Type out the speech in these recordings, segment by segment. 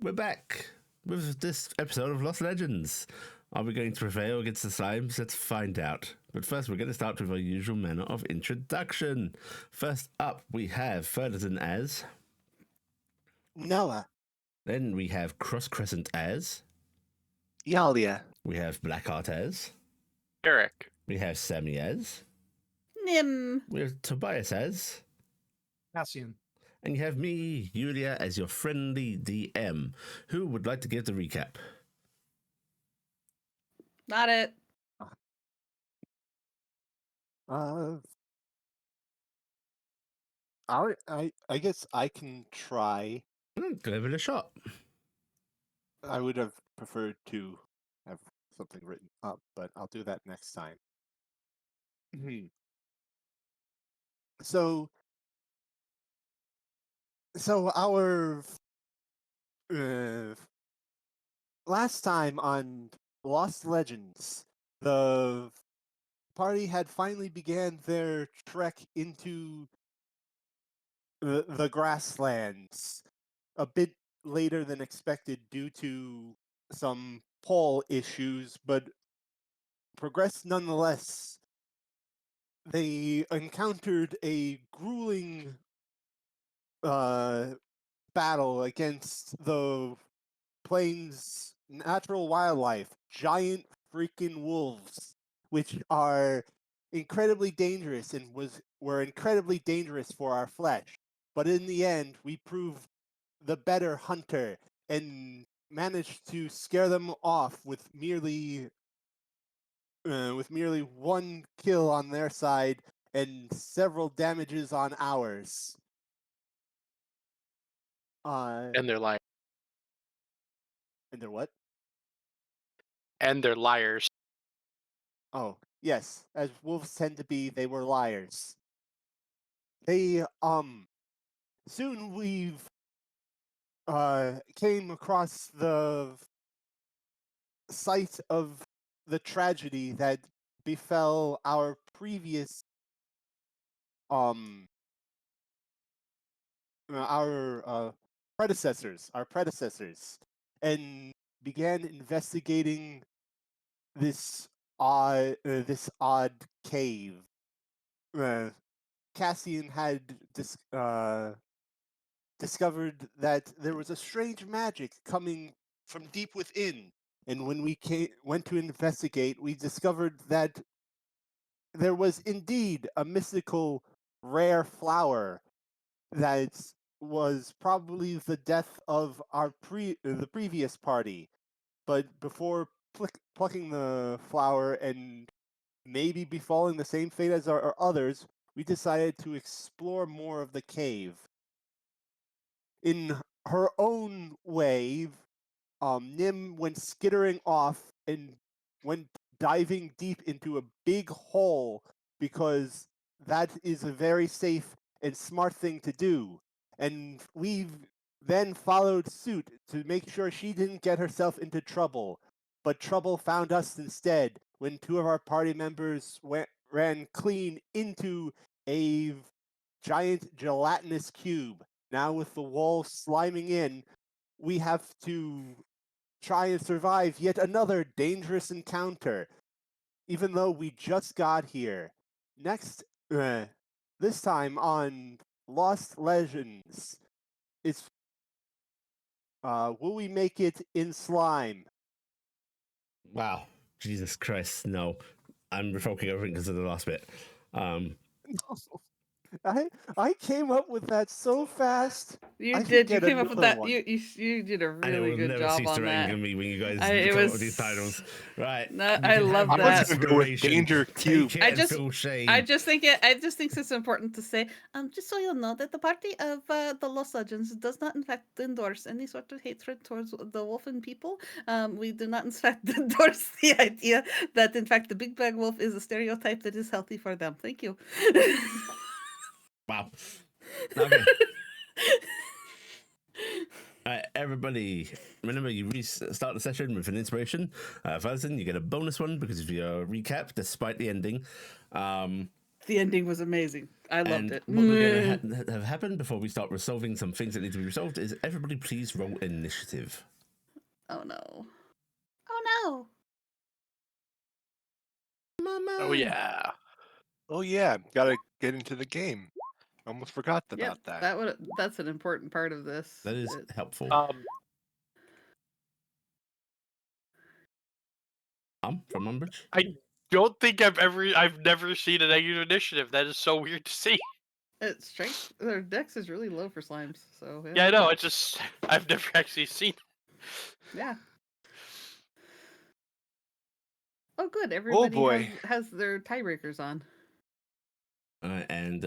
we're back with this episode of Lost Legends. Are we going to prevail against the slimes? Let's find out. But first, we're going to start with our usual manner of introduction. First up, we have Verdazin as Noah. Then we have Cross Crescent as Iala. We have Blackheart as Taryc. We have Sammi as Nim. We have Tobias as Cassian. And you have me, Yulia, as your friendly DM. Who would like to give the recap? Not it. I guess I can try. Give it a shot. I would have preferred to have something written up, but I'll do that next time. So our last time on Lost Legends, the party had finally began their trek into the grasslands a bit later than expected due to some pole issues, but progressed nonetheless. They encountered a grueling battle against the plains' natural wildlife, giant freaking wolves, which are incredibly dangerous and were incredibly dangerous for our flesh. But in the end, we proved the better hunter and managed to scare them off with merely one kill on their side and several damages on ours. And they're liars. And they're what? And they're liars. Oh, yes. As wolves tend to be, they were liars. They, soon we've, came across the site of the tragedy that befell our previous, our predecessors, and began investigating this odd cave. Cassian had discovered that there was a strange magic coming from deep within, and when we went to investigate, we discovered that there was indeed a mystical rare flower that was probably the death of our the previous party. But before plucking the flower and maybe befalling the same fate as our others, we decided to explore more of the cave. In her own way, Nim went skittering off and went diving deep into a big hole because that is a very safe and smart thing to do. And we've then followed suit to make sure she didn't get herself into trouble. But trouble found us instead when two of our party members ran clean into a giant gelatinous cube. Now with the wall sliming in, we have to try and survive yet another dangerous encounter, even though we just got here. Next, this time on Lost Legends, it's will we make it in slime? Wow. Jesus Christ. No. I'm revoking everything because of the last bit. I came up with that so fast. You did. You came up with that. You did a really good job on that. Me when you guys it come was up with these titles, right? No, I love that. I was gonna go with Danger Cube. I just think it's important to say, just so you'll know that the party of the Lost Legends does not in fact endorse any sort of hatred towards the wolfen people. We do not in fact endorse the idea that in fact the big bag wolf is a stereotype that is healthy for them. Thank you. Wow. Okay. Everybody, remember you start the session with an inspiration. Verdazin, you get a bonus one because of your recap, despite the ending. The ending was amazing. I loved And it. what we're going to have happen before we start resolving some things that need to be resolved is everybody please roll initiative. Oh no. Oh Mama. Oh yeah. Oh yeah, gotta get into the game. Almost forgot no. about that. That's an important part of this. That is helpful. From Umbridge? I don't think I've never seen a negative initiative. That is so weird to see. It's strength. Their dex is really low for slimes, so Yeah, I know. It's just I've never actually seen. Yeah. Oh, good. Everybody boy. has their tiebreakers on. And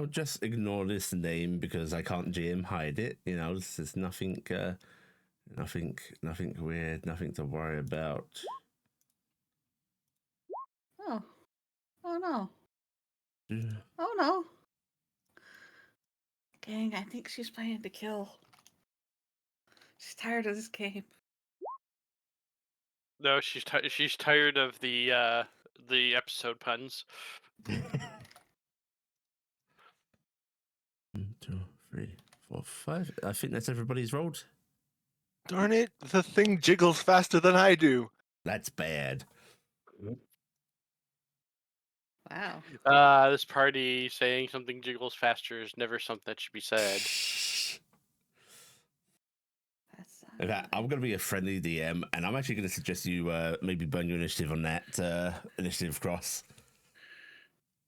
just ignore this name because I can't GM hide it. There's nothing weird, nothing to worry about. Oh. Oh no. Yeah. Oh no. Gang, I think she's planning to kill. She's tired of this game. No, she's tired of the episode puns. 1, 2, 3, 4, 5. I think that's everybody's rolled. Darn it, the thing jiggles faster than I do. That's bad. Wow. This party saying something jiggles faster is never something that should be said. That's In fact, I'm going to be a friendly DM, and I'm actually going to suggest you maybe burn your initiative on that initiative cross.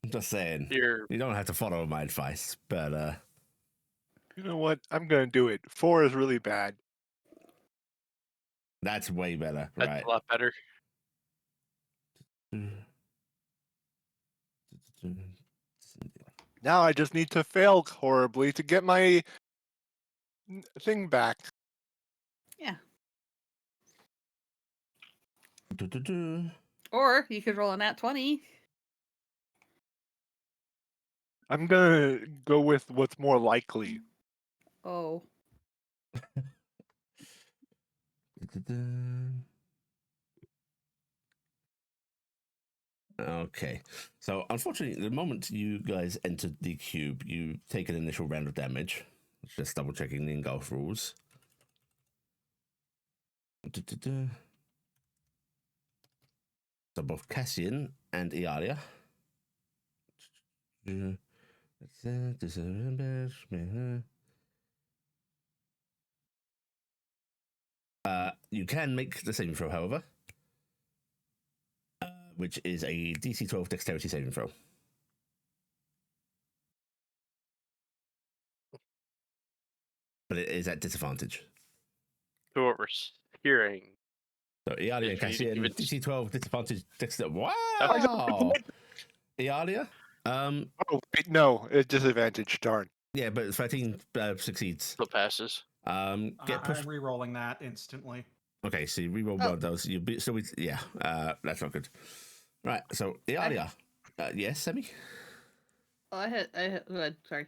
I'm just saying. You don't have to follow my advice, but... You know what? I'm gonna do it. 4 is really bad. That's way better, That's right? a lot better. Now I just need to fail horribly to get my thing back. Yeah. Or you could roll a nat 20. I'm gonna go with what's more likely. Oh. Okay, so unfortunately, the moment you guys entered the cube, you take an initial round of damage. Just double checking the engulf rules. So both Cassian and Iala. You can make the saving throw, however, which is a DC 12 dexterity saving throw. But it is at disadvantage. So what we're hearing. So Iala and Cassian, DC 12 disadvantage dexterity. Wow! Iala? Oh, wait, no, it's disadvantage, darn. Yeah, but 13 succeeds. Still passes. Get pushed. I'm re-rolling that instantly. Okay, so you reroll one of those. You'll be that's not good. Right, so Iala. Yes, Sammi? Oh, I hit. Go ahead. Sorry.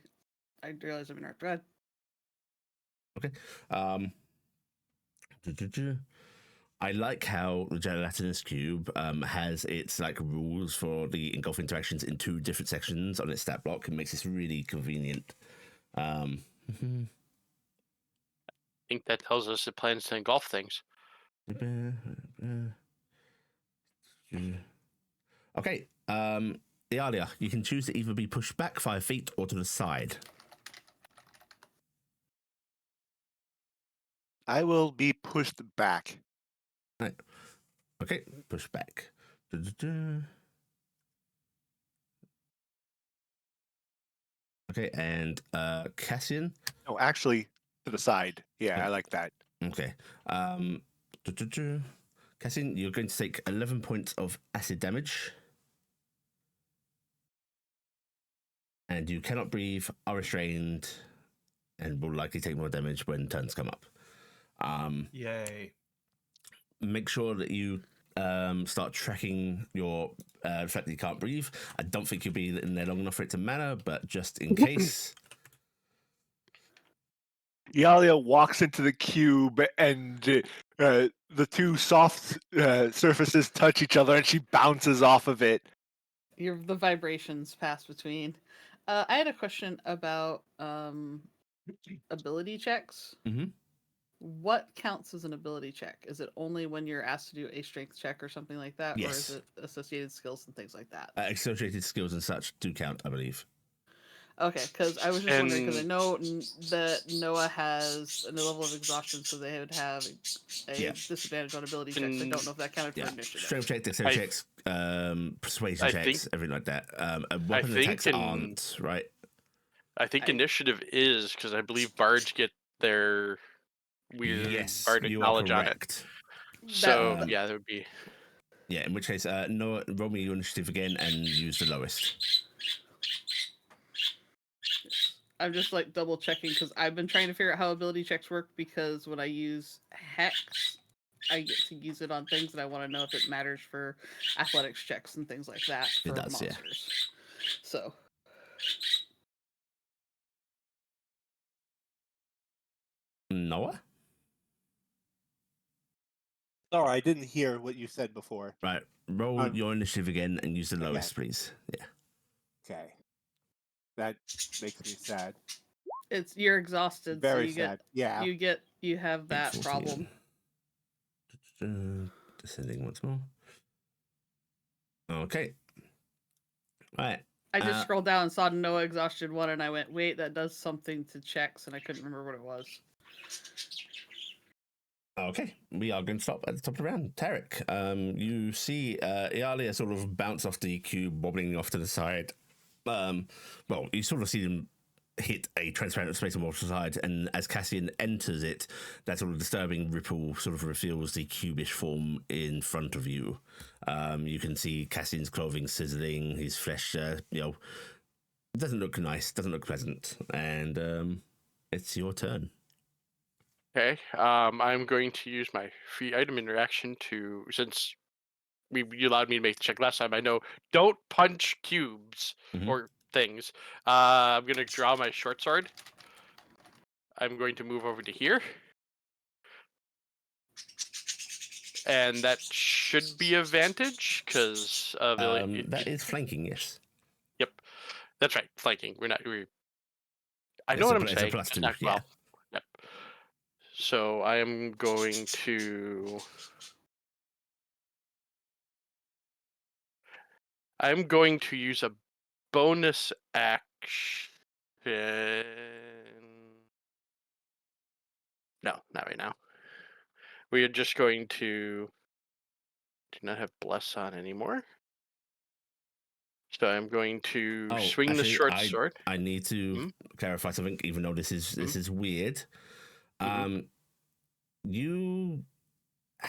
I realized I'm interrupted. Go ahead. Okay. I like how the gelatinous cube has its rules for the engulf interactions in 2 different sections on its stat block. It makes this really convenient. I think that tells us it plans to engulf things. Okay, Iala, you can choose to either be pushed back 5 feet or to the side. I will be pushed back. Right. Okay, push back. Okay, and Cassian. No, actually, to the side. Yeah, I like that. Okay. Cassian, you're going to take 11 points of acid damage. And you cannot breathe, are restrained, and will likely take more damage when turns come up. Yay. Make sure that you start tracking your the fact that you can't breathe. I don't think you'll be in there long enough for it to matter, but just in case. Iala walks into the cube and the 2 soft surfaces touch each other and she bounces off of it. the vibrations pass between. I had a question about ability checks. Mhm. What counts as an ability check? Is it only when you're asked to do a strength check or something like that, or Yes. is it associated skills and things like that? Associated skills and such do count, I believe. Okay, because I was just wondering, because I And- know that Noah has a level of exhaustion, so they would have a Yeah. disadvantage on ability checks. I don't know if that counted Yeah. for initiative. Strength check, dexterity I- checks, persuasion I checks, think- everything like that. Weapon think attacks aren't, right? I think I- initiative is because I believe bards get their weird Yes, bardic you are knowledge on it. correct. So Um, yeah, that would be. Yeah, in which case, Noah, roll me your initiative again and use the lowest. I'm just like double checking because I've been trying to figure out how ability checks work, because when I use Hex, I get to use it on things, and I want to know if it matters for athletics checks and things like that for It does, yeah. monsters. So Noah? Sorry, I didn't hear what you said before. Right, roll Um, your initiative again and use the again. lowest, please. Yeah. Okay. That makes me sad. you're exhausted, Very so you sad. Yeah. you have that 14. problem. Descending once more. Okay. Right. I just Uh, scrolled down and saw Noah exhaustion 1, and I went, wait, that does something to checks, and I couldn't remember what it was. Okay, we are going to stop at the top of the round. Taryc, you see Iala sort of bounce off the cube, wobbling off to the side. Well, you sort of see them hit a transparent space on the side, and as Cassian enters it, that sort of disturbing ripple sort of reveals the cubish form in front of you. You can see Cassian's clothing sizzling, his flesh, it doesn't look nice, doesn't look pleasant, and it's your turn. Okay, I'm going to use my free item interaction to, since you allowed me to make the check last time, I know don't punch cubes Mhm. or things. I'm going to draw my short sword. I'm going to move over to here. And that should be advantage, because of That is flanking, yes. Yep, that's right, flanking. I It's know what I'm it's a saying. plus It's 2, not yeah. well. Yep. So I am going to. I'm going to use a bonus action. No, not right now. We are just going to do not have bless on anymore. So I'm going to swing the actually, short sword. I need to Mhm. clarify something, even though this is weird. Mhm. You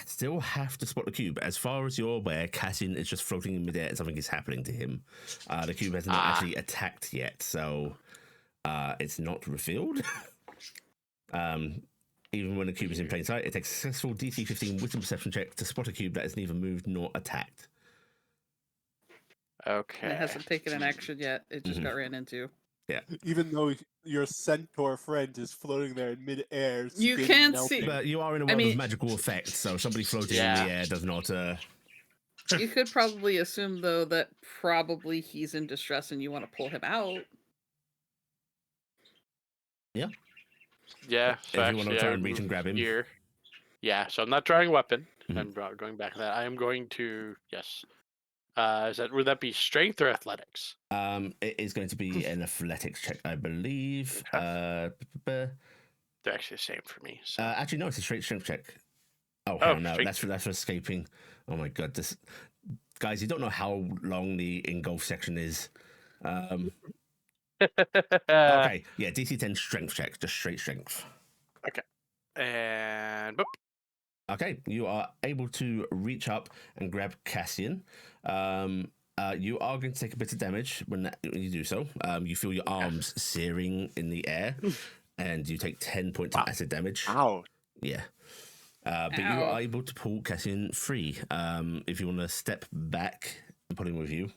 still have to spot the cube. As far as you're aware, Cassian is just floating in midair and something is happening to him. The cube has not actually attacked yet, so it's not revealed. Even when the cube is in plain sight, it takes a successful DC 15 wisdom perception check to spot a cube that is neither moved nor attacked. Okay. And it hasn't taken an action yet. It just Mhm. got ran into. Even though your centaur friend is floating there in midair, You skin can't melting. see- But you are in a I world mean- of magical effects, so somebody floating Yeah. in the air does not. You could probably assume, though, that probably he's in distress and you want to pull him out. Yeah. If So you want to actually, try I and would reach and move grab him. here. Yeah. So I'm not drawing a weapon. Mhm. I'm going back to that. I am going to yes. Would that be strength or athletics? It is going to be an athletics check, I believe. They're actually the same for me. So. Actually, no, it's a straight strength check. Oh, Oh, hell no, strength. that's for escaping. Oh my god, this guys, you don't know how long the engulf section is. Okay, yeah, DC 10 strength check, just straight strength. And boop. Okay, you are able to reach up and grab Cassian. You are going to take a bit of damage when you do so. You feel your arms searing in the air, and you take 10 points of acid damage. Ow. Yeah. But you Ow. are able to pull Cassian free. If you want to step back and put him with you.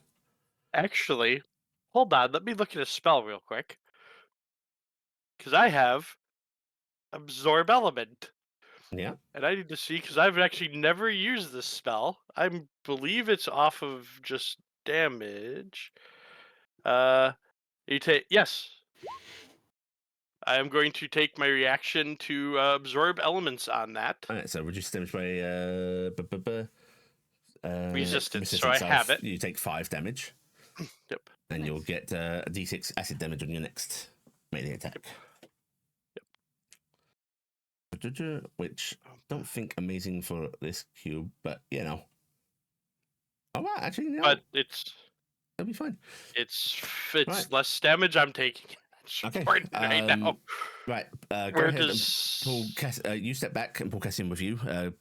Actually, hold on. Let me look at a spell real quick. Because I have Absorb Element. Yeah. And I need to see, because I've actually never used this spell. I believe it's off of just damage. You take yes. I am going to take my reaction to absorb elements on that. All right, so reduce damage by Resistance, so I have it. You take 5 damage. Yep. And you'll get a d6 acid damage on your next melee attack. Yep. Which I don't think amazing for this cube, but you know. Oh, well, actually, no. But that'll be fine. It's Right. less damage I'm taking. It's Okay. important right now. Right. Go Where ahead does... and pull you step back and pull Cassian with you,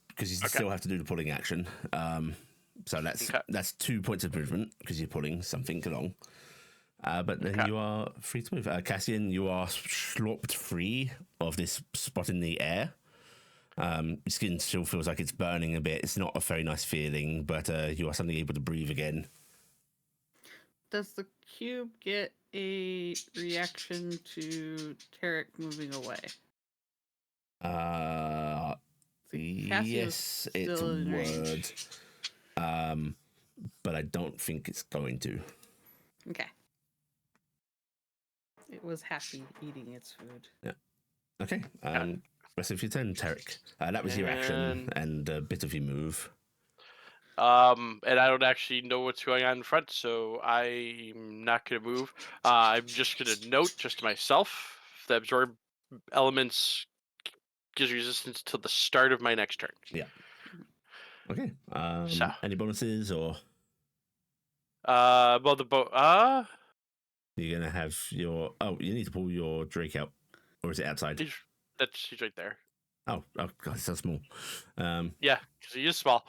because you still have to do the pulling action. So that's 2 points of movement because you're pulling something along. But then you are free to move. Cassian, you are slopped free of this spot in the air. Your skin still feels like it's burning a bit. It's not a very nice feeling, but you are suddenly able to breathe again. Does the cube get a reaction to Taryc moving away? Yes, it would. But I don't think it's going to. Okay. It was happy eating its food. Yeah. Okay. Rest of your turn, Taryc. That was your action and a bit of your move. And I don't actually know what's going on in front, so I'm not going to move. I'm just going to note just to myself the absorb elements gives resistance till the start of my next turn. Yeah. Okay. Any bonuses or? Well, you're gonna have your. Oh, you need to pull your Drake out, or is it outside? He's right there. Oh God, it's so small. Yeah, because he is small.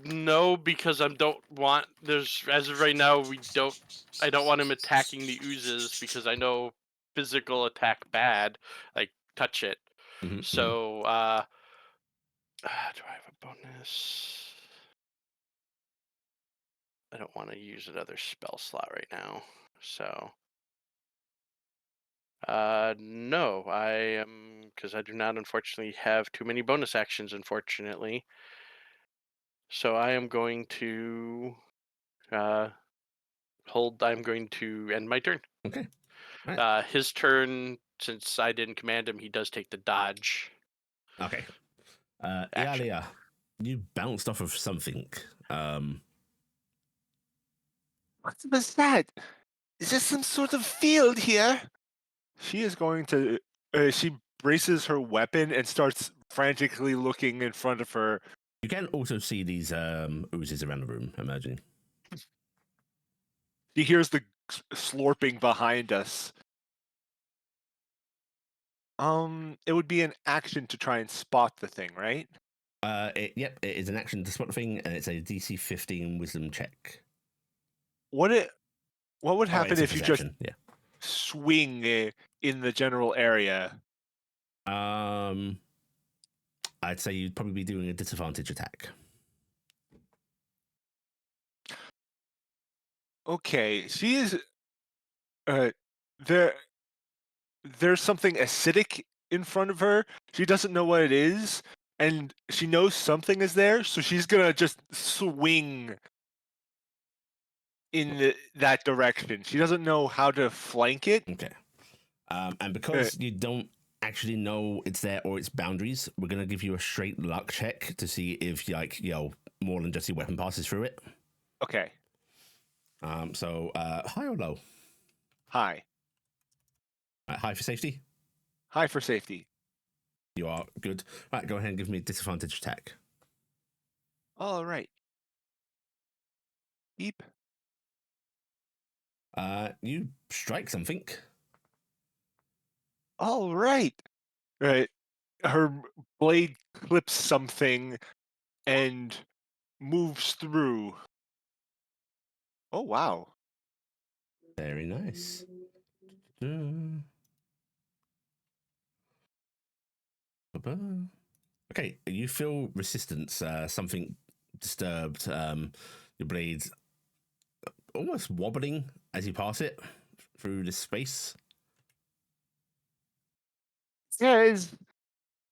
No, because I don't want. As of right now, I don't want him attacking the oozes because I know physical attack bad, like touch it. Mm-hmm, So, do I have a bonus? I don't want to use another spell slot right now. So, no, I am because I do not unfortunately have too many bonus actions. Unfortunately, so I am going to hold. I'm going to end my turn. Okay. Right. His turn, since I didn't command him, he does take the dodge. Okay. Iala, you bounced off of something. What was that? Is there some sort of field here? She is going to. She braces her weapon and starts frantically looking in front of her. You can also see these oozes around the room, imagine. She hears the slurping behind us. It would be an action to try and spot the thing, right? Yep, it is an action to spot the thing, and it's a DC 15 Wisdom check. What would happen if you just swing in the general area? I'd say you'd probably be doing a disadvantage attack. Okay, she is. There's something acidic in front of her. She doesn't know what it is, and she knows something is there, so she's gonna just swing in that direction. She doesn't know how to flank it. Okay. And because you don't actually know it's there or its boundaries, we're gonna give you a straight luck check to see if more than just your weapon passes through it. Okay. So high or low? High. High for safety? High for safety. You are good. Right, go ahead and give me a disadvantage attack. All right. Beep. You strike something. All right. Right. Her blade clips something and moves through. Oh, wow. Very nice. Okay, you feel resistance, something disturbed. Your blade almost wobbling as you pass it through this space. There is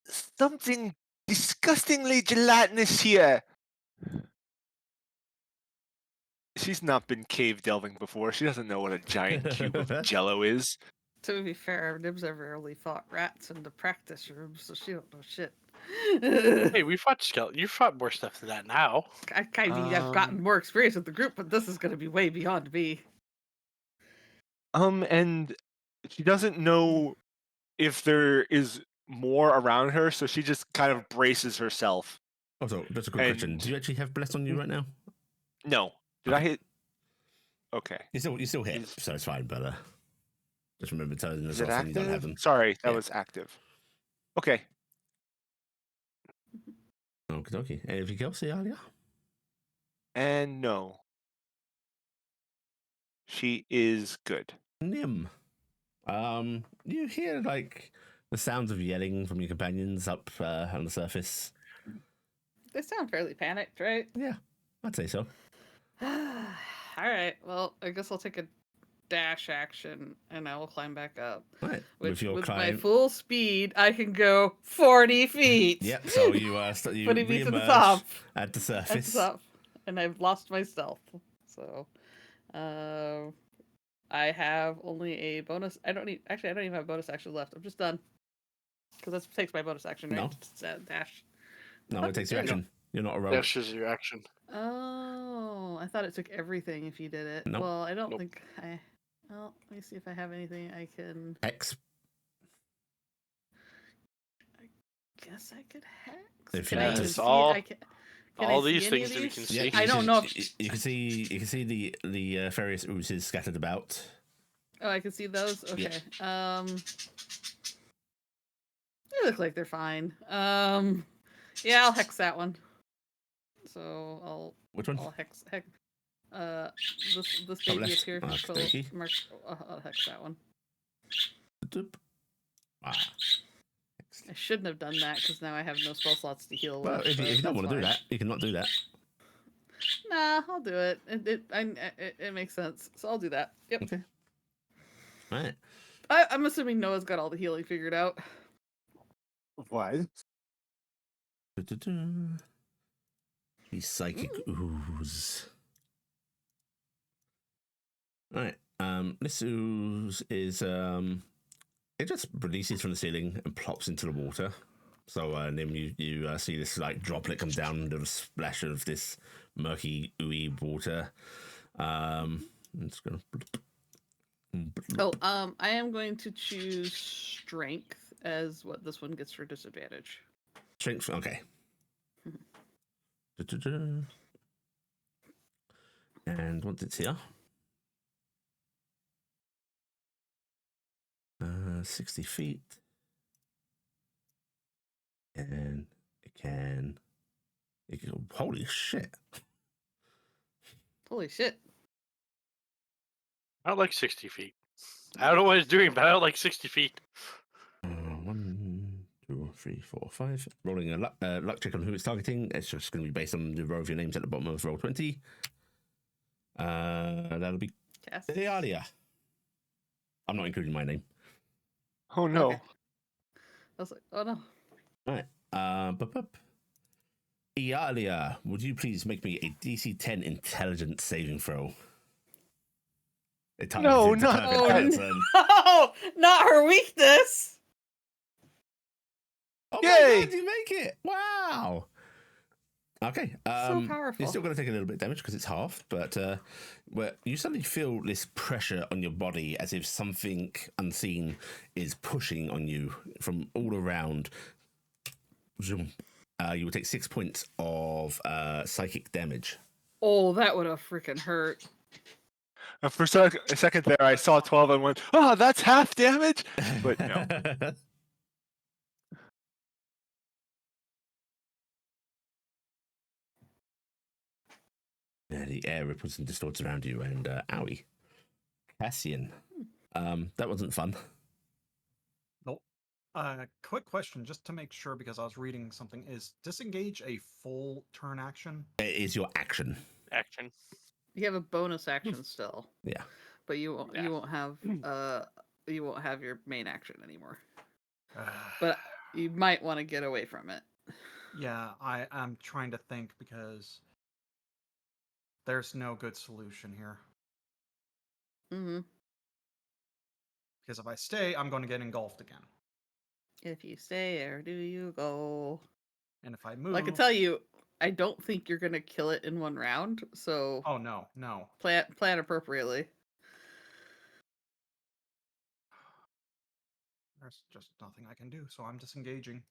something disgustingly gelatinous here. She's not been cave delving before. She doesn't know what a giant cube of jello is. To be fair, Nibs have rarely fought rats in the practice room, so she don't know shit. Hey, we fought skeleton. You fought more stuff than that now. I've gotten more experience with the group, but this is going to be way beyond me. And she doesn't know if there is more around her, so she just kind of braces herself. Also, that's a good question. Do you actually have bless on you right now? No. Did I hit? Okay. You still hit, so it's fine, but just remember telling us Is it when you don't have active? them. Sorry, that Yeah. was active. Okay. Okay. Anything else, Iala? And no. She is good. Nim. You hear like the sounds of yelling from your companions up on the surface. They sound fairly panicked, right? Yeah, I'd say so. All right. Well, I guess I'll take a dash action and I will climb back up. Right. With your my climb. full speed, I can go 40 feet. Yep. So you you Putting me to the reemerge top. at the surface. At the top. And I've lost my stealth. So, I have only a bonus. I don't even have a bonus action left. I'm just done. Because that takes my bonus action, right? No. Dash. No, it takes your action. You're not a rogue. Dash is your action. Oh, I thought it took everything if you did it. Nope. Well, I don't Nope. think I. Well, let me see if I have anything I can. Hex. I guess I could hex. If Can you I notice- even see all- I can I all see these any things of that we these? can Yeah, see. I don't know if you can see the various oozes scattered about. Oh, I can see those. Yeah. Okay. They look like they're fine. Yeah, I'll hex that one. So Which one? I'll hex. This Top baby left. up here. Ah, So okey-dokey. I'll hex that one. Doop. Ah. Hex. I shouldn't have done that because now I have no spell slots to heal. Well, left, if but you don't that's want to do fine. that, you can not do that. Nah, I'll do it. It makes sense. So I'll do that. Yep. Okay. Right. I'm assuming Noah's got all the healing figured out. What? Du-du-du. The psychic ooze. Right. This ooze is it just releases from the ceiling and plops into the water. So Nim, you see this like droplet come down under a splash of this murky ooey water. I'm just gonna. I am going to choose strength as what this one gets for disadvantage. Strength. Okay. Du-du-du. And once it's here, 60 feet, and it can go, holy shit! Holy shit. I don't like 60 feet. I don't know what it's doing, but I don't like 60 feet. 1, 2, 3, 4, 5. Rolling a luck check on who it's targeting. It's just going to be based on the row of your names at the bottom of roll 20. That'll be Cass. Talia. I'm not including my name. Oh no. Okay. I was like, oh no. Right. Iala, would you please make me a DC 10 intelligence saving throw? No, not that. No, not her weakness. Oh Yay! my god, you make it! Wow. Okay. So powerful. You're still going to take a little bit of damage because it's half, but you suddenly feel this pressure on your body as if something unseen is pushing on you from all around. Zoom. You will take 6 points of psychic damage. Oh, that would have freaking hurt. For a second there, I saw 12 and went, oh, that's half damage? But no. The air ripples and distorts around you, and owie. Cassian. That wasn't fun. Nope. Quick question, just to make sure, because I was reading something. Is disengage a full turn action? It is your action. Action. You have a bonus action still. Yeah. But you won't Yeah. you won't have your main action anymore. But you might want to get away from it. Yeah, I'm trying to think because there's no good solution here. Mm-hmm. Because if I stay, I'm going to get engulfed again. If you stay, where do you go? And if I move, Well, I can tell you, I don't think you're gonna kill it in one round. So oh no, no. plan appropriately. There's just nothing I can do, so I'm disengaging.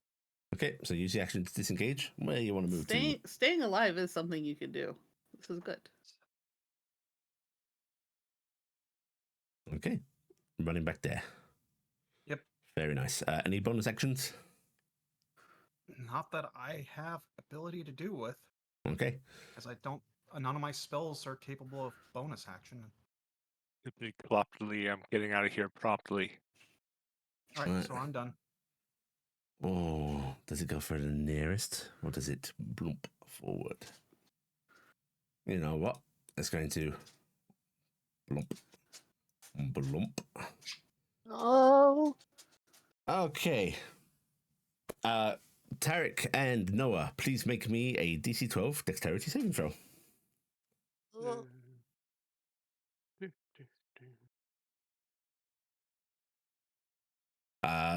Okay, so use the action to disengage. Where you want to move Staying alive is something you can do. This is good. to? Okay, running back there. Yep. Very nice. Any bonus actions? Not that I have ability to do with, Okay. because I don't. None of my spells are capable of bonus action. Promptly, I'm getting out of here promptly. All right, Right. so I'm done. Oh, does it go for the nearest, or does it blump forward? You know what? It's going to blump, blump. Oh. Okay. Taryc and Noah, please make me a DC 12 dexterity saving throw.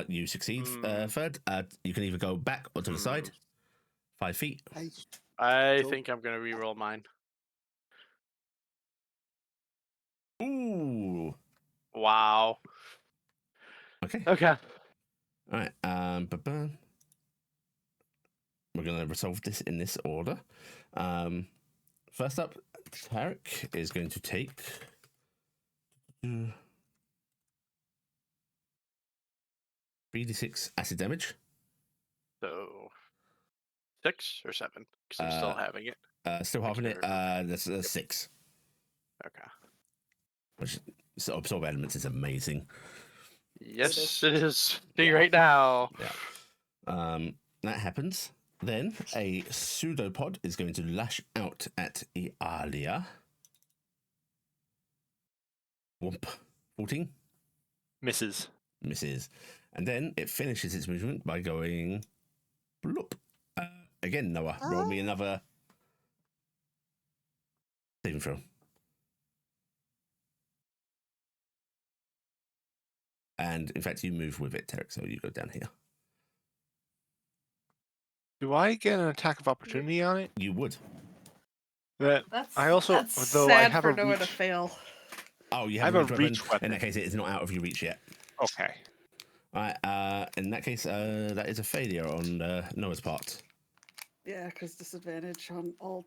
You succeed, third. You can either go back or to the side, 5 feet. I Go- think I'm gonna re-roll mine. Ooh. Wow. Okay. Okay. All right. We're going to resolve this in this order. First up, Taryc is going to take 3d6 acid damage. So 6 or 7, because I'm still having it. Still having it. That's 6. Okay. Which so absorb elements is amazing. Yes, it is. See right now. Yeah. That happens. Then a pseudopod is going to lash out at Iala. Whoomp. 14. Misses. Misses. And then it finishes its movement by going bloop. Again, Noah, roll me another saving throw. And in fact, you move with it, Taryc, so you go down here. Do I get an attack of opportunity on it? You would. That's Though I sad have for a Noah to reach. fail. Oh, you I have, have a weapon. reach weapon. In that case, it is not out of your reach yet. Okay. All right. In that case, that is a failure on Noah's part. Yeah, because disadvantage on all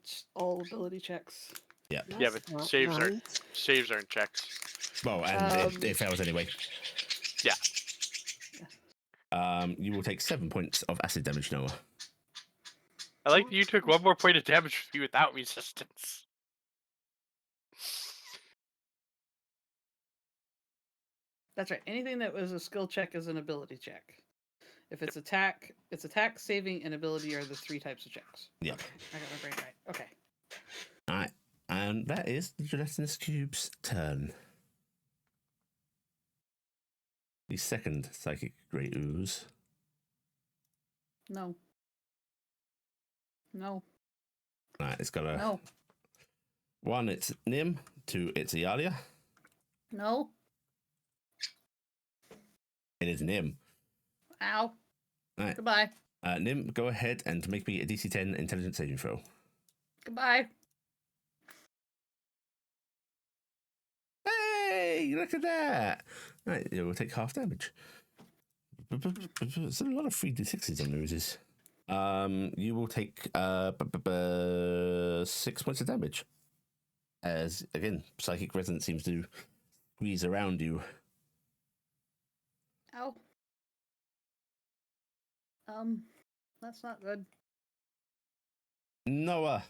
ability checks. Yep. Yeah, but Not saves nice. aren't checks. Well, and it Um, fails anyway. Yeah. You will take 7 points of acid damage, Noah. I like that you took 1 more point of damage from me without resistance. That's right. Anything that was a skill check is an ability check. If it's attack, saving, and ability are the 3 types of checks. Yep. Okay, I got my brain right. Okay. All right. And that is the gelatinous cube's turn. The second psychic grey ooze. No. All right, it's got a No. 1. It's Nim. 2. It's Iala. No. It is Nim. Ow. All right. Goodbye. Nim, go ahead and make me a DC 10 intelligence saving throw. Goodbye. Hey, look at that. Right, it will take half damage. It's a lot of 3d6s on oozes. You will take 6 points of damage. As, again, Psychic Resonance seems to squeeze around you. Ow. That's not good. Noah.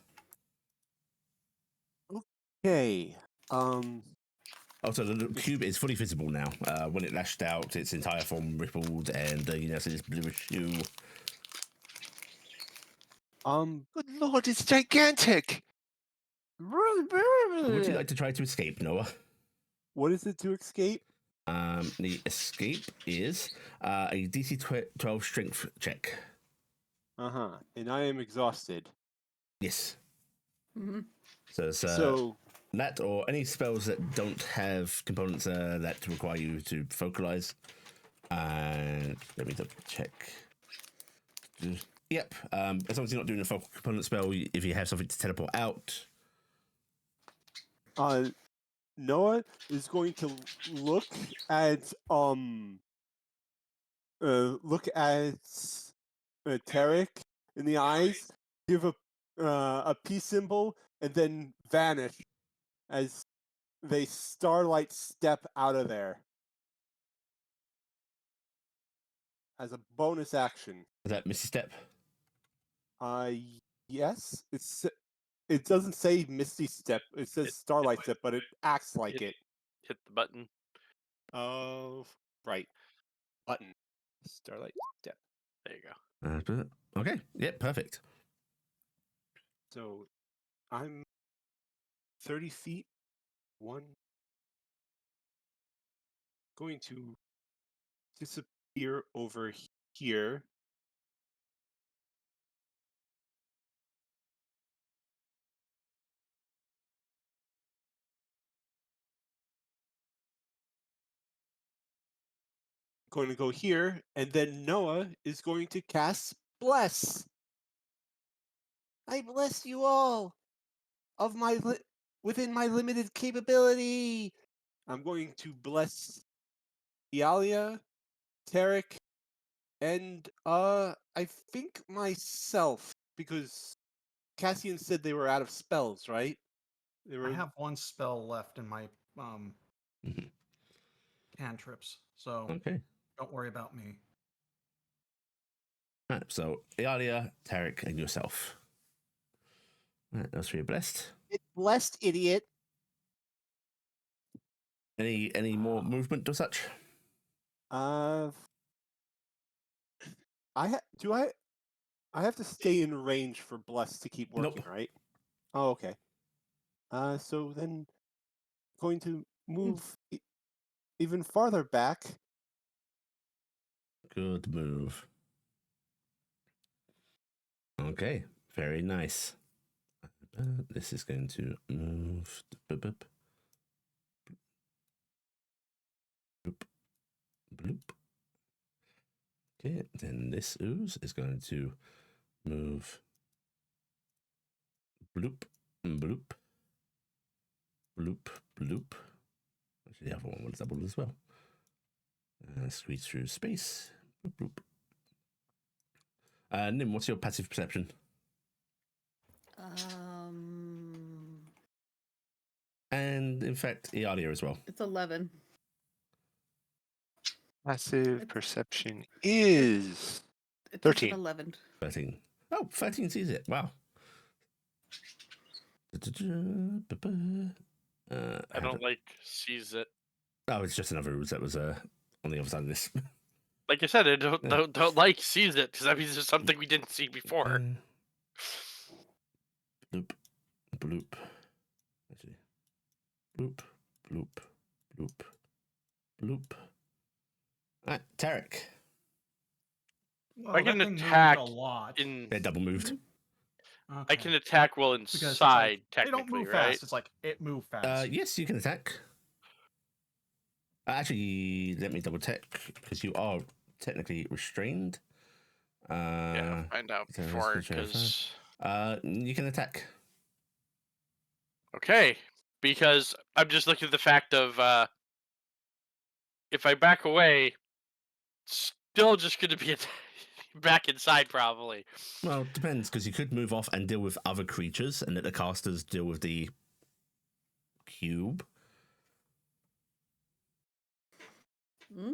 Okay. Oh, so the cube is fully visible now. When it lashed out, its entire form rippled, and you now see this bluish hue. Good lord, it's gigantic. Would you like to try to escape, Noah? What is it to escape? The escape is a DC 12 strength check. And I am exhausted. Yes. Mhm. So it's So that or any spells that don't have components that require you to focalize. And let me double check. Yep. As long as you're not doing a focal component spell, if you have something to teleport out. Noah is going to look at Taryc in the eyes, give a peace symbol, and then vanish as they starlight step out of there as a bonus action. Is that Misty Step? Yes, it doesn't say Misty Step. It says Starlight Step, but it acts like it. Hit the button. Oh, right. Button. Starlight Step. There you go. Okay. Yep. Perfect. So I'm 30 feet. Going to disappear over here. Going to go here, and then Noah is going to cast Bless. I bless you all of my within my limited capability. I'm going to bless Iala, Taryc, and I think myself, because Cassian said they were out of spells, right? They I were. have one spell left in my Mhm. cantrips, so Okay. don't worry about me. Right, so Iala, Taryc, and yourself. Right, those three are blessed. It's blessed, idiot. Any more movement or such? I have to stay in range for bless to keep working, Nope. right? Oh, okay. So then going to move even farther back. Good move. Okay, very nice. This is going to move. Bloop, bloop. Okay, then this ooze is going to move. Bloop, bloop, bloop, bloop. Actually, the other one will double as well. Squeeze through space. Bloop, bloop. Nim, what's your passive perception? And in fact, Ialia as well. It's 11. Passive perception is It's 13. 11. 13. Oh, 13 sees it. Wow. I don't like sees it. Oh, it's just another ooze that was on the other side of this. Like I said, I don't Yeah. don't like sees it because that means there's something we didn't see before. Bloop, bloop. Actually, bloop, bloop, bloop, bloop. All right, Taryc. Well, I can that thing moved attack a lot. They're double moved. Okay. I can attack while Because it's inside, like, they technically, don't move right? fast. It's like it moved fast. Yes, you can attack. Actually, let me double check because you are technically restrained. Yeah, find out so let's before go try because you can attack. okay, because I'm just looking at the fact of if I back away, it's still just going to be back inside probably. Well, it depends because you could move off and deal with other creatures, and let the casters deal with the cube. Hmm?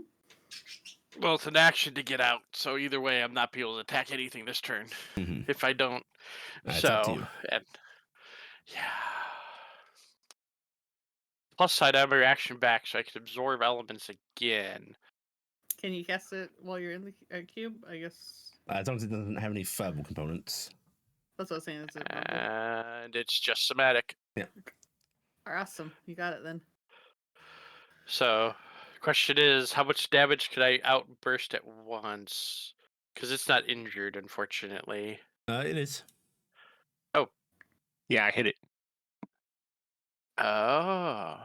Well, it's an action to get out, so either way, I'm not be able to attack anything this turn Mhm. if I don't. It's up to So, you. and yeah. Plus side, I have my reaction back, so I can absorb elements again. Can you cast it while you're in the cube? I guess As long as it doesn't have any verbal components. that's what I was saying. Is it verbal? And it's just somatic. Awesome. You got it then. So, question is, how much damage could I outburst at once? Because it's not injured, unfortunately. It is. Yeah, I hit it. Oh.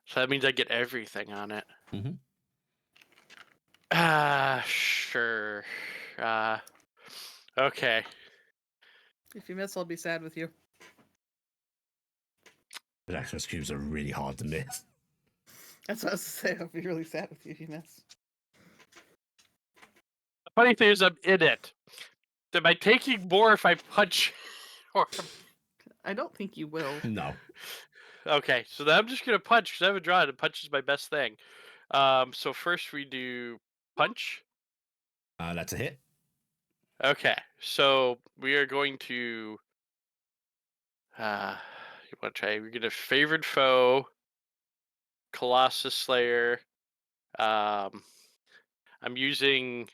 So that means I get everything on it. Mhm. Sure. Okay. If you miss, I'll be sad with you. But access cubes are really hard to miss. That's what I was saying. I'll be really sad with you if you miss. The funny thing is, I'm in it. Am I taking more if I punch? Or I don't think you will. No. okay, so then I'm just gonna punch because I have a draw and punch is my best thing. So first we do punch. That's a hit. Okay, so we are going to. You want to try? We're gonna favored foe, Colossus Slayer. I'm using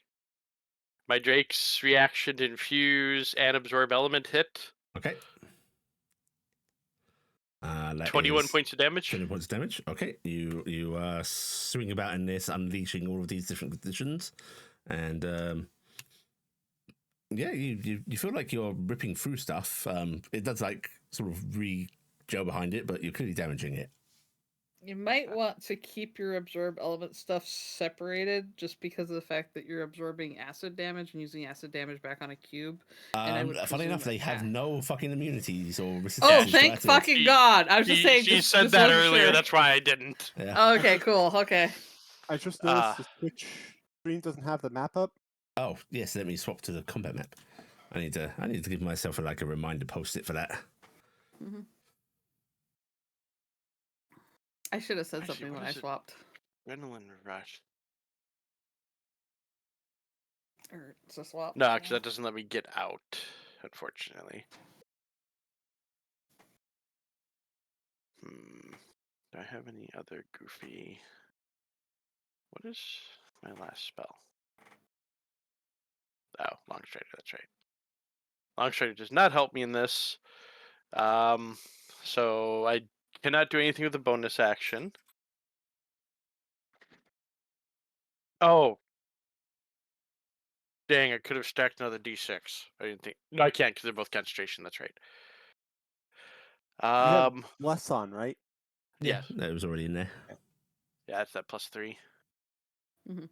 my Drake's reaction to infuse and absorb element hit. Okay. That 21 is points of damage. 20 points of damage. Okay. You swing about in this, unleashing all of these different conditions. And yeah, you feel like you're ripping through stuff. It does like sort of re-gel behind it, but you're clearly damaging it. You might want to keep your absorb element stuff separated just because of the fact that you're absorbing acid damage and using acid damage back on a cube. And I would Funny enough, presume they have that- no fucking immunities or Oh, resistances. to thank acids. fucking God! I was just saying. She just- said just that wasn't earlier. sure. That's why I didn't. Yeah. Oh, okay, cool. Okay. I just noticed the Twitch screen doesn't have the map up. Oh yes, let me swap to the combat map. I need to give myself a reminder post-it for that. Mm-hmm. I should have said Actually, something what when I is it? swapped. Adrenaline rush. Or it's a swap. No, because that doesn't let me get out, unfortunately. Do I have any other goofy? What is my last spell? Oh, Long Strider, that's right. Long Strider does not help me in this. So I cannot do anything with the bonus action. Oh. Dang, I could have stacked another d6. I didn't think. No, I can't because they're both concentration, that's right. You have less on, right? Yeah, Yes. that was already in there. Yeah, it's that +3. Mhm.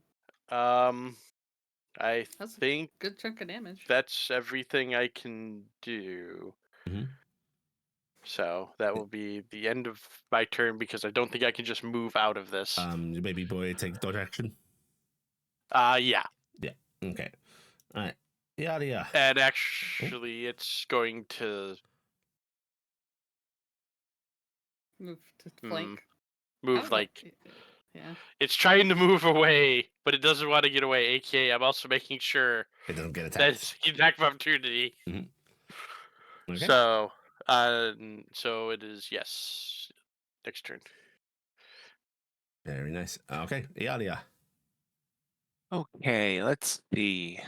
I That's a think good chunk of damage. that's everything I can do. Mhm. So that will be the end of my turn because I don't think I can just move out of this. Your baby boy takes dodge action. Yeah. Yeah. Okay. All right. Yeah. And actually, it's going to Move to flank. move Oh, like yeah. it's trying to move away, but it doesn't want to get away. AKA, I'm also making sure It doesn't get attacked. that's the attack of opportunity. Okay. So it is yes. Next turn. Very nice. Okay. Iala. Okay, let's see.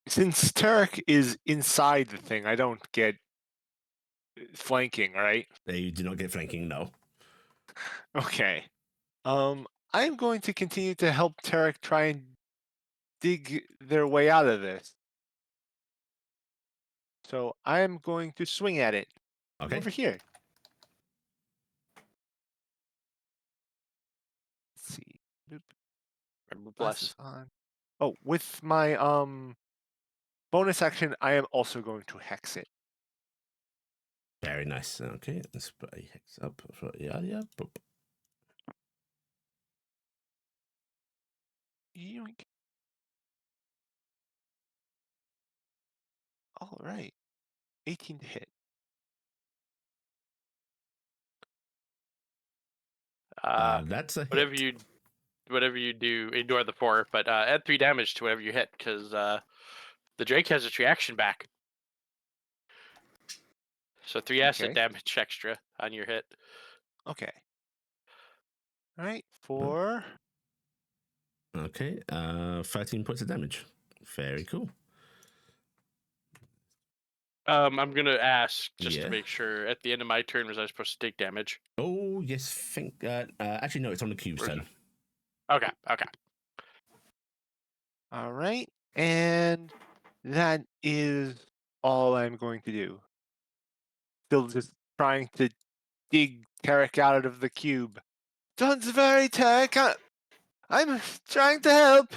Since Taryc is inside the thing, I don't get flanking, right? You do not get flanking. No. Okay. I'm going to continue to help Taryc try and dig their way out of this. So I'm going to swing at it. Okay. Over here. Let's see. Boop. Remember Glasses bless. on. Oh, with my bonus action, I am also going to hex it. Very nice. Okay. Let's put a hex up for Iala. Boop. Yoink. All right. 18 to hit. That's a hit. Whatever you do, ignore the 4, but add 3 damage to whatever you hit because the Drake has its reaction back. So 3 acid Okay. damage extra on your hit. Okay. All right. 4. Okay. 13 points of damage. Very cool. I'm gonna ask just Yeah. to make sure. At the end of my turn, was I supposed to take damage? Oh yes. Think. Actually, no. It's on the cube's Where's turn. Okay. All right. And that is all I'm going to do. Still just trying to dig Taryc out of the cube. Don't worry, Taryc. I'm trying to help.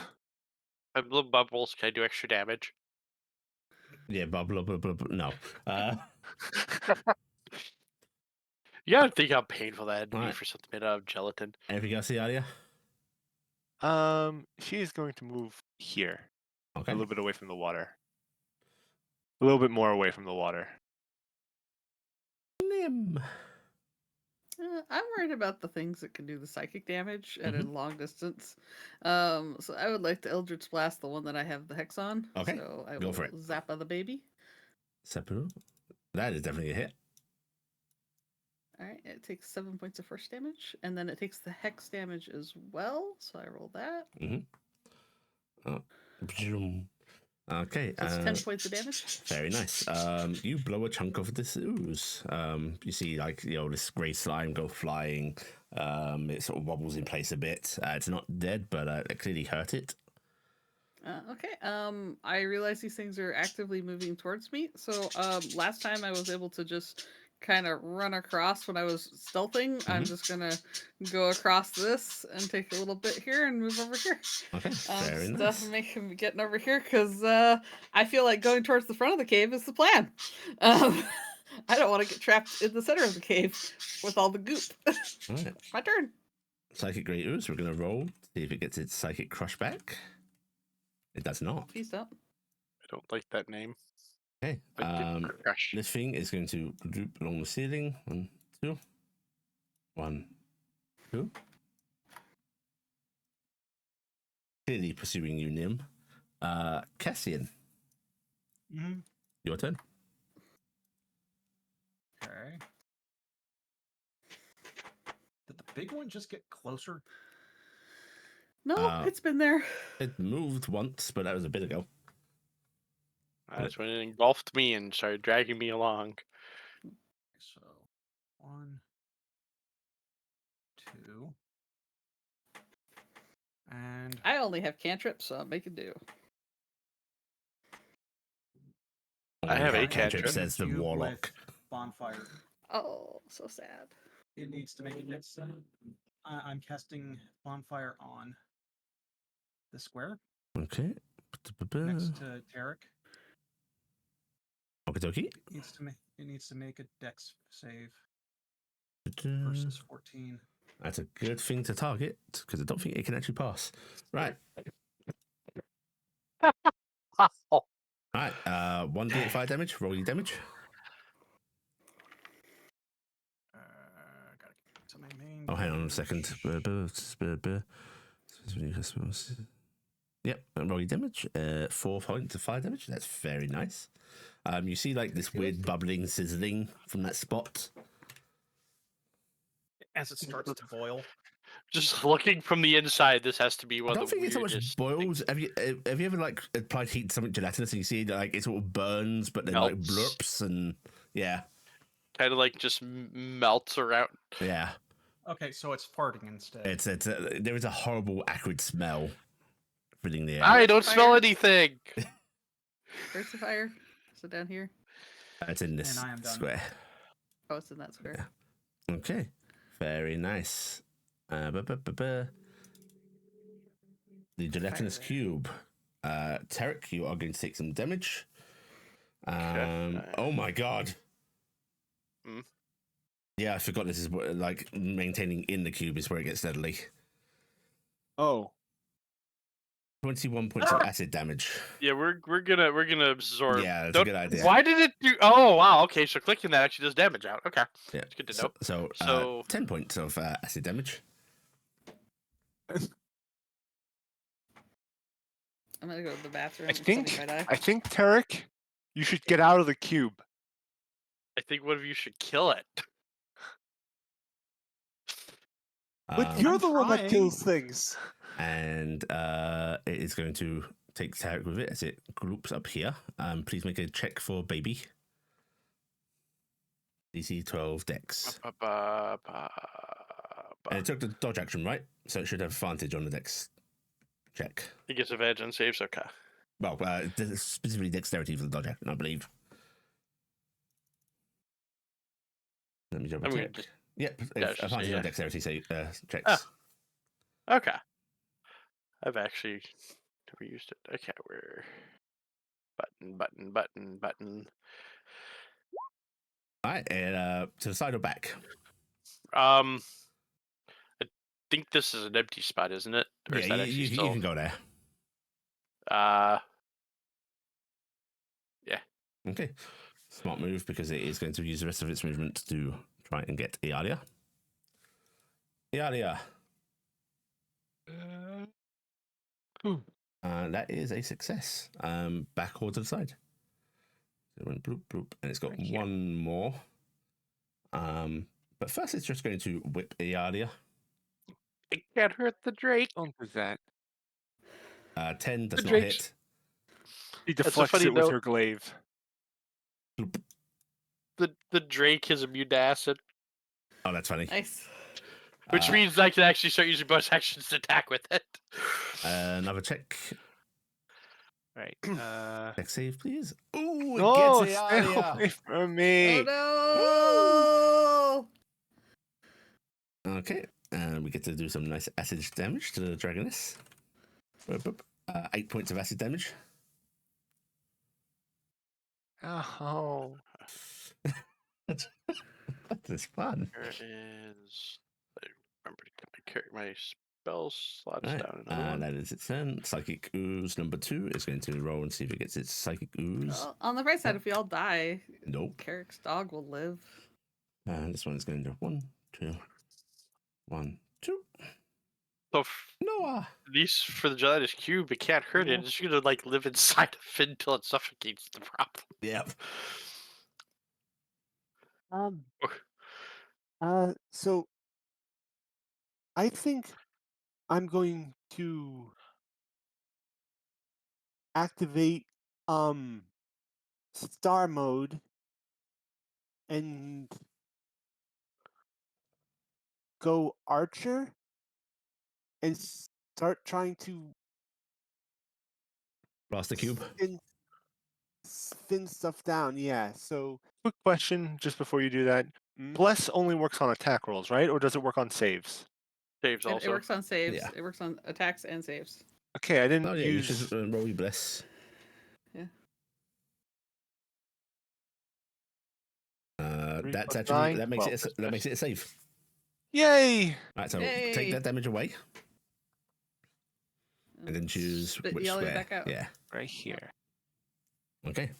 Little bubbles, can I do extra damage? Yeah, blah, blah, blah, blah, blah. No. You gotta think how painful that'd be Alright. for something made out of gelatin. Anything else, Iala? She is going to move here, Okay. a little bit away from the water. A little bit more away from the water. Nim. I'm worried about the things that can do the psychic damage at a Mhm. long distance. So I would like to Eldritch Blast the one that I have the hex on. Okay, So I go will for it. Zappa the baby. Seppuku. That is definitely a hit. All right, it takes 7 points of first damage, and then it takes the hex damage as well. So I roll that. Oh. Okay. So it's 10 points of damage. Very nice. You blow a chunk of this ooze. You see, like, this grey slime go flying. It sort of wobbles in place a bit. It's not dead, but it clearly hurt it. Okay. I realize these things are actively moving towards me. So last time I was able to just kind of run across when I was stealthing. I'm just gonna go across this and take a little bit here and move over here. Okay, very Just nice. make him getting over here because I feel like going towards the front of the cave is the plan. I don't want to get trapped in the center of the cave with all the goop. All right. My turn. Psychic Grey Ooze. We're going to roll. See if it gets its Psychic Crush back. It does not. Please don't. I don't like that name. Okay. Crush. This thing is going to droop along the ceiling. 1, 2. 1, 2. Clearly pursuing you, Nim. Cassian, Mm-hmm. your turn. Okay. Did the big one just get closer? No, it's been there. It moved once, but that was a bit ago. That's when it engulfed me and started dragging me along. So 1, 2, and I only have cantrips, so I'll make it do. I have Only a cantrip. says the cube warlock. with bonfire. Oh, so sad. It needs to make it next. I'm casting bonfire on the square Okay. next to Taryc. Okie dokie. It needs to make a dex save versus 14. That's a good thing to target because I don't think it can actually pass. Right. Oh, Right. 1d8 fire damage. Roll your damage. Gotta get to my main. Oh, hang on a second. Yep. Roll your damage. 4 points of fire damage. That's very nice. You see like this weird bubbling, sizzling from that spot. As it starts to boil. just looking from the inside, this has to be I one don't of the think it's so much weirdest boils. things. Have you ever like applied heat to something gelatinous and you see like it sort of burns, but then like Melts. blurps and yeah, Kind of like just melts around. yeah. Okay, so it's farting instead. There is a horrible acrid smell filling the air. I don't Fire. smell anything. Where's the fire? Is it down here? It's in this And I am done. square. Oh, it's in that square. Okay, very nice. The gelatinous Fire. cube. Taryc, you are going to take some damage. Okay. Oh my god. Hmm. Yeah, I forgot this is like maintaining in the cube is where it gets deadly. Oh, 21 points of acid damage. Yeah, we're gonna absorb. Yeah, that's a Don't- good idea. Why did it do? Oh wow. Okay, so clicking that actually does damage out. Okay, Yeah, it's good to know. So 10 points of acid damage. I'm gonna go to the bathroom. I and study think, my die. Taryc, you should get out of the cube. I think one of you should kill it. but you're I'm the one that trying. kills things. And it is going to take Taryc with it as it groups up here. Please make a check for baby. DC 12 dex. And it took the dodge action, right? So it should have advantage on the dex. check. He gets advantage on saves. Okay. Well, specifically dexterity for the dodge action, I believe. Let me double I'm gonna check. just- Yep, yeah, I was just advantage say, on yeah. dexterity checks. Ah. Okay. I've actually never used it. Okay, we're button. All right, and to the side or back? I think this is an empty spot, isn't it? Or Yeah, is that actually you still? can go there. Yeah. Okay, smart move because it is going to use the rest of its movement to try and get Iala. Iala. That is a success. Back or to the side. So it went bloop bloop, and it's got Right here. one more. But first, it's just going to whip Iala. It can't hurt the Drake. Don't do that. 10 does The not Drake's- hit. She That's a deflects funny it with note. her glaive. Bloop. The Drake is immune to acid, Oh, that's funny. Nice. which means I can actually start using bonus actions to attack with it. Another check. Right. Check save, please. Ooh, it No, gets stay Iala. away from me. Oh Okay, and we get to do some nice acid damage to the dragoness. 8 points of acid damage. Oh. That is fun. There is. I remember to get my spell slots Right, down. Another one. that is its turn. Psychic Ooze number 2 is going to roll and see if it gets its Psychic Ooze. Well, on the bright side, if we all die, Nope. Carrick's dog will live. This one is going to 1, 2, 1, 2. So Noah. at least for the gelatinous cube, it can't hurt it. It's just gonna live inside of it until it suffocates the problem. Yep. So I think I'm going to activate star mode and go archer and start trying to Blast the cube. spin stuff down. Yeah. So Quick question just before you do that. Bless only works on attack rolls, right? Or does it work on saves? Saves It also. works on saves. Yeah. It works on attacks and saves. Okay, I didn't Oh, yeah, use. you should roll your bless. Yeah. Three That's plus actually nine, that makes 12 it that makes it a save. Yay! Right, so Yay. take that damage away and then choose Spit which Iala square. back out. Yeah. Right here. Okay.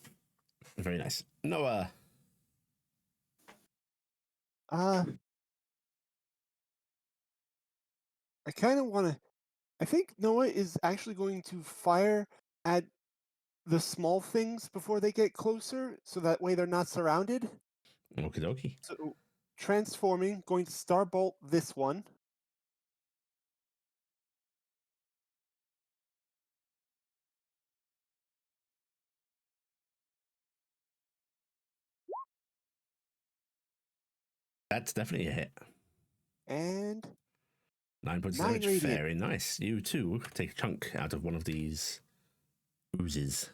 Very nice. Noah. I kind of want to. I think Noah is actually going to fire at the small things before they get closer, so that way they're not surrounded. Okie dokie. So transforming, going to starbolt this one. That's definitely a hit. And 9 points of 9 damage. radiant. Very nice. You too take a chunk out of one of these oozes.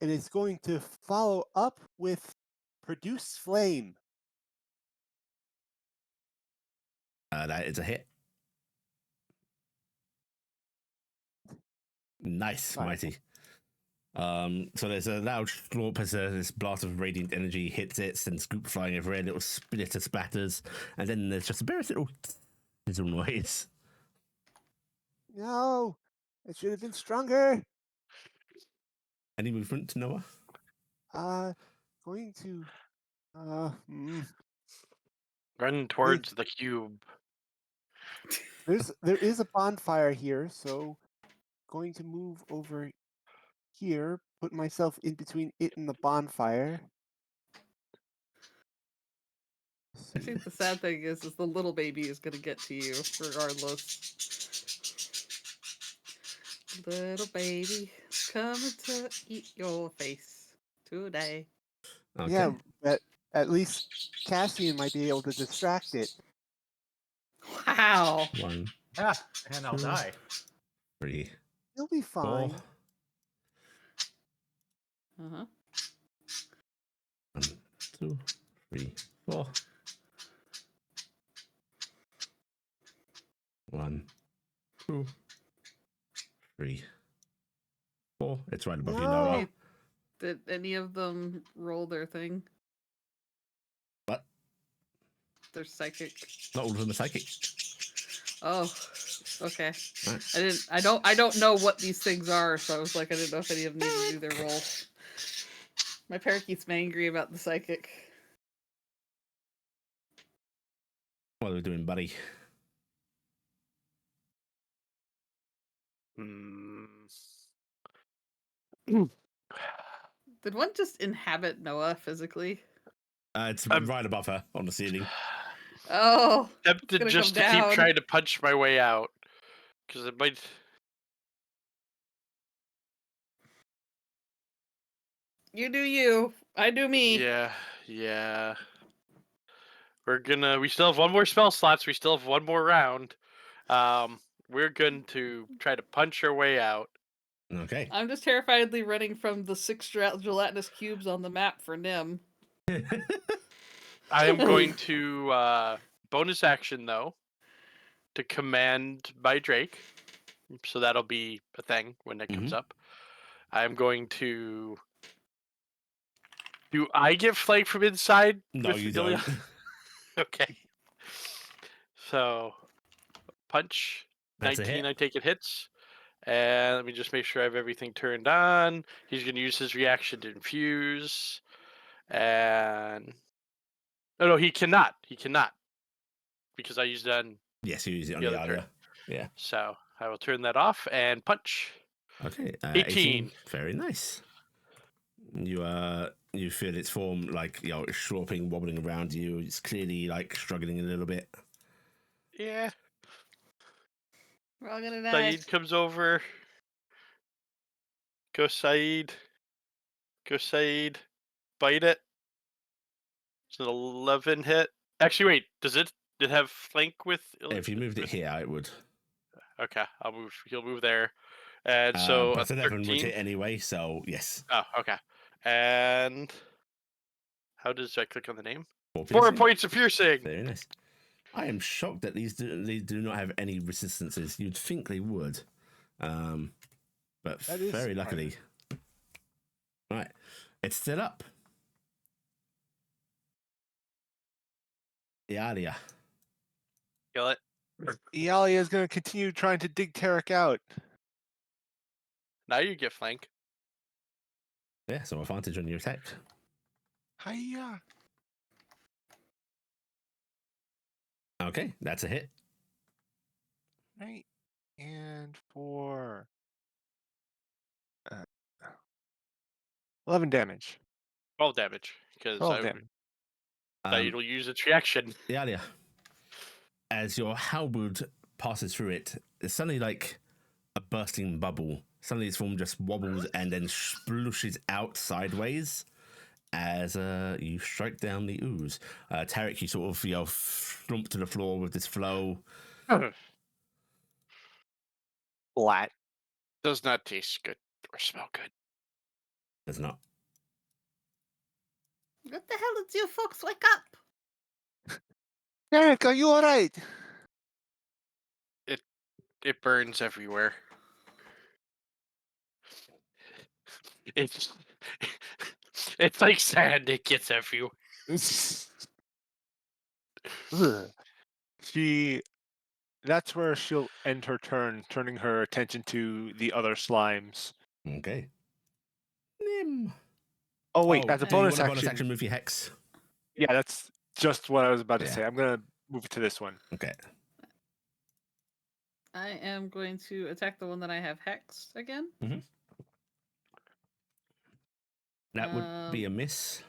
and it's going to follow up with produce flame. That is a hit. Nice, Fine. mighty. So there's a loud slurp as this blast of radiant energy hits it, sends goop flying everywhere, little splitter spatters, and then there's just a very little noise. No, it should have been stronger. Any movement, Noah? Going to Run towards the cube. there is a bonfire here, so going to move over here, put myself in between it and the bonfire. I think the sad thing is the little baby is going to get to you regardless. Little baby coming to eat your face today. Okay. Yeah, but at least Cassian might be able to distract it. Wow. 1, Yeah, and I'll die. 3, You'll be 4. fine. Uh-huh. 1, 2, 3, 4. 1, 2, 3, 4. It's right above you, No. Noah. Hey, did any of them roll their thing? What? Their psychic. Not all of them are psychic. Oh, okay. Right. I don't know what these things are, so I was like, I didn't know if any of them needed to do their roll. My parakeet's angry about the psychic. What are we doing, buddy? Did one just inhabit Noah physically? It's I'm- right above her on the ceiling. Oh, Tempted gonna just come to keep down. trying to punch my way out. Because it might. you do you. I do me. Yeah. We still have one more spell slots. We still have one more round. We're going to try to punch our way out. Okay. I'm just terrifiedly running from the 6 gelatinous cubes on the map for Nim. I am going to bonus action though to command my Drake. So that'll be a thing when that comes up. I'm going to. Do I get flanked from inside? No, with you Iala? don't. Okay. So, punch. That's a 19, hit. I take it hits. And let me just make sure I have everything turned on. He's going to use his reaction to infuse. And. No, he cannot. He cannot. Because I used it on Yes, you use it on the the other turn. Iala. Yeah. So, I will turn that off and punch. Okay. 18. Very nice. You feel its form like it's sloping, wobbling around you. It's clearly like struggling a little bit. Yeah. We're all gonna die. Saeed comes over. Go Saeed. Go Saeed. Bite it. It's an 11 hit. Actually, wait. Does it have flank with? If you moved it here, it would. Okay, I'll move. He'll move there. And so a Plus 11 would 13. hit anyway, so yes. Oh, okay. And how does I click on the name? 4 4 piercing. points of piercing. Very nice. I am shocked that these do not have any resistances. You'd think they would, but That is very luckily. Right, it's still up. Iala. Kill it. Iala is going to continue trying to dig Taryc out. Now you get flank. Yeah, so advantage on your attack. Hiya. Okay, that's a hit. Right. And for 11 damage. 12 damage because 12 damage. it'll use its reaction. Iala, as your halberd passes through it, it's suddenly like a bursting bubble. Suddenly its form just wobbles and then splooshes out sideways as you strike down the ooze. Taryc, you sort of slump to the floor with this flow. Flat. Does not taste good or smell good. Does not. What the hell did you folks wake up? Taryc, are you alright? It burns everywhere. It's like sand. It gets everywhere. Ugh. That's where she'll end her turn, turning her attention to the other slimes. Okay. Nim. Oh wait, that's a do you bonus want action. Move your hex. Yeah, that's just what I was about to Yeah. say. I'm gonna move it to this one. Okay. I am going to attack the one that I have hexed again. That would be a miss.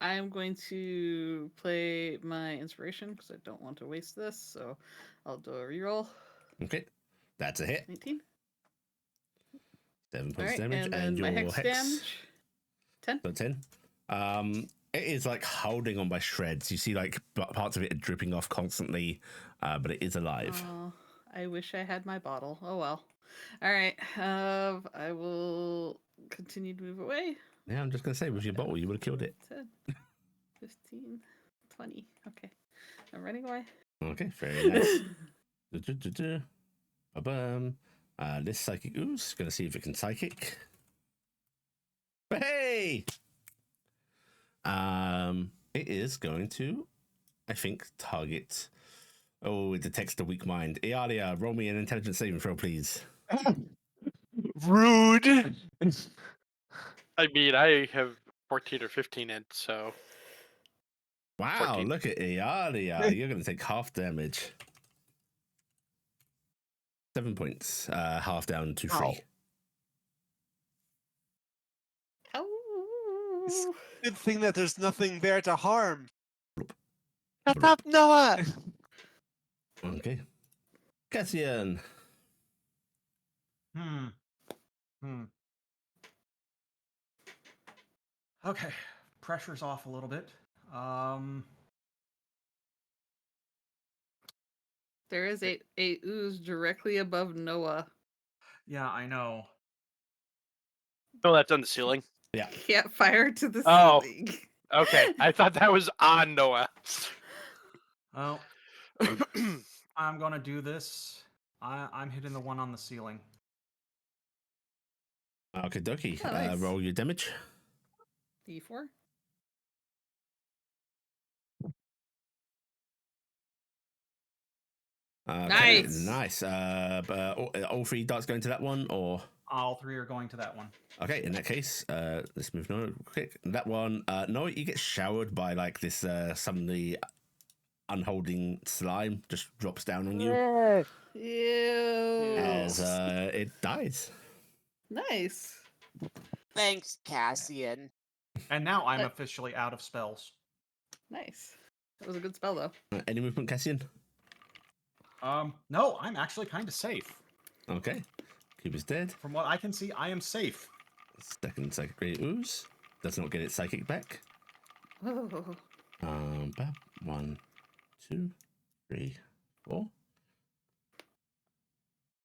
I am going to play my inspiration because I don't want to waste this, so I'll do a reroll. Okay. That's a hit. 19. 7 All points right, damage. and then And your my hex damage. 10. So 10. It is like holding on by shreds. You see like parts of it are dripping off constantly, but it is alive. Oh, I wish I had my bottle. Oh well. All right. I will continue to move away. Yeah, I'm just going to say, with your bottle, you would have killed it. 10, 15, 20. Okay. I'm running away. Okay, very nice. Ba-bum. This psychic ooze, going to see if it can psychic. But hey! It is going to, I think, target. Oh, it detects the weak mind. Iala, roll me an intelligence saving throw, please. Rude. I mean, I have 14 or 15 in, so Wow, 14. look at Iala. You're going to take half damage. 7 points. Half down to 3. Ow. Oh. Good thing that there's nothing there to harm. Shut up, Noah. Okay. Cassian. Okay, pressure's off a little bit. There is a ooze directly above Noah. Yeah, I know. Oh, that's on the ceiling. Yeah. Can't fire to the Oh. ceiling. Okay, I thought that was on Noah. Well, I'm gonna do this. I'm hitting the one on the ceiling. Okay, dokie. Oh, nice. Roll your damage. D4. Okay, Nice. nice. All 3 darts going to that one, or All 3 are going to that one. okay. In that case, let's move on quick. That one, no, you get showered by like this suddenly unholding slime just drops down on you Ew. as it dies. Nice. Thanks, Cassian. And now I'm officially out of spells. Nice. That was a good spell, though. Any movement, Cassian? No, I'm actually kind of safe. Okay. Cube is dead. From what I can see, I am safe. Second psychic ray ooze does not get its psychic back. Oh. 1, 2, 3, 4.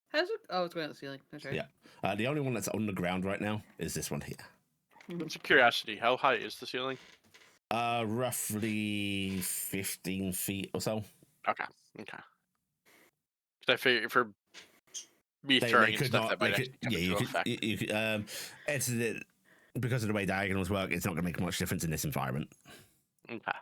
How's it? Oh, it's going to the ceiling. That's right. Yeah. The only one that's on the ground right now is this one here. It's a curiosity. How high is the ceiling? Roughly 15 feet or so. Okay. Because I figure for me throwing and stuff, that might actually come into effect. You could, because of the way diagonals work, it's not going to make much difference in this environment. Okay.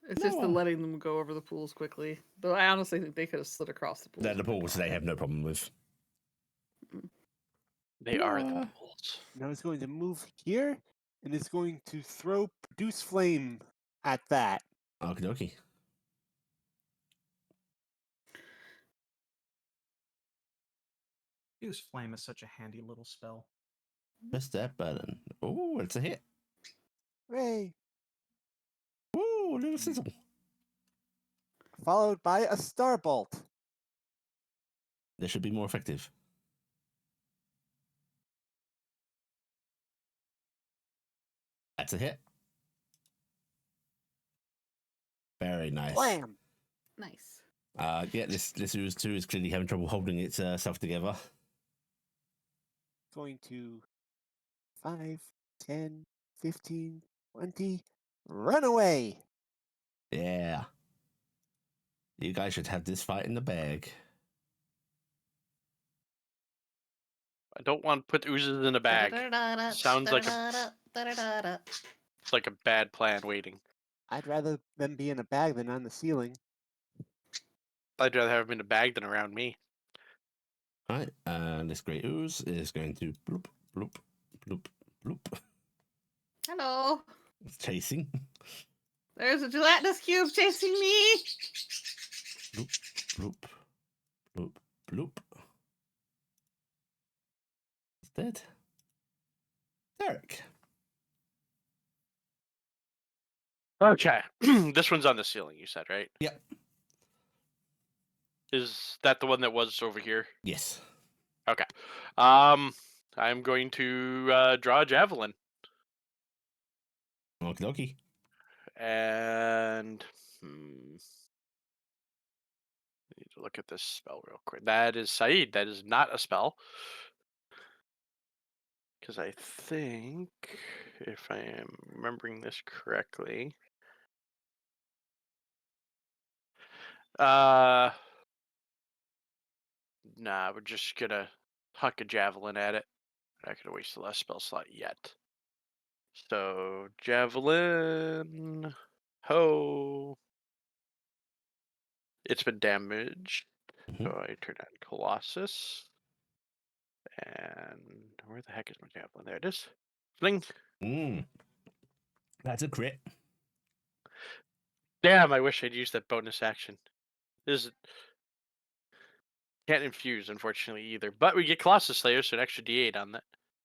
It's just the letting them go over the pools quickly. Though I honestly think they could have slid across the pools. They're the pools they have no problem with. They are the pools. Now it's going to move here, and it's going to throw produce flame at that. Okie dokie. Use flame is such a handy little spell. Press that button. Oh, it's a hit. Hooray! Ooh, a little sizzle. Followed by a starbolt. This should be more effective. That's a hit. Very nice. Blam! Nice. Yeah, this ooze too is clearly having trouble holding itself together. Going to 5, 10, 15, 20. Run away! Yeah. You guys should have this fight in the bag. I don't want to put oozes in a bag. Sounds like it's like a bad plan waiting. I'd rather them be in a bag than on the ceiling. I'd rather have them in a bag than around me. All right, this great ooze is going to bloop, bloop, bloop, bloop. Hello. It's chasing. There's a gelatinous cube chasing me. Bloop, bloop, bloop, bloop. It's dead. Taryc. Okay. This one's on the ceiling, you said, right? Yep. Is that the one that was over here? Yes. Okay. I'm going to draw a javelin. Okie dokie. And to look at this spell real quick. That is Saeed. That is not a spell. Because I think, if I am remembering this correctly, nah, we're just gonna huck a javelin at it. I'm not gonna waste the last spell slot yet. So javelin, ho. It's been damaged. Mhm. So I turn on Colossus. And where the heck is my javelin? There it is. Fling. That's a crit. Damn, I wish I'd used that bonus action. This can't infuse, unfortunately, either. But we get Colossus Slayer, so an extra D8 on that.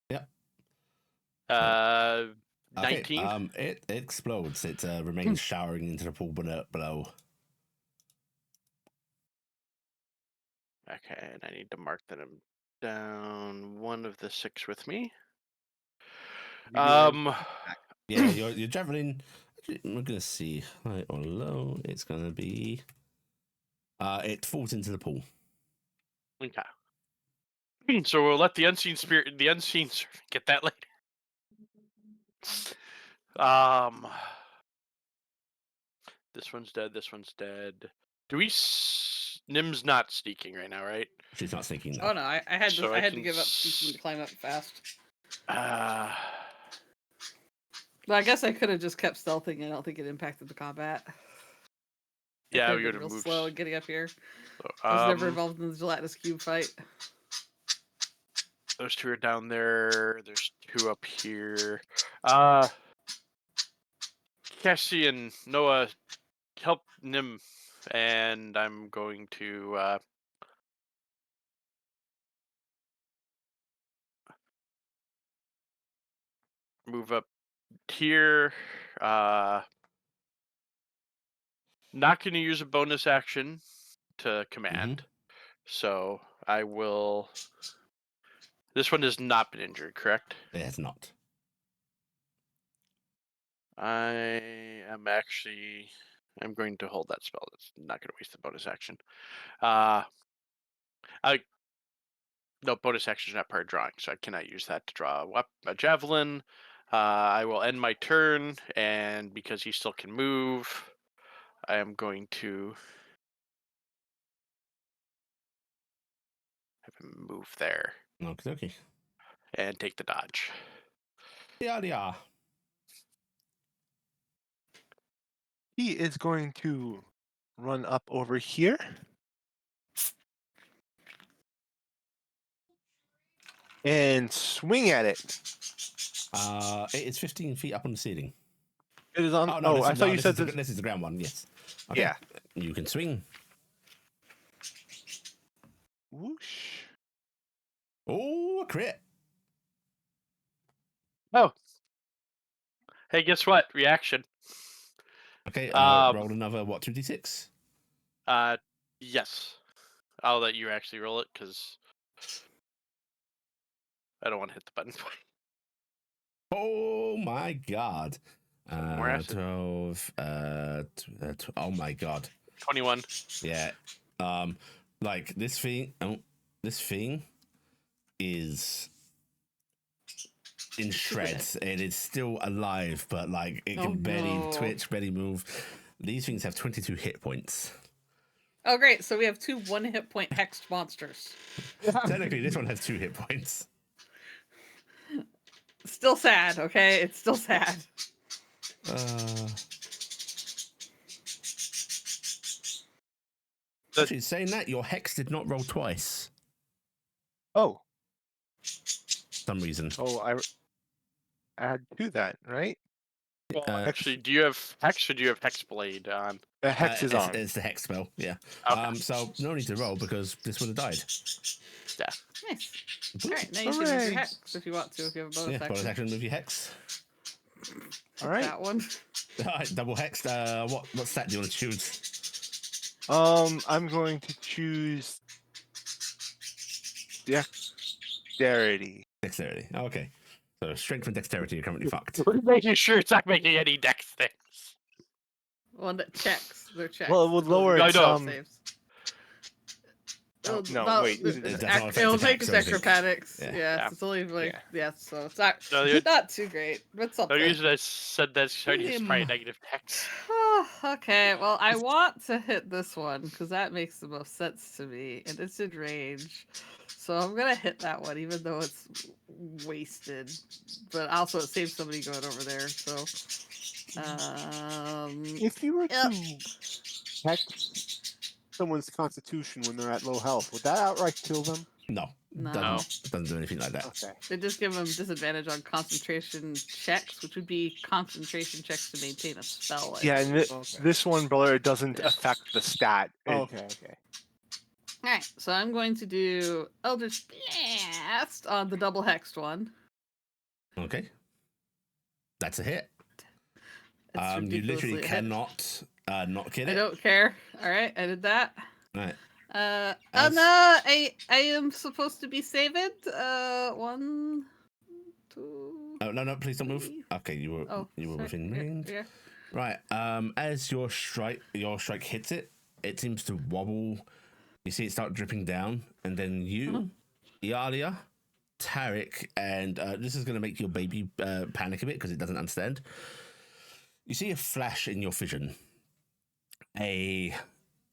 Yep. 19. Okay, it explodes. It remains showering into the pool below. Okay, and I need to mark that I'm down one of the 6 with me. You Yeah, your javelin. Actually, we're gonna see high or low. It's gonna be. It falls into the pool. Okay. So we'll let the unseen spirit, the unseen servant, get that later. This one's dead. This one's dead. Do we? Nim's not sneaking right now, right? She's not sneaking Oh now. no, I had to. So I I had to can give up sneaking to climb up fast. But I guess I could have just kept stealthing. I don't think it impacted the combat. Yeah, I we could would have have been real moved. slow in getting up here. So, I was never involved in the gelatinous cube fight. Those 2 are down there. There's 2 up here. Cassian, Noah, help Nim, and I'm going to move up here. Not going to use a bonus action to command, so I will. This one has not been injured, correct? It has not. I'm going to hold that spell. That's not going to waste the bonus action. No, bonus action is not part of drawing, so I cannot use that to draw a javelin. I will end my turn, and because he still can move, I am going to have him move there Okay. and take the dodge. Yeah. He is going to run up over here. And swing at it. It is 15 feet up on the ceiling. It is on. Oh no! I thought you said this is the ground one. Yes. Okay. Yeah. You can swing. Whoosh. Oh, a crit. Oh. Hey, guess what? Reaction. Okay. Roll another 2d6. Yes. I'll let you actually roll it because I don't want to hit the button. Oh my god. More acid. 12. Oh my god. 21. Yeah. Like this thing. This thing is in shreds. It is still alive, but like it can barely twitch, barely move. These things have 22 hit points. Oh great! So we have 2 1-hit point hexed monsters. Technically, this one has 2 hit points. Still sad, okay? It's still sad. Actually, saying that, your hex did not roll twice. Oh. For some reason. Oh, I add to that, right? Well, actually, do you have Hex or do you have Hexblade on? The hex is on. It's the hex spell, yeah. Okay. So no need to roll because this would have died. Yeah. Nice. All right, now you can move your Hooray. hex if you want to. If you have a bonus Yeah, bonus action. action, move your hex. All right. That one. Alright, double hexed. What stat do you want to choose? I'm going to choose dexterity. Dexterity. Okay. So strength and dexterity are currently fucked. Making sure it's not making any dex things. One that checks. They're checks. Well, it would Those are lower I its know. saves. Oh, no, well, wait. It does not affect it'll attacks take its or anything. acrobatics. Yeah. Yeah, Yeah. it's only like Yeah. so it's not No, the- not too great, but The something. reason I said that's starting is probably Him. negative text. Okay, well, I want to hit this one because that makes the most sense to me, and it's in range. So I'm gonna hit that one, even though it's wasted. But also, it saves somebody going over there. So, If you were Yep. to hex someone's constitution when they're at low health, would that outright kill them? No, No. doesn't do anything like that. Okay. they just give them disadvantage on concentration checks, which would be concentration checks to maintain a spell. I Yeah, and believe. Okay. this one, brother, it doesn't Yeah. affect the stat. It- Okay. Alright, so I'm going to do Eldritch Blast on the double hexed one. Okay, that's a hit. It's You ridiculously literally a hit. cannot not kill I it. don't care. Alright, I did that. Right. Oh As- no, I am supposed to be saved. 1, 2. Oh no, please don't move. three. Okay, you were Oh, you were sorry. within Yeah, range. yeah. Right. As your strike hits it, it seems to wobble. You see it start dripping down, and then you, Iala, Taryc, and this is going to make your baby panic a bit because it doesn't understand. You see a flash in your vision. A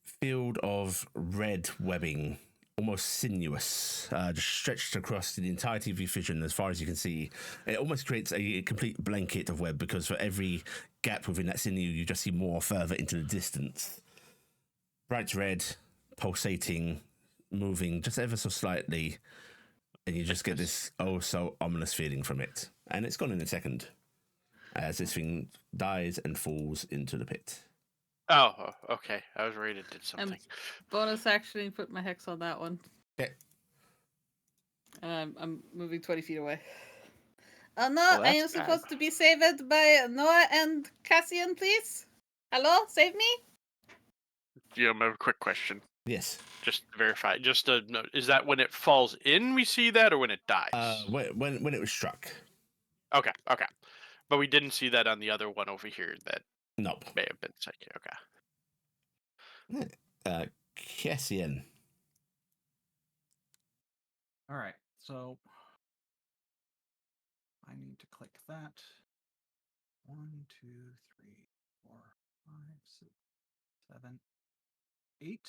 field of red webbing, almost sinuous, just stretched across the entirety of your vision as far as you can see. It almost creates a complete blanket of web because for every gap within that sinew, you just see more further into the distance. Bright red, pulsating, moving just ever so slightly, and you just get this oh so ominous feeling from it. And it's gone in a second as this thing dies and falls into the pit. Oh, okay. I was worried it did something. Bonus action, put my hex on that one. Okay. And I'm moving 20 feet away. Oh no, Well, I that's am bad. supposed to be saved by Noah and Cassian, please. Hello, save me. Yeah, I have a quick question. Yes. Just to verify. Just to know, is that when it falls in we see that, or when it dies? When it was struck. Okay. But we didn't see that on the other one over here that Nope. may have been psychic. Okay. Cassian. All right, so I need to click that. 1, 2, 3, 4, 5, 6, 7, 8.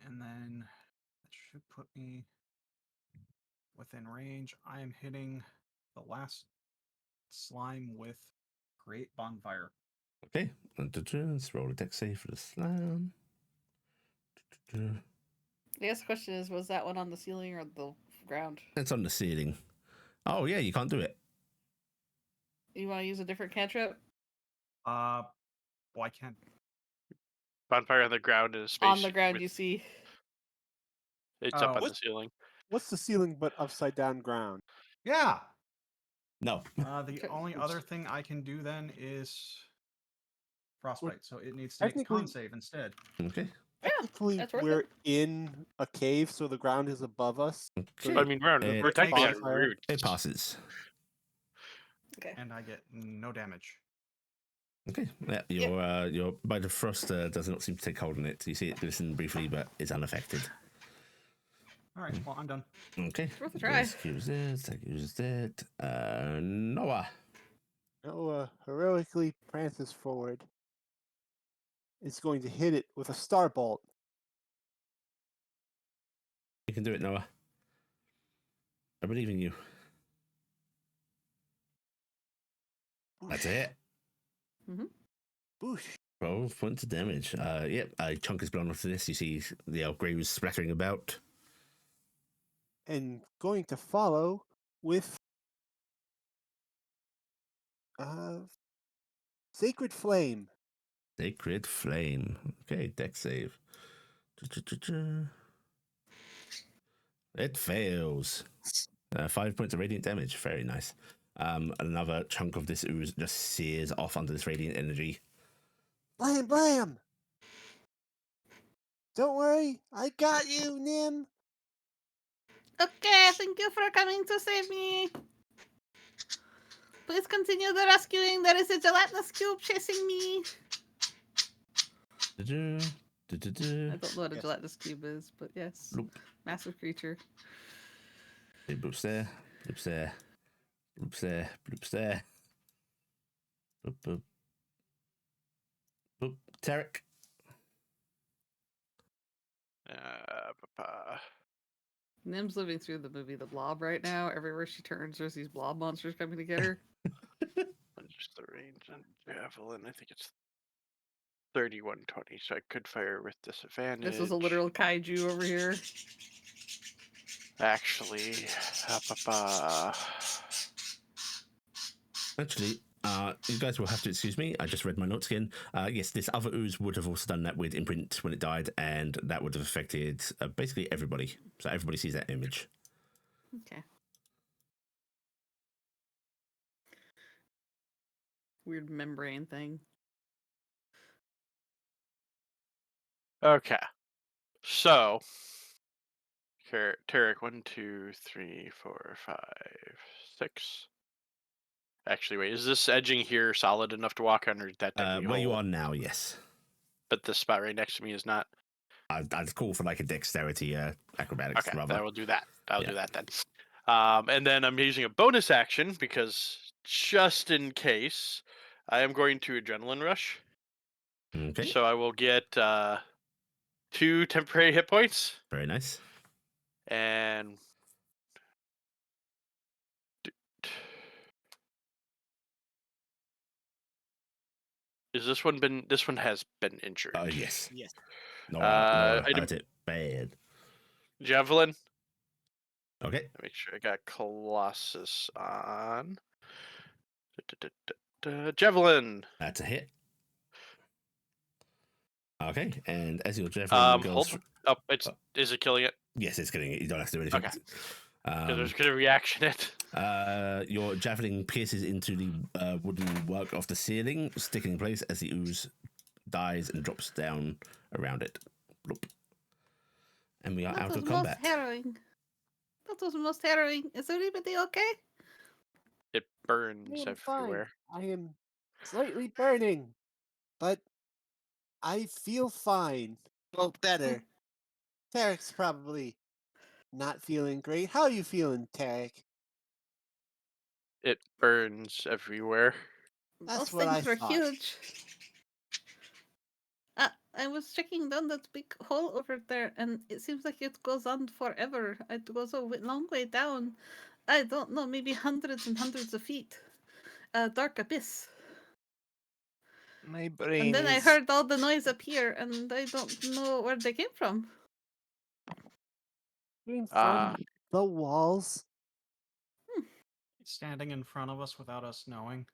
And then that should put me within range. I am hitting the last slime with Create Bonfire. Okay. Let's roll a deck save for the slam. I guess the question is, was that one on the ceiling or the ground? It's on the ceiling. Oh yeah, you can't do it. You want to use a different cantrip? Well, I can't. Bonfire on the ground in a space. On the ground, with- you see. It's up Oh. on the What? ceiling. What's the ceiling but upside down ground? Yeah. No. The Okay. only other thing I can do then is frostbite, so it needs to make a technically- con save instead. Okay. Technically, that's worth we're it. in a cave, so the ground is above us. Okay. I mean, we're It technically on passes. roots. It passes. Okay. And I get no damage. Okay. Yeah, your by the frost does not seem to take hold on it. You see it glisten briefly, but it's unaffected. All right, well, I'm done. Okay. Worth a try. Use this. Use it. Noah. Noah heroically prances forward. It's going to hit it with a starbolt. You can do it, Noah. I believe in you. That's it. Boosh. 12 points of damage. Yep, a chunk is blown off to this. You see the graves splattering about. And going to follow with Sacred Flame. Sacred Flame. Okay, deck save. It fails. 5 points of radiant damage. Very nice. Another chunk of this ooze just sears off under this radiant energy. Blam, blam! Don't worry, I got you, Nim. Okay, thank you for coming to save me. Please continue the rescuing. There is a gelatinous cube chasing me. I don't know what a Yes. gelatinous cube is, but yes. Bloop. Massive creature. Bloops there. Bloops there. Bloops there. Bloops there. Boop, boop. Boop. Taryc. Nim's living through the movie The Blob right now. Everywhere she turns, there's these blob monsters coming to get her. Just the range on javelin. I think it's 3120, so I could fire with disadvantage. This is a literal kaiju over here. Actually, Actually, you guys will have to excuse me. I just read my notes again. Yes, this other ooze would have also done that with imprint when it died, and that would have affected basically everybody. So everybody sees that image. Okay. Weird membrane thing. okay. So, Taryc, 1, 2, 3, 4, 5, 6. Actually, wait, is this edging here solid enough to walk on, or is that Where you are now, yes. But the spot right next to me is not. I'd call for like a dexterity acrobatics. Okay, rather. I will do that. I'll Yeah. do that then. And then I'm using a bonus action because just in case, I am going to adrenaline rush. Okay, So I will get 2 temporary hit points very nice. and. Is this one been? This one has been injured. Yes. Yes. No, Item- hurt it bad. Javelin. Okay. Make sure I got Colossus on. Javelin. That's a hit. Okay, and as your javelin goes, Hold. Oh, it's is it killing it? yes, it's getting it. You don't have to do anything. Okay. Because there's gonna reaction it. Your javelin pierces into the wooden work of the ceiling, sticking in place as the ooze dies and drops down around it. Bloop. And we are out of combat. Most harrowing. That was most harrowing. Is everybody okay? It burns everywhere. I am slightly burning, but I feel fine. Well, better. Taryc's probably not feeling great. How are you feeling, Taryc? It burns everywhere. That's Those what I things were thought. huge. I was checking down that big hole over there, and it seems like it goes on forever. It goes a long way down. I don't know, maybe hundreds and hundreds of feet. A dark abyss. My brain And then I is- heard all the noise up here, and I don't know where they came from. Came Ah. from the walls. Standing in front of us without us knowing.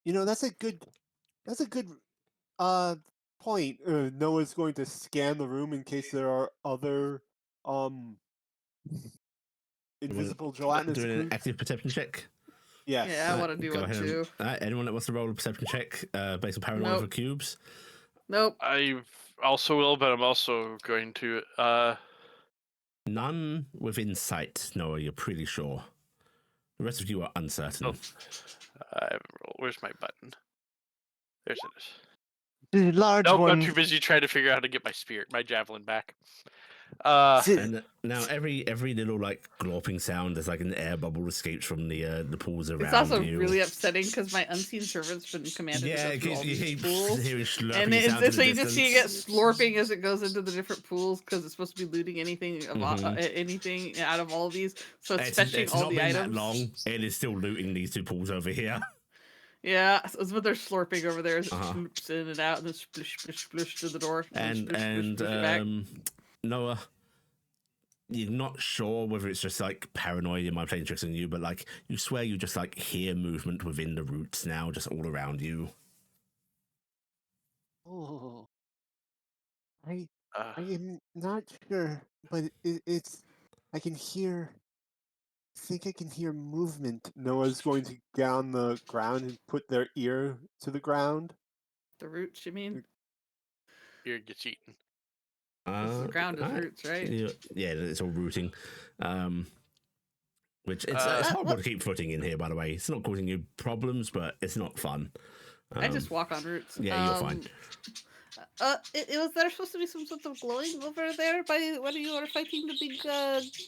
You know, that's a good point. Noah's going to scan the room in case there are other invisible gelatinous Doing an cubes. active perception check. Yes. Yeah, I want to do Go one ahead. too. Anyone that wants to roll a perception check based on paranoia Nope. for cubes? Nope. I also will, but I'm also going to. None within sight, Noah, you're pretty sure. The rest of you are uncertain. Oh. I haven't rolled. Where's my button? There's it. The large Nope, one. I'm too busy trying to figure out how to get my javelin back. And now every little like glorping sound as like an air bubble escapes from the pools around It's also you. really upsetting because my unseen servant's been commanded Yeah, to go through all you these keep pools. hearing slurping And sounds in so the you just see it get distance. slurping as it goes into the different pools because it's supposed to be looting anything Mhm. anything out of all of these. So it's, It's fetching all not the been items. that long. It is still looting these two pools over here. Yeah, so it's what they're slurping over there as it Uh-huh. swoops in and out and then splish, splish, splish to the door. And splish, splish, splish it back. Noah, you're not sure whether it's just like paranoia you might play tricks on you, but like you swear you just like hear movement within the roots now, just all around you. Oh. I Uh, am not sure, but it's. I can hear. I think I can hear movement. Noah's going to get on the ground and put their ear to the ground. The roots, you mean? Ear gets eaten. The ground is alright. roots, right? Yeah, it's all rooting. Which it's Uh, horrible to keep footing in here, by the way. It's not causing you problems, but it's not fun. I just walk on roots. yeah, you're fine. Was there supposed to be some sort of glowing over there by when you were fighting the big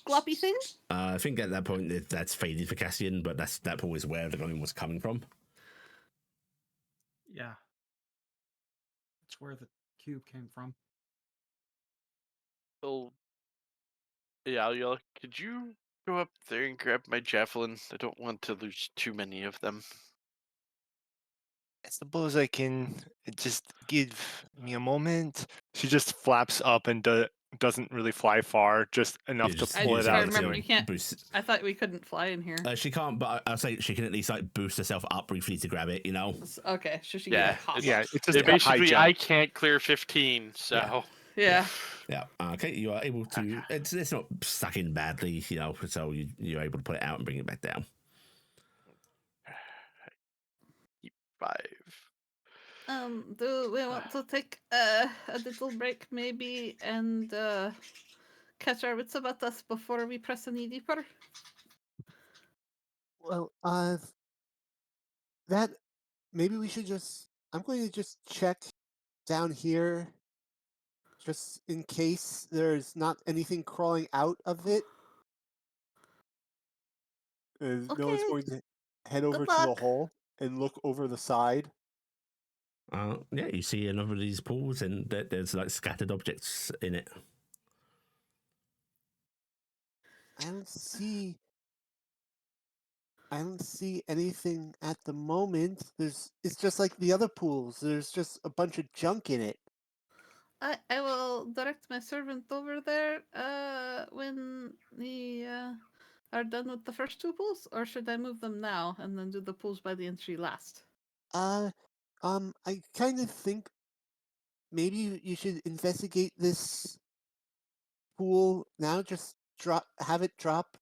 gloppy thing? I think at that point that's faded for Cassian, but that pool is where the glowing was coming from. Yeah. That's where the cube came from. Well, yeah, could you go up there and grab my javelin? I don't want to lose too many of them. I suppose I can just give me a moment. She just flaps up and doesn't really fly far, just enough to just- pull you it just out I of the remember ceiling. you can't. Boost. I thought we couldn't fly in here. She can't, but I'll say she can at least like boost herself up briefly to grab it. You know. Okay, so she Yeah, can hop Yeah, up. it's just Yeah, a high basically, jump. I can't clear 15, so Yeah. Yeah. Okay. You are able to. It's not stuck in badly, you know. So you're able to put it out and bring it back down. 5. Do we want to take a little break maybe and catch our wits about us before we press any deeper? Well, that maybe we should just. I'm going to just check down here, just in case there's not anything crawling out of it. Noah's Okay. going to head over to the luck. hole and look over the side. Yeah, you see another of these pools, and there's like scattered objects in it. I don't see. I don't see anything at the moment. It's just like the other pools. There's just a bunch of junk in it. I will direct my servant over there when we are done with the first two pools, or should I move them now and then do the pools by the entry last? I kind of think maybe you should investigate this pool now. Just have it drop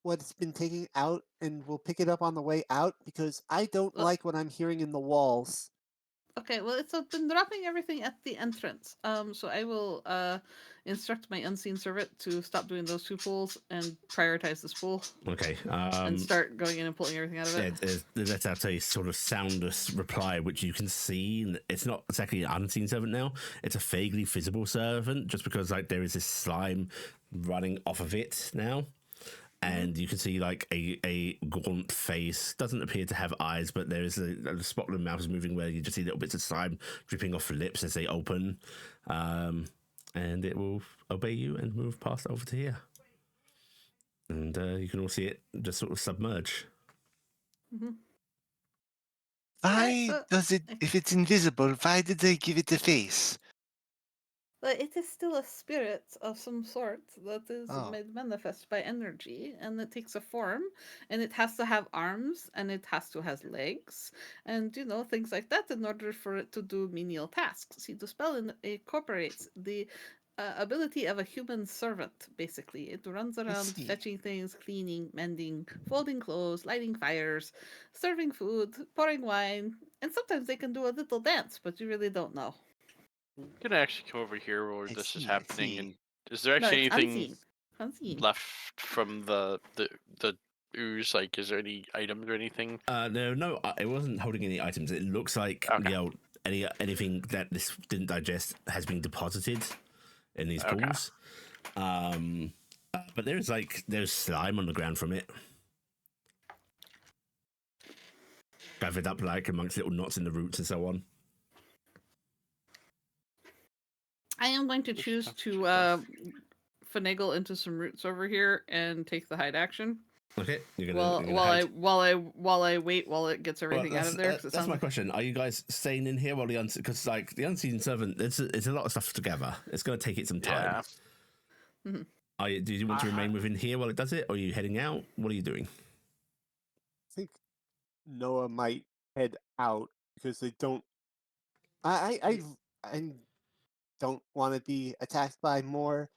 what's been taken out, and we'll pick it up on the way out because I don't Well- like what I'm hearing in the walls. Okay, well, it's been dropping everything at the entrance. So I will instruct my unseen servant to stop doing those two pools and prioritize this pool Okay. and start going in and pulling everything out of it. That's out a sort of soundless reply, which you can see. It's not exactly an unseen servant now. It's a vaguely visible servant, just because like there is this slime running off of it now. And you can see like a gaunt face. Doesn't appear to have eyes, but there is a spot where the mouth is moving where you just see little bits of slime dripping off the lips as they open. And it will obey you and move past over to here. And you can all see it just sort of submerge. Why so- does it, if it's invisible, why did they give it a face? But it is still a spirit of some sort that is Oh. made manifest by energy, and it takes a form, and it has to have arms, and it has to have legs, and things like that in order for it to do menial tasks. See, the spell incorporates the ability of a human servant. Basically, it runs around see. fetching things, cleaning, mending, folding clothes, lighting fires, serving food, pouring wine, and sometimes they can do a little dance, but you really don't know. Can I actually come over here where I this is see, I happening? see. And is there No, actually it's anything unseen. left from the ooze? Like, is there any items or anything? No, it wasn't holding any items. It looks like Okay. anything that this didn't digest has been deposited in these Okay. pools. But there's slime on the ground from it, gathered up like amongst little knots in the roots and so on. I am going to This choose stuff to should go- finagle into some roots over here and take the hide action. Okay, you're While gonna while I hide. while I wait while it gets everything out of there. 'Cause it That's sounds my like- question. Are you guys staying in here while because like the unseen servant, it's a lot of stuff to gather. It's going to take it some time. Yeah. Do you want to remain within here while it does it, or are you heading out? What are you doing? I think Noah might head out because they don't. I don't want to be attacked by more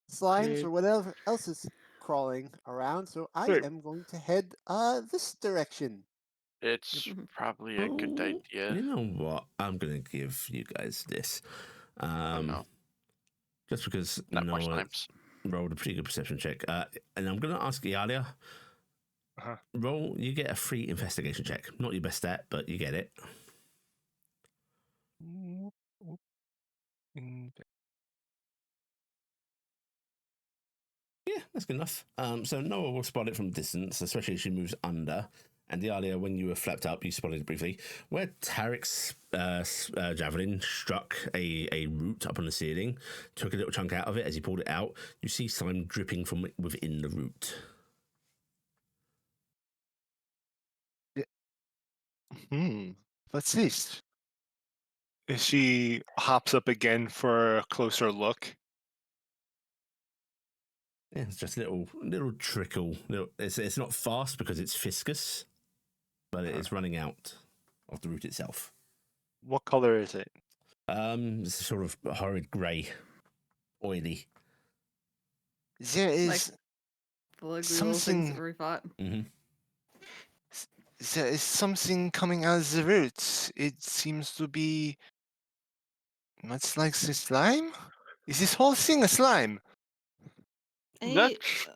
slimes or whatever else is crawling around. So I Sure. am going to head this direction. It's Mhm. probably a good Oh, idea. You know what? I'm going to give you guys this. Oh no, Just because not more Noah slimes. rolled a pretty good perception check. And I'm going to ask Iala. Uh-huh. Roll, you get a free investigation check. Not your best stat, but you get it. Yeah, that's good enough. So Noah will spot it from distance, especially as she moves under. And Iala, when you were flapped up, you spotted it briefly, where Taryc's javelin struck a root up on the ceiling, took a little chunk out of it. As he pulled it out, you see slime dripping from within the root. What's this? She hops up again for a closer look. Yeah, it's just a little trickle. It's not fast because it's viscous, but it is running out of the root itself. What color is it? It's sort of horrid grey, oily. There is Like the old things something. that we fought. Mm-hmm. There is something coming out of the roots. It seems to be much like the slime. Is this whole thing a slime? I That's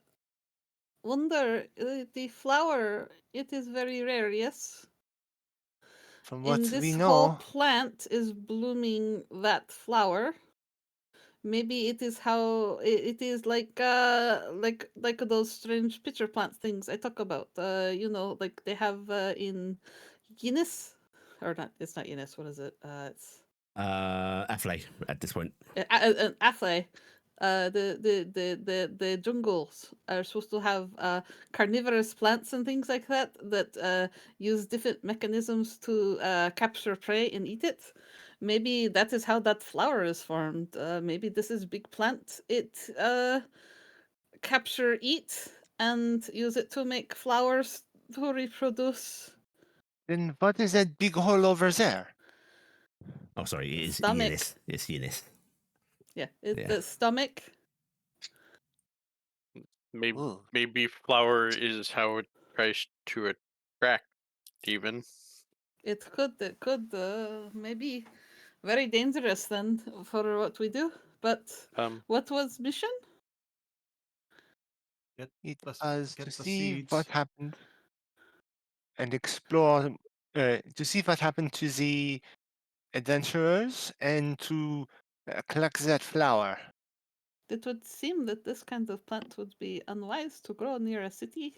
wonder, the flower, it is very rare, yes? From what And we this whole know, plant is blooming that flower. Maybe it is how it is like those strange pitcher plant things I talk about. Like they have in Guinness, or not? It's not Guinness. What is it? It's Affley at this point. Athlay. The jungles are supposed to have carnivorous plants and things like that use different mechanisms to capture prey and eat it. Maybe that is how that flower is formed. Maybe this is big plant. It capture, eat, and use it to make flowers to reproduce. then what is that big hole over there? Oh, sorry, it is Stomach. Eunice. It's Eunice. Yeah, it's Yeah. the stomach. maybe Ooh. maybe flower is how it tries to attract even. It could maybe very dangerous then for what we do. But what was mission? Get It the, was get to the see seeds. what happened and explore, to see what happened to the adventurers and to collect that flower. It would seem that this kind of plant would be unwise to grow near a city.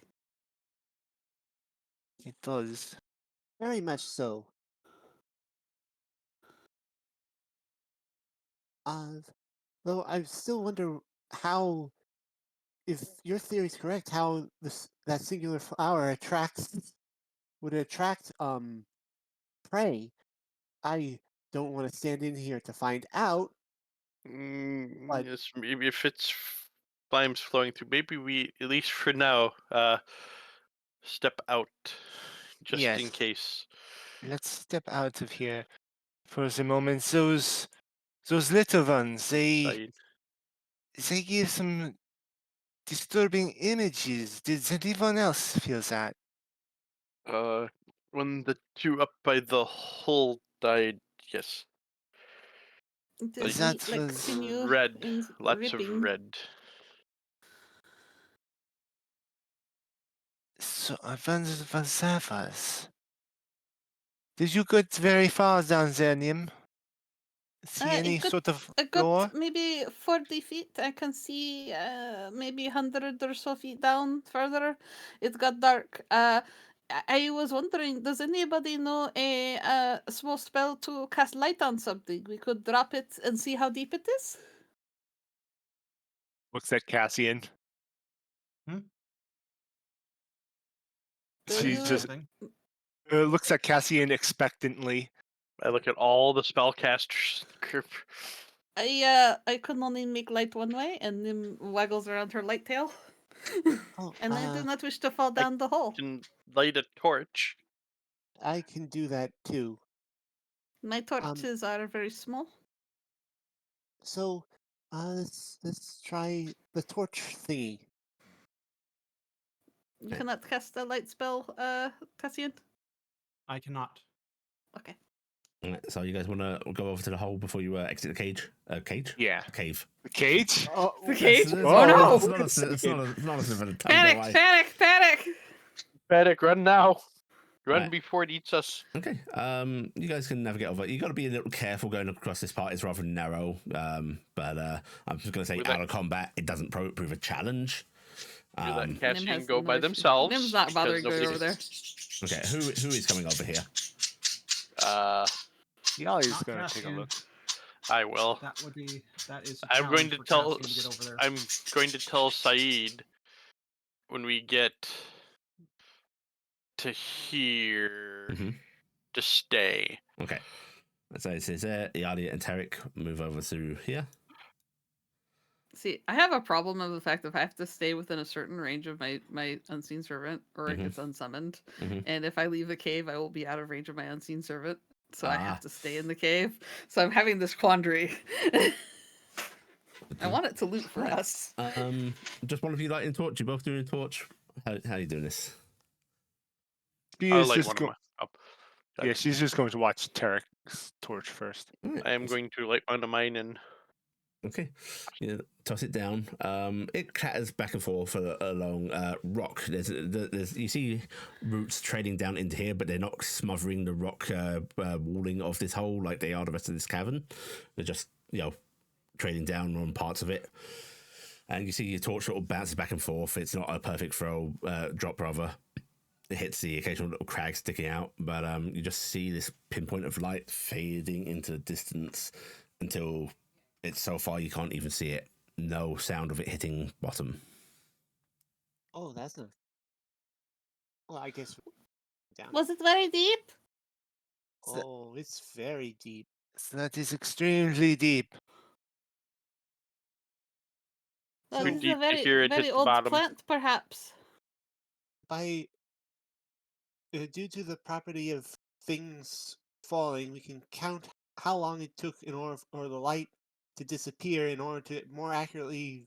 It does. Very much so. Though I still wonder how, if your theory is correct, how that singular flower would attract prey. I don't want to stand in here to find out. But Yes, maybe if it's flames flowing through, maybe we at least for now step out just in Yes. case. Let's step out of here for the moment. Those little ones, they give some disturbing images. Did anyone else feel that? When the two up by the hole died, yes. It Like is That neat, like was sinew red, and lots of ripping. red. So I wondered what that was. Did you get very far down there, Nim? See any sort of I floor? got maybe 40 feet. I can see maybe 100 or so feet down further. It got dark. I was wondering, does anybody know a small spell to cast light on something? We could drop it and see how deep it is. Looks at Cassian. Do She you- just Anything? looks at Cassian expectantly. I look at all the spellcasters. I can only make light one way, and Nim waggles around her light tail. oh, And I do not wish to fall down the hole. Can light a torch. I can do that too. My torches are very small. So, let's try the torch thingy. You Okay. cannot cast a light spell, Cassian? I cannot. Okay. Alright, so you guys want to go over to the hole before you exit the cage? Cage? Yeah. Cave. The cage? Oh, The cage? It's Oh, not, no. it's not a slip of the tongue, Panic! don't worry. Panic! Panic! Panic, run now. Run Right. before it eats us. Okay. You guys can navigate over. You got to be a little careful going across this part. It's rather narrow. But I'm just going to say With out that- of combat, it doesn't prove a challenge. You let Um, Nim Cassian has go by no issue. themselves. Nim's not because bothering going nobody- over there. okay. Who is coming over here? Yali's Not gonna take a Cassian. look. I will. That is a I'm going challenge to for tell. Cassian to get over there. I'm going to tell Saeed when we get to here Mhm. to stay. Okay. So it says there, Iala and Taryc move over through here. See, I have a problem of the fact that I have to stay within a certain range of my unseen servant, or it Mhm. gets unsummoned. Mhm. And if I leave the cave, I will be out of range of my unseen servant. So I Ah. have to stay in the cave. So I'm having this quandary. I want it to loot for Right. us. Just one of you lighting torch. You both doing torch. How are you doing this? She I'll is light just one of go- my. Oh, yeah, she's just going to watch Tarek's torch first. Alright, I am going to light one of mine and. Okay, you toss it down. It clatters back and forth along rock. There's you see roots trading down into here, but they're not smothering the rock walling of this hole like they are the rest of this cavern. They're just trading down on parts of it. And you see your torch sort of bounces back and forth. It's not a perfect drop rather. It hits the occasional little crag sticking out, but you just see this pinpoint of light fading into the distance until it's so far you can't even see it. No sound of it hitting bottom. Oh, that's not. Well, I guess down. Was it very deep? Oh, it's very deep. That is extremely deep. Well, Too this is deep a to very, hear it hit very the old bottom. plant, perhaps. By due to the property of things falling, we can count how long it took in order for the light to disappear in order to more accurately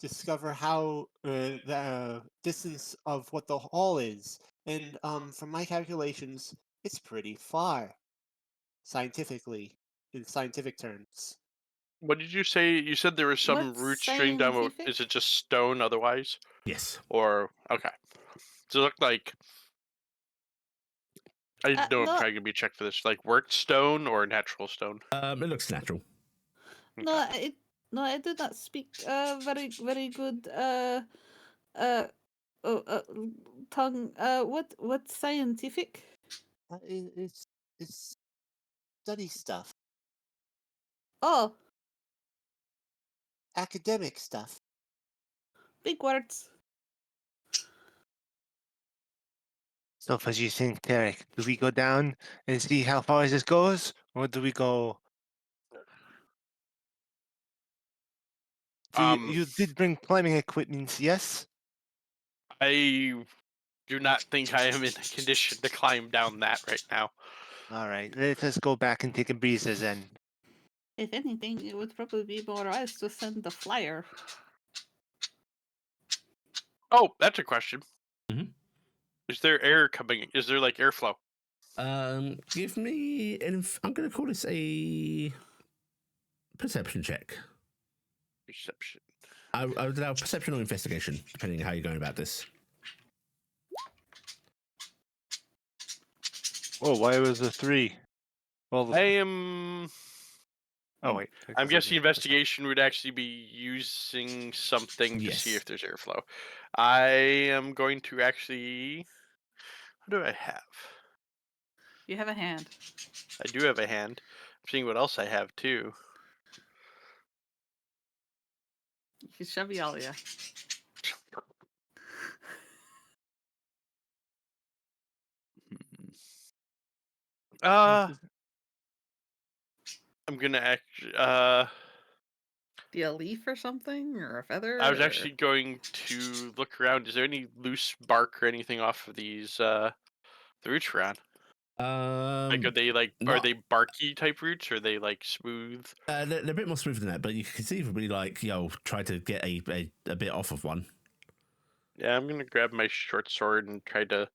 discover how the distance of what the hall is. And from my calculations, it's pretty far, scientifically, in scientific terms. What did you say? You said there was some What's root string down. scientific? Is it just stone otherwise? Yes. Or okay. Does it look like I know I'm no, probably gonna be checked for this. Like worked stone or natural stone? It looks natural. no, I do not speak very, very good uh, tongue. What's scientific? It's study stuff, Oh, academic stuff. big words. So, what do you think, Tarek? Do we go down and see how far this goes, or do we go? You did bring climbing equipment, yes? I do not think I am in a condition to climb down that right now. All right, let us go back and take a breather then. If anything, it would probably be more wise to send the flyer. Oh, that's a question. Mhm. Is there air coming? Is there like airflow? Give me I'm going to call this a perception check. Perception. I would allow perception or investigation, depending on how you're going about this. Oh, why was the 3? Well, I am. oh wait. I'm guessing investigation would actually be using something to see Yes. if there's airflow. I am going to actually. What do I have? You have a hand. I do have a hand. I'm seeing what else I have too. You can shove Yalia. I'm gonna act. Do you a leaf or something, or a feather? I was or- actually going to look around. Is there any loose bark or anything off of these the roots we're on? Like, are they are they barky type roots? Or are they like smooth? They're a bit more smooth than that, but you could conceivably try to get a bit off of one. Yeah, I'm gonna grab my short sword and try to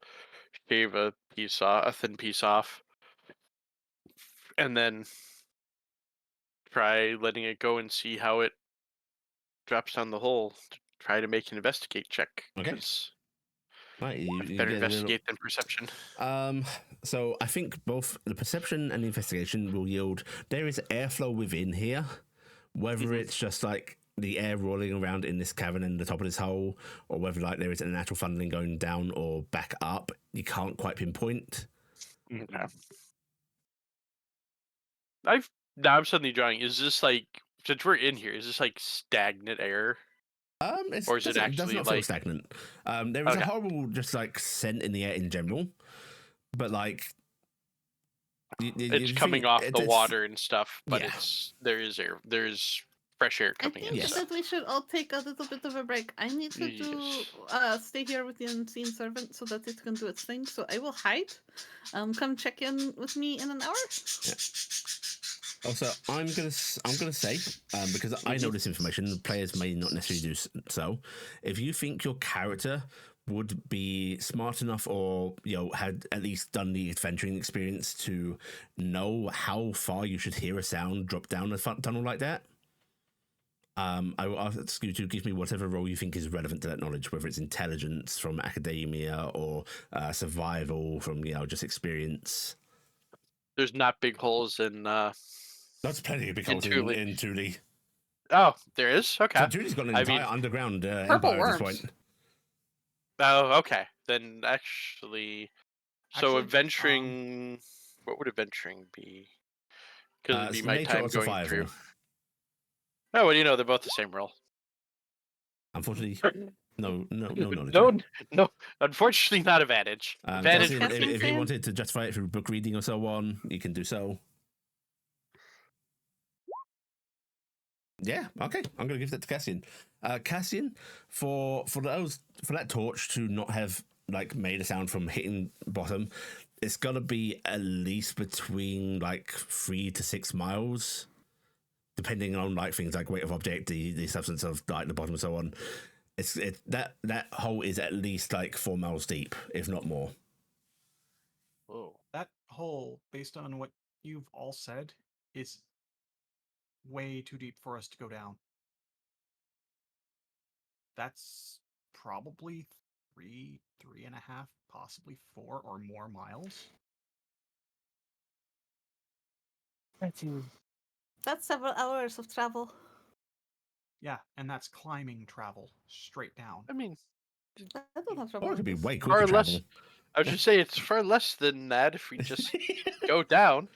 shave a thin piece off, and then try letting it go and see how it drops down the hole. To try to make an investigate check. Okay. 'Cause Right, you Better get a little- investigate than perception. So I think both the perception and the investigation will yield there is airflow within here, whether it's just like the air rolling around in this cavern in the top of this hole, or whether like there is a natural funneling going down or back up. You can't quite pinpoint. Okay. Now I'm suddenly drawing. Is this like, since we're in here, is this like stagnant air? Or is it does actually, not feel like- stagnant. There is a Okay. horrible just like scent in the air in general, but like It's coming off the it's- water and stuff, but yeah. there is air. There's fresh air I coming think in. Yes. So. that we should all take a little bit of a break. I need to Yes. stay here with the unseen servant so that it can do its thing. So I will hide. Come check in with me in an hour. Also, I'm gonna say because I know this information, the players may not necessarily do so. If you think your character would be smart enough, or had at least done the adventuring experience to know how far you should hear a sound drop down a tunnel like that, I will ask you to give me whatever role you think is relevant to that knowledge, whether it's intelligence from academia or survival from just experience. There's not big holes in. That's plenty of big In holes Thule. in Thule. Oh, there is. Okay. So Thule's got an I entire mean- underground Purple empire at this worms. point. Oh, okay. Then actually, so Actually, adventuring. What would adventuring be? Because it'd be It's my nature time or going survival. through. Oh, well, they're both the same roll. Unfortunately, no knowledge. No. Unfortunately, not advantage. Advantage. Cassian, Cassian if you fan? wanted to justify it through book reading or so on, you can do so. Yeah, okay. I'm going to give that to Cassian. Cassian, for that torch to not have like made a sound from hitting bottom, it's got to be at least between like 3 to 6 miles, depending on like things like weight of object, the substance of like the bottom and so on. That hole is at least like 4 miles deep, if not more. Whoa. That hole, based on what you've all said, is way too deep for us to go down. That's probably 3.5, possibly 4 or more miles. That's several hours of travel. Yeah, and that's climbing travel straight down. I mean, I don't have trouble. Or it could be with this. way far quicker less. travel. I was just say it's far less than that if we just go down.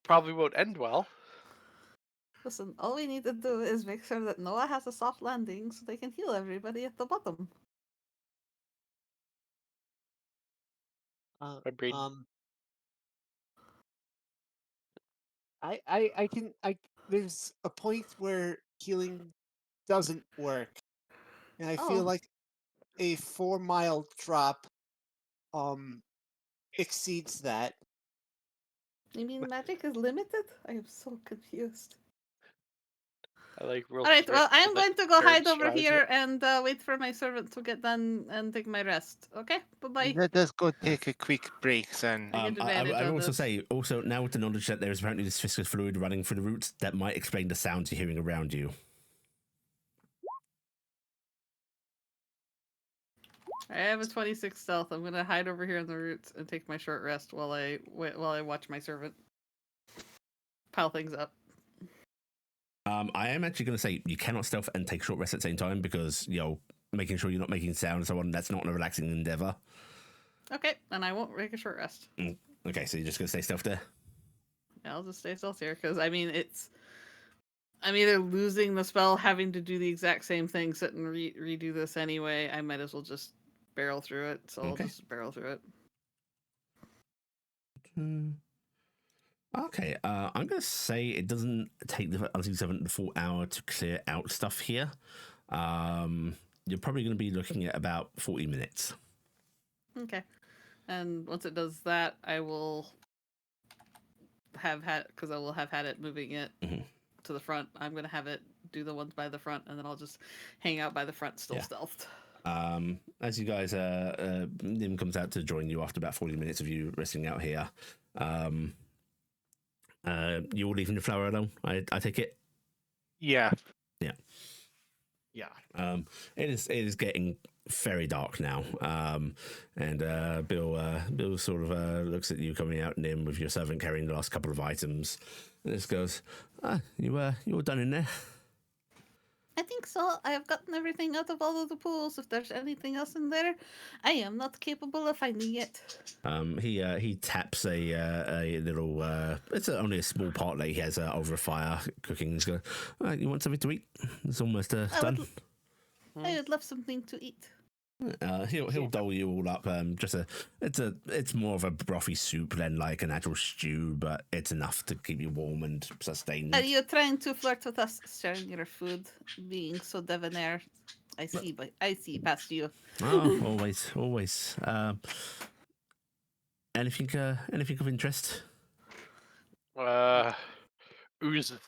Probably won't end well. Listen, all we need to do is make sure that Noah has a soft landing so they can heal everybody at the bottom. My brain. I there's a point where healing doesn't work, and I Oh. feel like a 4 mile drop exceeds that. You mean magic is limited? I am so confused. I like real. All right, well, I'm going to go hide over strides here and wait for my servant to get done and take my rest. Okay, bye-bye. Let us go take a quick break then. I get I advantage would of also this. say, also now with the knowledge that there is apparently this viscous fluid running through the roots, that might explain the sounds you're hearing around you. I have a 26 stealth. I'm gonna hide over here in the roots and take my short rest while I watch my servant pile things up. I am actually going to say you cannot stealth and take short rest at the same time because making sure you're not making sound and so on. That's not a relaxing endeavor. Okay, then I won't take a short rest. Okay, so you're just going to stay stealth there. Yeah, I'll just stay stealth here because I mean I'm either losing the spell, having to do the exact same thing, sit and redo this anyway. I might as well just barrel through it. So Okay. I'll just barrel through it. Okay, I'm going to say it doesn't take the full hour to clear out stuff here. You're probably going to be looking at about 40 minutes. Okay. And once it does that, I will have had because I will have had it moving it to the front. I'm going to have it do the ones by the front, and then I'll just hang out by the front, still Yeah. stealthed. As you guys, Nim comes out to join you after about 40 minutes of you resting out here. You all leaving the flower alone? I take it. Yeah. Yeah. It is getting very dark now. And Bill sort of looks at you coming out and in with your servant carrying the last couple of items, and just goes, you all done in there?" I think so. I have gotten everything out of all of the pools. If there's anything else in there, I am not capable of finding it. He taps a little. It's only a small pot that he has over a fire cooking. He's going, "All right, you want something to eat? It's almost done." I would love something to eat. He'll dole you all up. It's more of a brothy soup than like an actual stew, but it's enough to keep you warm and sustained. Are you trying to flirt with us, sharing your food, being so debonair? I see past you. Oh, always. Anything of interest? Oozes.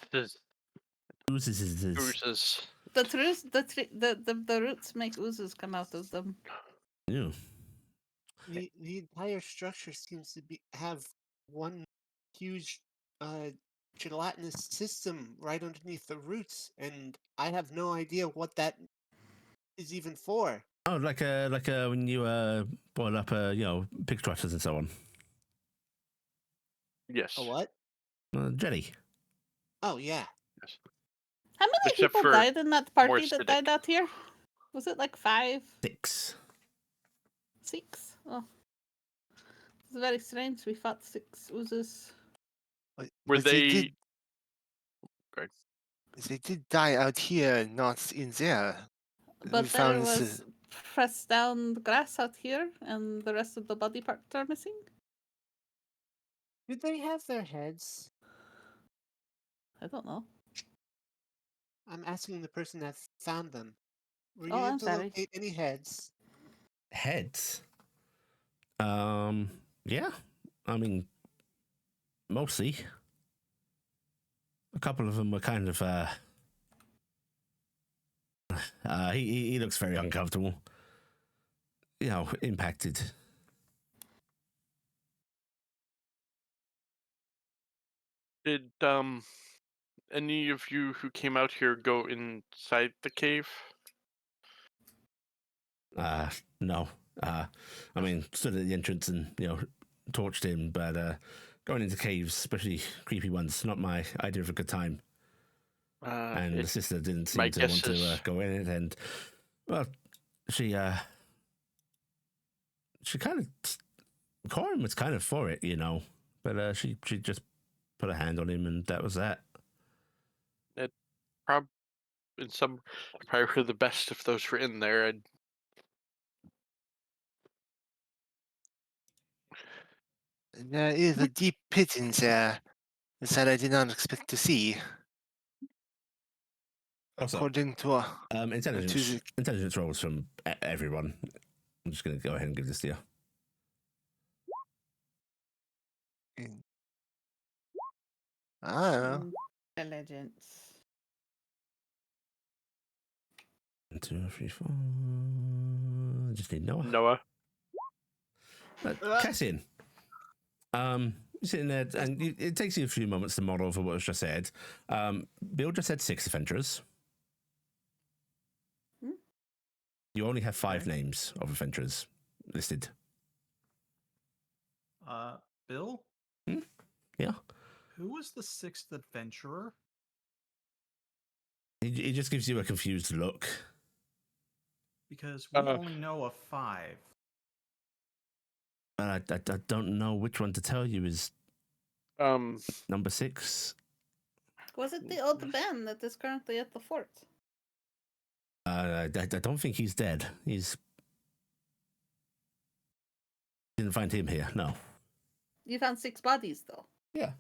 Oozes. Oozes. The roots make oozes come out of them. Yeah. The entire structure seems to have one huge gelatinous system right underneath the roots, and I have no idea what that is even for. Oh, like when you boil up pig trotters and so on. Yes. A what? Jelly. Oh yeah. Yes. How many Except people for died in that more party that acidic. died out here? Was it like 5? 6. 6? Oh. It's very strange. We fought 6 oozes. Were they? did, Great. they did die out here, not in there. But We there found was pressed down grass out here, and the rest of the body parts are missing. Did they have their heads? I don't know. I'm asking the person that found them. Were you Oh, able I'm to sorry. locate any heads? Heads. Yeah. I mean, mostly. A couple of them were kind of. He looks very uncomfortable. Impacted. Did any of you who came out here go inside the cave? No. I mean, stood at the entrance and torched him, but going into caves, especially creepy ones, not my idea of a good time. And the sister didn't seem to want to go in it, and well, she kind of Corin was kind of for it, but she just put a hand on him, and that was that. Probably for the best if those were in there. There is a deep pit in there that I did not expect to see. Also, According to intelligence rolls from everyone. I'm just going to go ahead and give this to you. I don't know. Intelligence. 1, 2, 3, 4. Just need Noah. Noah. Cassian. Sitting there, and it takes you a few moments to model for what was just said. Bill just said 6 adventurers. You only have 5 names of adventurers listed. Bill? Yeah. Who was the 6th adventurer? He just gives you a confused look. Because we only know of 5. I don't know which one to tell you is number 6. Was it the old man that is currently at the fort? I don't think he's dead. Didn't find him here. No. You found 6 bodies, though. Yeah.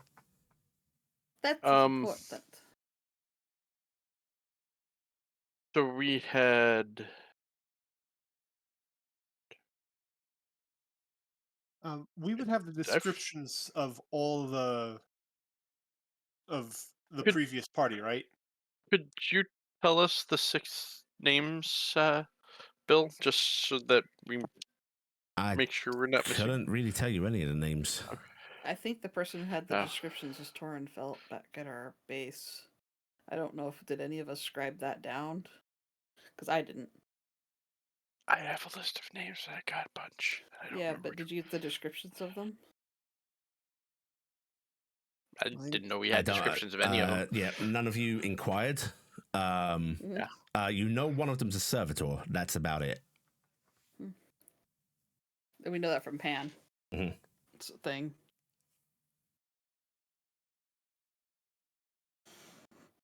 That's important. So we had. We would have the descriptions of all the previous party, right? Could you tell us the 6 names, Bill, just so that we make sure we're not missing? I couldn't really tell you any of the names. Okay. I think the person who had the descriptions is Torrenfeld back at our base. I don't know if did any of us scribe that down. Because I didn't. I have a list of names that I got a bunch. I don't Yeah, remember but which did you get the descriptions of them? I didn't know we I had don't- descriptions of any of them. Yeah, none of you inquired. Mhm. Yeah. You know one of them's a servitor. That's about it. And we know that from Pan. Mhm. It's a thing.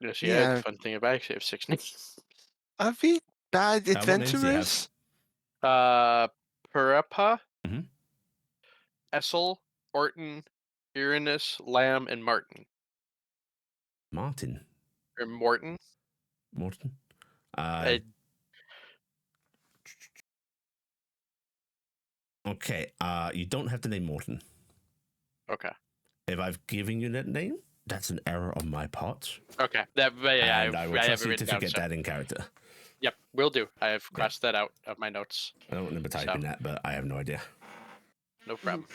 Yeah, the Yeah. fun thing about I actually have 6 names. Are we bad what names do you have? adventurers? Parappa, Mhm. Essel, Orton, Uranus, Lamb, and Martin. Martin. Or Morton. Morton. I- Okay. You don't have the name Morton. okay. If I've given you that name, that's an error on my part. Okay. That, yeah, And I will have trust it you written to down, forget so- that in character. Yep, will do. I have crossed that out of my notes. I don't remember typing that, but I have no idea. No problem.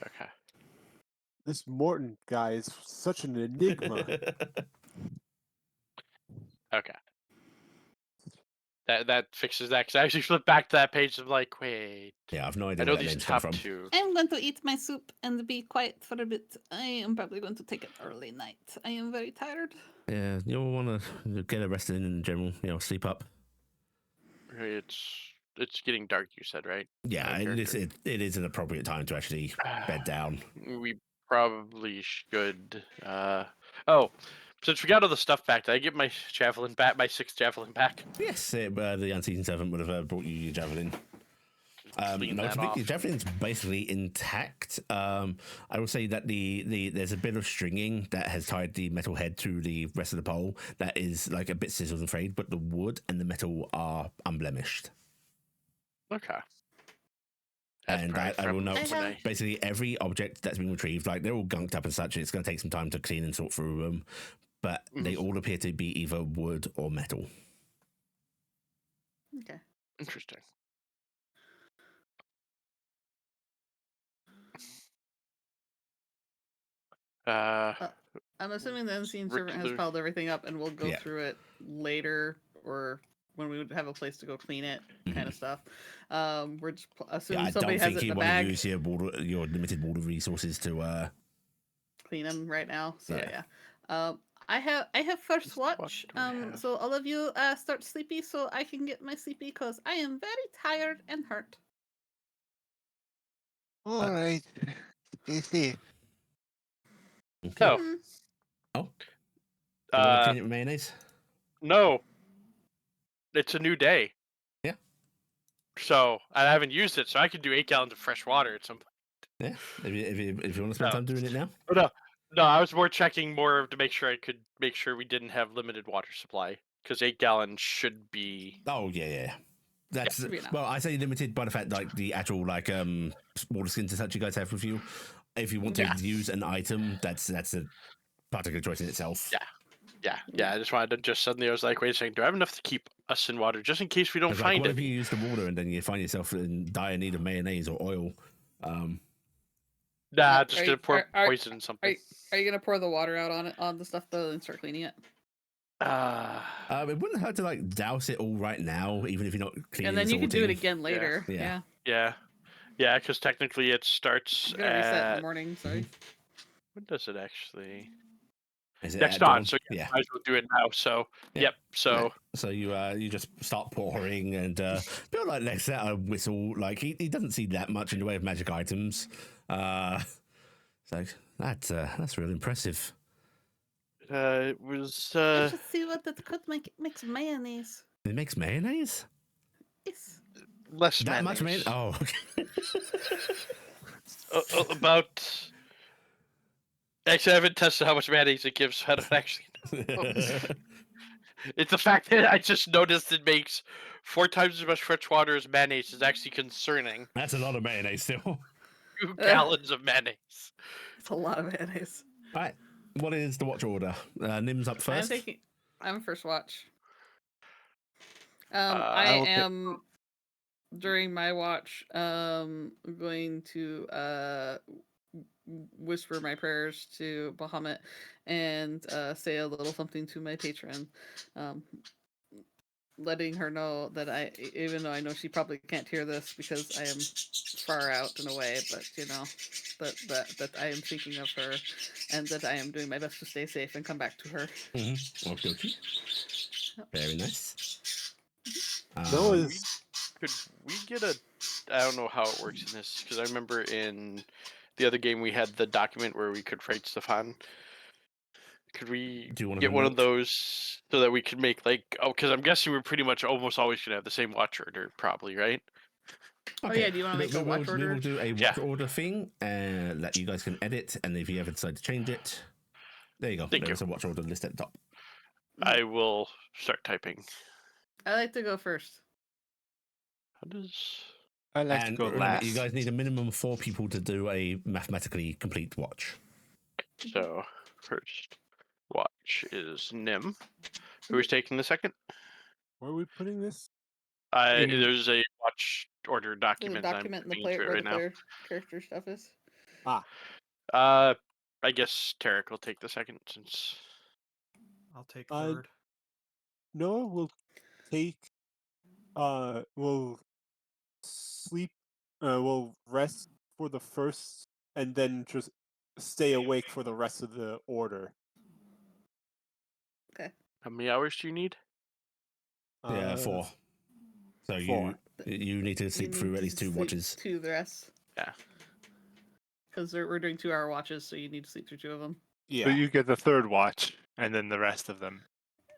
Okay. This Morton guy is such an enigma. Okay. That fixes that because I actually flipped back to that page. I'm like, wait. Yeah, I've no I idea know where that these name's come top from. 2. I'm going to eat my soup and be quiet for a bit. I am probably going to take an early night. I am very tired. Yeah, you'll want to get arrested in general. Sleep up. It's getting dark. You said, right? Yeah, My it is, character. it is an appropriate time to actually bed down. We probably should. Oh, since we got all the stuff back, did I get my javelin back? My 6th javelin back. Yes, the unseasoned servant would have brought you your javelin. Clean that Notably, off. the javelin's basically intact. I will say that there's a bit of stringing that has tied the metal head to the rest of the pole that is like a bit sizzled and frayed, but the wood and the metal are unblemished. Okay. That's And probably I will from note when I- basically every object that's been retrieved, like they're all gunked up and such. It's going to take some time to clean and sort through them, but they all appear to be either wood or metal. Okay. Interesting. I'm assuming the unseen servant has Riddler. piled everything up, and we'll go Yeah. through it later, or when we would have a place to go clean it, kind of stuff. We're just assuming Yeah, I somebody don't has think it in you the want to bag. use your limited water resources to. Clean them right now. So Yeah. yeah. I have first What watch. do we have? So all of you start sleepy, so I can get my sleepy because I am very tired and hurt. All right. Easy. Okay. Oh. Mhm. You want to clean it with mayonnaise? No. It's a new day. Yeah. So I haven't used it, so I could do 8 gallons of fresh water at some point. Yeah. If you want to spend No. time doing it now. Oh, no, I was more checking more to make sure I could make sure we didn't have limited water supply because 8 gallons should be. Oh yeah. That's should be enough. well, I say limited by the fact like the actual water skins and such you guys have with you. If you want to Yeah. use an item, that's a particular choice in itself. Yeah. I just wanted to suddenly I was like, wait a second, do I have enough to keep us in water just in case we don't It's find what it? if you use the water and then you find yourself in dire need of mayonnaise or oil? Nah, Are just you- gonna pour are- poison in something. Are you gonna pour the water out on the stuff though and start cleaning it? It wouldn't hurt to like douse it all right now, even if you're not cleaning. And then and you can do it sorting. again later. Yeah. Yeah, because technically it starts You're gonna reset in the at morning. Sorry. when does it actually? Is it Next at dawn. dawn? So Yeah. might as well do it now. So Yeah. yep. So So you just start pouring and feel like Lex out a whistle. Like he doesn't see that much in the way of magic items. It's like that's real impressive. it was You should see what that could make. It makes mayonnaise. It makes mayonnaise. Yes. less That much mayonnaise. mayonnaise? Oh, okay. About. Actually, I haven't tested how much mayonnaise it gives. So I don't actually. It's the fact that I just noticed it makes 4 times as much fresh water as mayonnaise is actually concerning. That's a lot of mayonnaise still. 2 gallons of mayonnaise. It's a lot of mayonnaise. All right. What is the watch order? Nim's up first. I'm first watch. I I will am during my watch going to whisper my prayers to Bahamut and say a little something to my patron. letting her know that even though I know she probably can't hear this because I am far out and away, but that I am thinking of her, and that I am doing my best to stay safe and come back to her. Okay, okay. Very nice. Noah's Could we get a? I don't know how it works in this because I remember in the other game we had the document where we could write stuff on. Could we Do you want get one of note? those so that we could make like because I'm guessing we're pretty much almost always gonna have the same watch order, probably, right? Oh yeah, do you want to make a watch We order? will do a watch order thing that you guys can edit, and if you ever decide to change it, there you go. Thank There's you. a watch order list at the top. I will start typing. I like to go first. How does? I like And to go remember, last. you guys need a minimum of 4 people to do a mathematically complete watch. So first watch is Nim. Who is taking the second? where are we putting this? There's a watch order The document. document in the player right where the now. player character stuff is. I guess Taryc will take the second since. I'll take Uh, third. Noah will take. Will sleep. Will rest for the first, and then just stay awake for the rest of the order. How many hours do you need? Yeah, 4. So 4. you need to sleep through at least 2 watches. 2 the rest. Yeah. Because we're doing 2-hour watches, so you need to sleep through 2 of them. Yeah. So you get the third watch, and then the rest of them.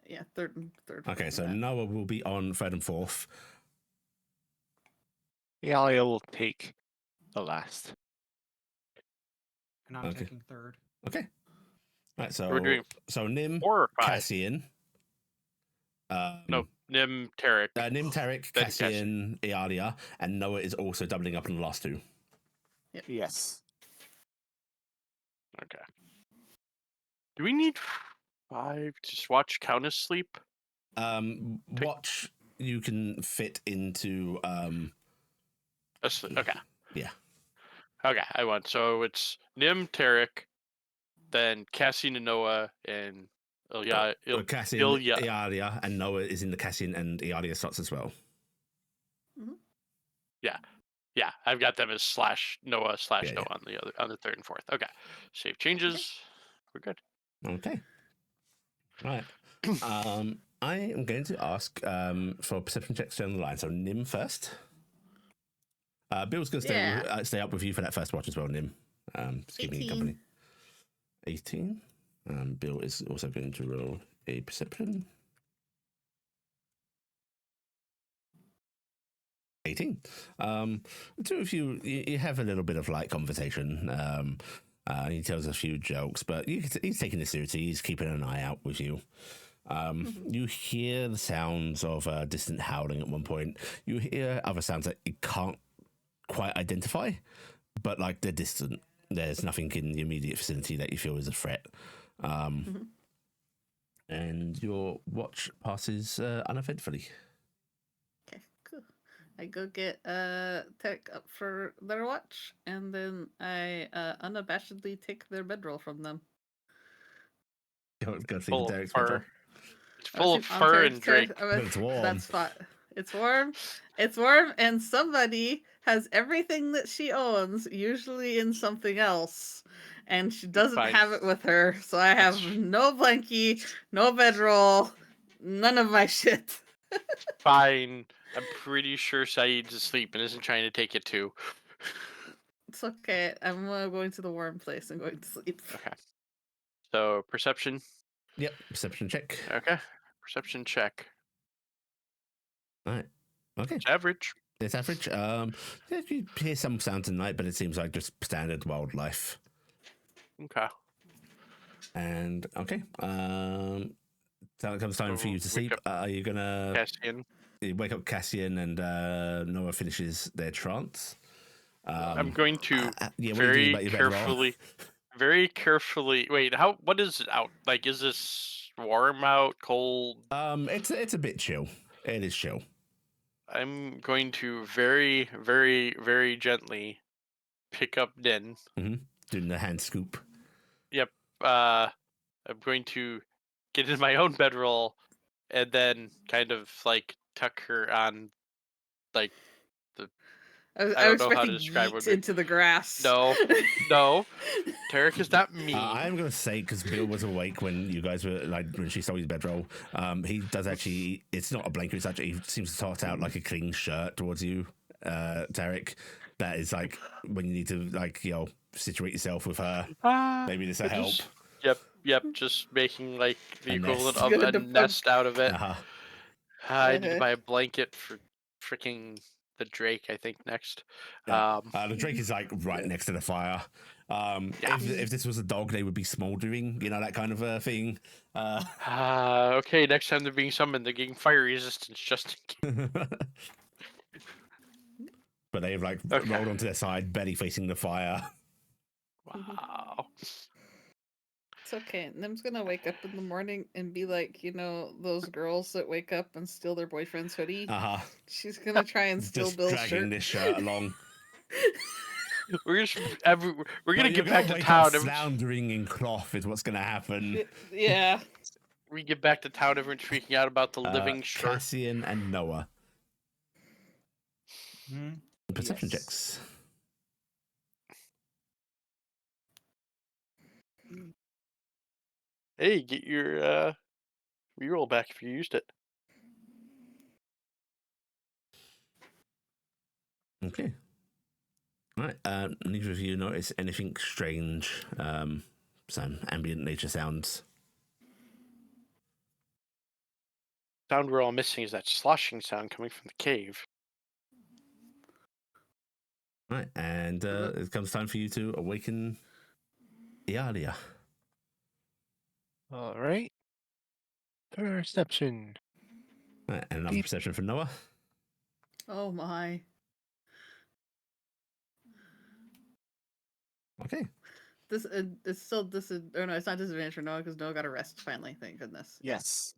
Yeah, third and third. Okay, fourth, so and that. Noah will be on 3rd and 4th. Iala will take the last. And I'm Okay. taking third. Okay. Right, We're doing so Nim, 4 or 5. Cassian. No, Nim, Taryc. Nim, Taryc, Then Cassian, Iala, and Noah is also doubling up on the last 2. Yes. Okay. Do we need 5? Just watch count as sleep? Watch you can fit into Okay. Yeah. Okay, I want. So it's Nim, Taryc, then Cassian and Noah, and Cassian, Iala, and Noah is in the Cassian and Iala slots as well. Yeah, I've got them as /Noah Yeah, Noah on the 3rd and 4th. Okay. Save changes. We're good. Okay. Right. I am going to ask for perception checks down the line. So Nim first. Bill's going to stay up with you for that first watch as well, Nim. Just keeping you company. 18. Bill is also going to roll a perception. 18. The two of you have a little bit of light conversation. He tells a few jokes, but he's taking this seriously. He's keeping an eye out with you. You hear the sounds of distant howling at one point. You hear other sounds that you can't quite identify, but like they're distant. There's nothing in the immediate vicinity that you feel is a threat. And your watch passes uneventfully. Okay, cool. I go get Taryc up for their watch, and then I unabashedly take their bedroll from them. Go sleep in Full of Taryk's fur. bedroll. It's full of fur and drink. But it's warm. That's fine. It's warm. It's warm, and somebody has everything that she owns, usually in something else, and she doesn't Fine. have it with her. So I have no blankie, no bedroll, none of my shit. Fine. I'm pretty sure Saeed's asleep and isn't trying to take it too. It's okay. I'm going to the warm place and going to sleep. Okay. So perception. Yep, perception check. Okay. Perception check. All right. Okay. It's average. It's average. You hear some sounds at night, but it seems like just standard wildlife. Okay. And okay. So it comes time for you to sleep. Are you gonna Cassian. wake up Cassian and Noah finishes their trance? I'm going to what do you do very about your bedroll? carefully. Wait, what is it out? Like, is this warm out, cold? It's a bit chill. It is chill. I'm going to very, very, very gently pick up Din. Doing the hand scoop. Yep. I'm going to get in my own bedroll and then kind of like tuck her on, like the. I was I don't know how to expecting describe yeet it. into the grass. No, no. Taryc is not mean. I'm going to say, because Bill was awake when you guys were, like, when she stole his bedroll, he does actually, it's not a blanket, it's actually, he seems to toss out, like, a clean shirt towards you, Taryc. That is, like, when you need to, like, situate yourself with her. Maybe this will help. Yep. Just making, like, the A equivalent nest. of a Good to nest out of it. Uh-huh. I need to Okay. buy a blanket for freaking the Drake, I think, next. Yeah. The Drake is like right next to the fire. Yeah. If this was a dog, they would be smoldering, that kind of thing. Okay, next time they're being summoned, they're getting fire resistance just in case. But they've like Okay. rolled onto their side, belly facing the fire. Wow. It's okay. Nim's gonna wake up in the morning and be like, those girls that wake up and steal their boyfriend's hoodie. Uh-huh. She's gonna try and steal Just Bill's dragging shirt. this shirt along. We're gonna get back to wake town. up floundering in cloth is what's gonna happen. Yeah. We get back to town. Everyone's freaking out about the living shirt. Cassian and Noah. Perception Yes. checks. Hey, get your reroll back if you used it. Okay. All right. Neither of you notice anything strange. Some ambient nature sounds. Sound we're all missing is that sloshing sound coming from the cave. Right, and it comes time for you to awaken Iala. All right. Perception. Right, and another perception for Noah. Oh my. Okay. It's still no, it's not disadvantage for Noah because Noah got a rest finally. Thank goodness. Yes.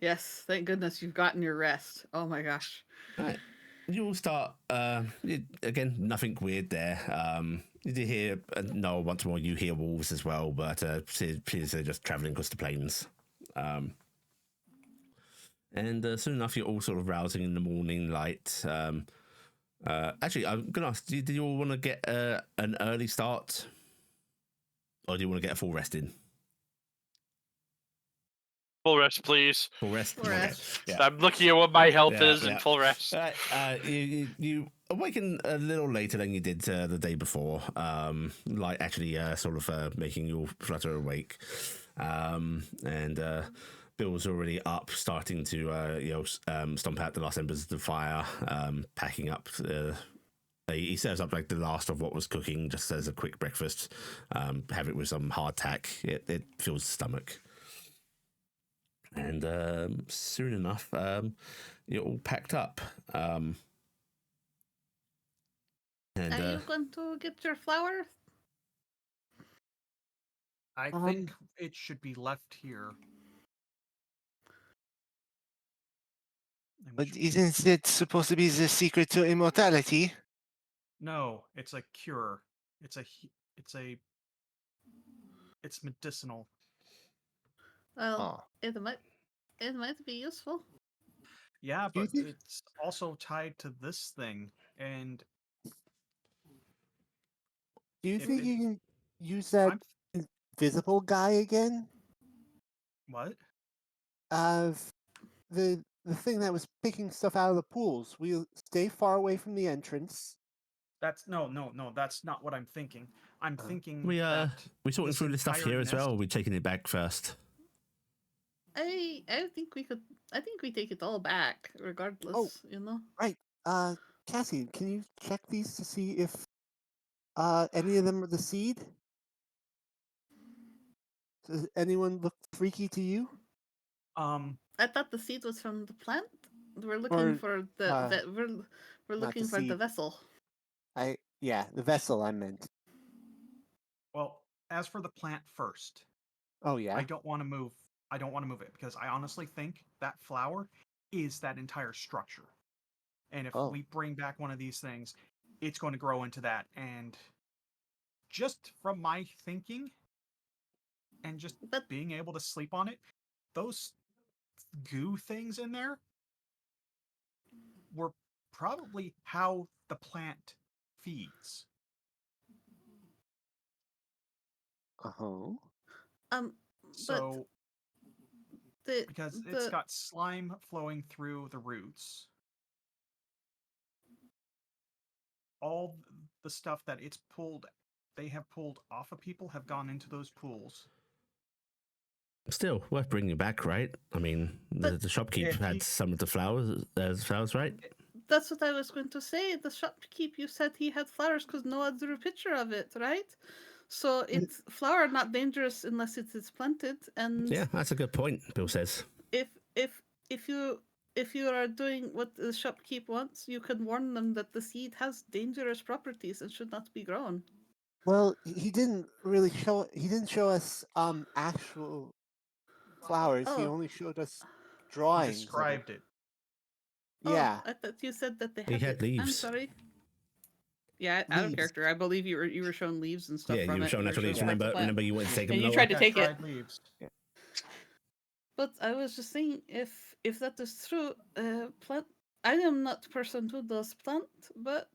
Yes, thank goodness you've gotten your rest. Oh my gosh. All right. You'll start. Again, nothing weird there. You did hear Noah once more. You hear wolves as well, but appears they're just traveling across the plains. And soon enough, you're all sort of rousing in the morning light. Actually, I'm gonna ask: do you all want to get an early start, or do you want to get a full rest in? Full rest, please. Full rest. Full rest. Yeah. I'm looking at what my health Yeah, is yeah. and full rest. You awaken a little later than you did the day before. Like actually, sort of making you flutter awake. And Bill was already up, starting to stomp out the last embers of the fire, packing up. He serves up like the last of what was cooking, just as a quick breakfast. Have it with some hardtack. It fills the stomach. And soon enough, you're all packed up. And Are you going to get your flower? I think it should be left here. And we But should- isn't it supposed to be the secret to immortality? No, it's a cure. It's medicinal. Well, it might be useful. Yeah, Do you but think- it's also tied to this thing, and Do you If think it- you can use that I'm invisible guy again? what? The thing that was picking stuff out of the pools. We'll stay far away from the entrance. That's no. That's not what I'm thinking. I'm thinking we're sorting this through this stuff entire here as well. nest- We're taking it back first. I think we could. I think we take it all back, regardless. Right. Cassian, can you check these to see if any of them are the seed? Does anyone look freaky to you? I thought the seed was from the plant. We're looking for the we're not looking the for the seed. vessel. The vessel I meant. Well, as for the plant first, Oh yeah. I don't want to move. I don't want to move it because I honestly think that flower is that entire structure. And if Oh. we bring back one of these things, it's going to grow into that. And just from my thinking and just But being able to sleep on it, those goo things in there were probably how the plant feeds. Uh-huh. But So, the because it's got slime flowing through the roots, all the stuff that they have pulled off of people have gone into those pools. Still, worth bringing back, right? I mean, the shopkeep if had he- some of the flowers, right? that's what I was going to say. The shopkeep, you said he had flowers because Noah drew a picture of it, right? So it's flower not dangerous unless it is planted. And Yeah, that's a good point, Bill says. if you are doing what the shopkeep wants, you can warn them that the seed has dangerous properties and should not be grown. Well, he didn't really show. He didn't show us actual flowers. He Oh. only showed us He drawings. of it. described it. Yeah. Oh, I thought you said that they He had, had it. I'm leaves. sorry. Yeah, out of Leaves. character. I believe you were shown leaves and stuff Yeah, from you were it. showing natural leaves. showing parts of Remember, plant. you went to take them. And you Noah? tried to Yeah, take it. dried leaves. But I was just saying, if that is true, plant. I am not person who does plant, but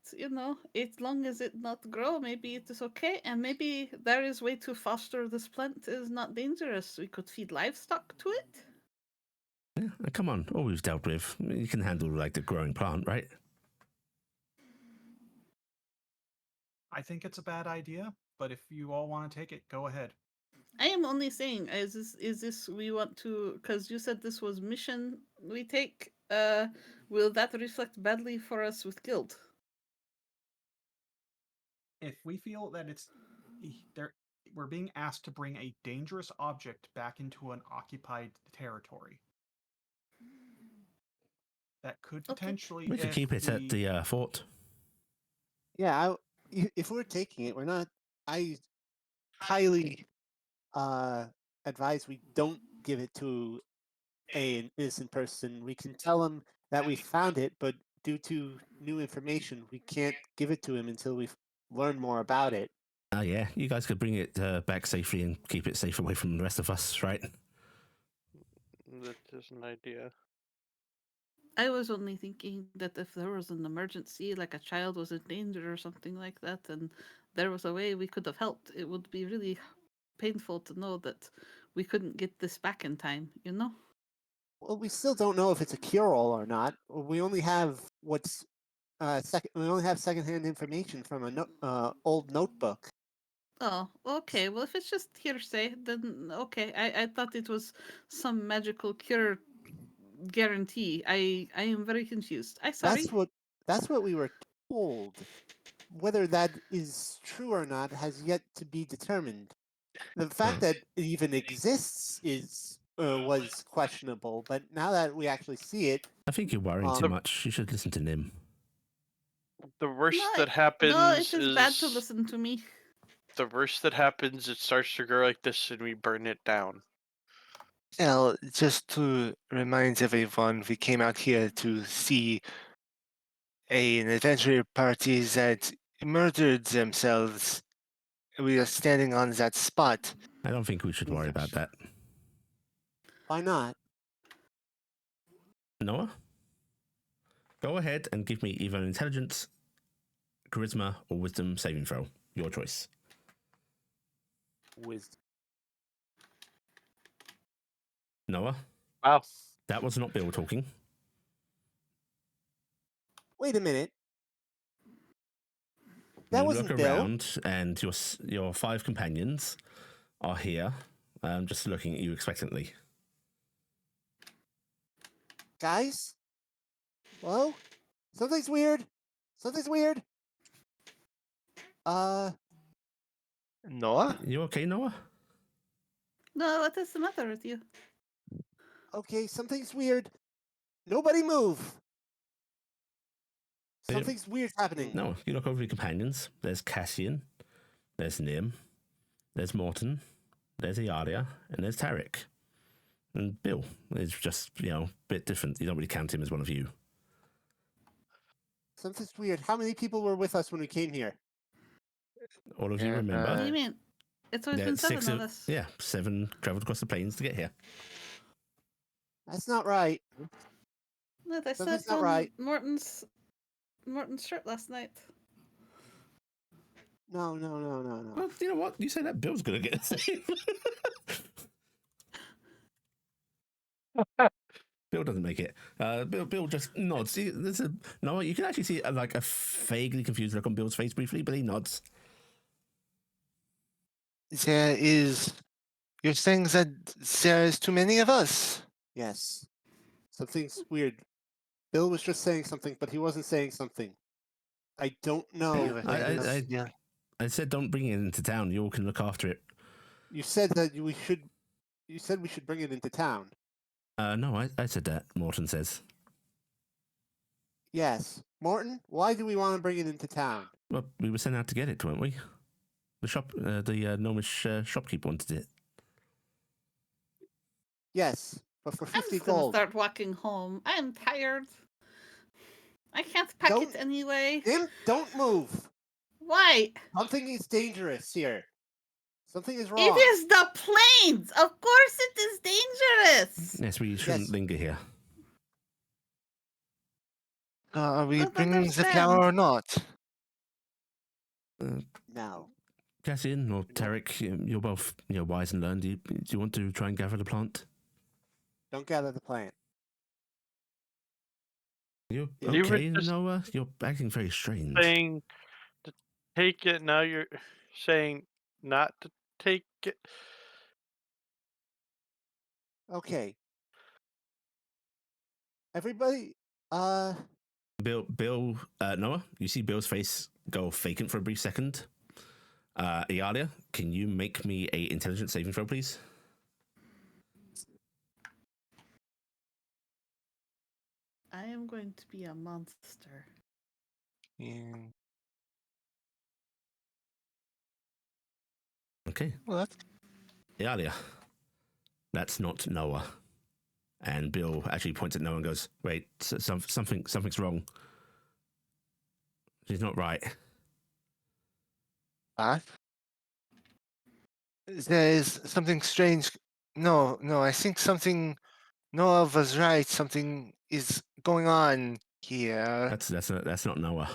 as long as it not grow, maybe it is okay, and maybe there is way to foster this plant is not dangerous. We could feed livestock to it. Yeah, come on, all we've dealt with. You can handle like the growing plant, right? I think it's a bad idea, but if you all want to take it, go ahead. I am only saying, is this we want to? Because you said this was mission we take. Will that reflect badly for us with guild? If we feel that we're being asked to bring a dangerous object back into an occupied territory. That could Okay. potentially. We could if keep it at the fort. Yeah. If we're taking it, we're not. I highly advise we don't give it to an innocent person. We can tell him that we found it, but due to new information, we can't give it to him until we've learned more about it. Oh yeah, you guys could bring it back safely and keep it safe away from the rest of us, right? That is an idea. I was only thinking that if there was an emergency, like a child was in danger or something like that, and there was a way we could have helped, it would be really painful to know that we couldn't get this back in time, Well, we still don't know if it's a cure-all or not. We only have we only have secondhand information from a old notebook. Oh, okay. Well, if it's just hearsay, then okay. I thought it was some magical cure guarantee. I am very confused. I'm sorry. That's what we were told. Whether that is true or not has yet to be determined. The fact that it even exists was questionable, but now that we actually see it, I think you're worrying too Um, much. You should listen to Nim. The worst No, that happens no, it is bad to is listen to me. the worst that happens. It starts to grow like this, and we burn it down. Well, just to remind everyone, we came out here to see an adventure party that murdered themselves. We are standing on that spot. I don't think we should worry about that. why not? Noah, go ahead and give me either an intelligence, charisma, or wisdom saving throw. Your choice. Wisdom. Noah, Wow. that was not Bill talking. Wait a minute. That You wasn't look Bill. around, and your 5 companions are here, just looking at you expectantly. Guys? Hello? Something's weird. Something's weird. Noah? You okay, Noah? No, what is the matter with you? Okay, something's weird. Nobody move. Yeah. Something's weird happening. No, you look over your companions. There's Cassian, there's Nim, there's Morton, there's Iala, and there's Taryc. And Bill is just, a bit different. You don't really count him as one of you. Something's weird. How many people were with us when we came here? All of you Yeah, remember? What do you mean? It's always that been 7 6 of us. Yeah, 7 traveled across the plains to get here. That's not right. Look, I Something's slept not on right. Morton's shirt last night. No. Well, you know what? You say that Bill's gonna get a save. Bill doesn't make it. Bill just nods. See, there's a no. You can actually see like a vaguely confused look on Bill's face briefly, but he nods. There is. You're saying that there is too many of us. Yes. Something's weird. Bill was just saying something, but he wasn't saying something. I don't know. You were I- thinking I- of- yeah. I said, don't bring it into town. You all can look after it. You said that we should. You said we should bring it into town. No, I said that. Morton says. Yes, Morton. Why do we want to bring it into town? Well, we were sent out to get it, weren't we? The gnomish shopkeeper wanted it. Yes, but for I'm 50 just gonna gold. start walking home. I'm tired. I can't pack Don't- it anyway. Don't move. Why? Something is dangerous here. Something is wrong. It is the plains. Of course, it is dangerous. Yes, we shouldn't Yes. linger here. Are we Don't bringing the understand. flower or not? No. Cassian or Taryc, you're both wise and learned. Do you want to try and gather the plant? Don't gather the plant. You You were okay, just Noah? You're acting very strange. saying to take it. Now you're saying not to take it. Okay. Everybody, Bill, Noah, you see Bill's face go vacant for a brief second. Iala, can you make me a intelligence saving throw, please? I am going to be a monster. Yeah. Okay. Well, that's Iala, that's not Noah. And Bill actually points at Noah and goes, wait, something's wrong. She's not right. what? There is something strange. No, I think something. Noah was right. Something is going on here. That's not Noah.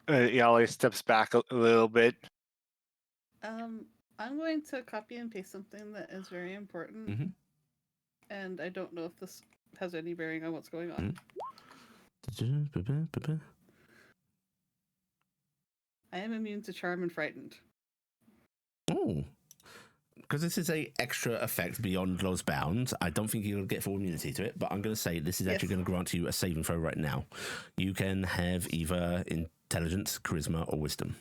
Iala steps back a little bit. I'm going to copy and paste something that is very important, Mhm. and I don't know if this has any bearing on what's going on. I am immune to charm and frightened. Oh. Because this is a extra effect beyond those bounds, I don't think you'll get full immunity to it, but I'm going to say this is actually Yes. going to grant you a saving throw right now. You can have either intelligence, charisma, or wisdom.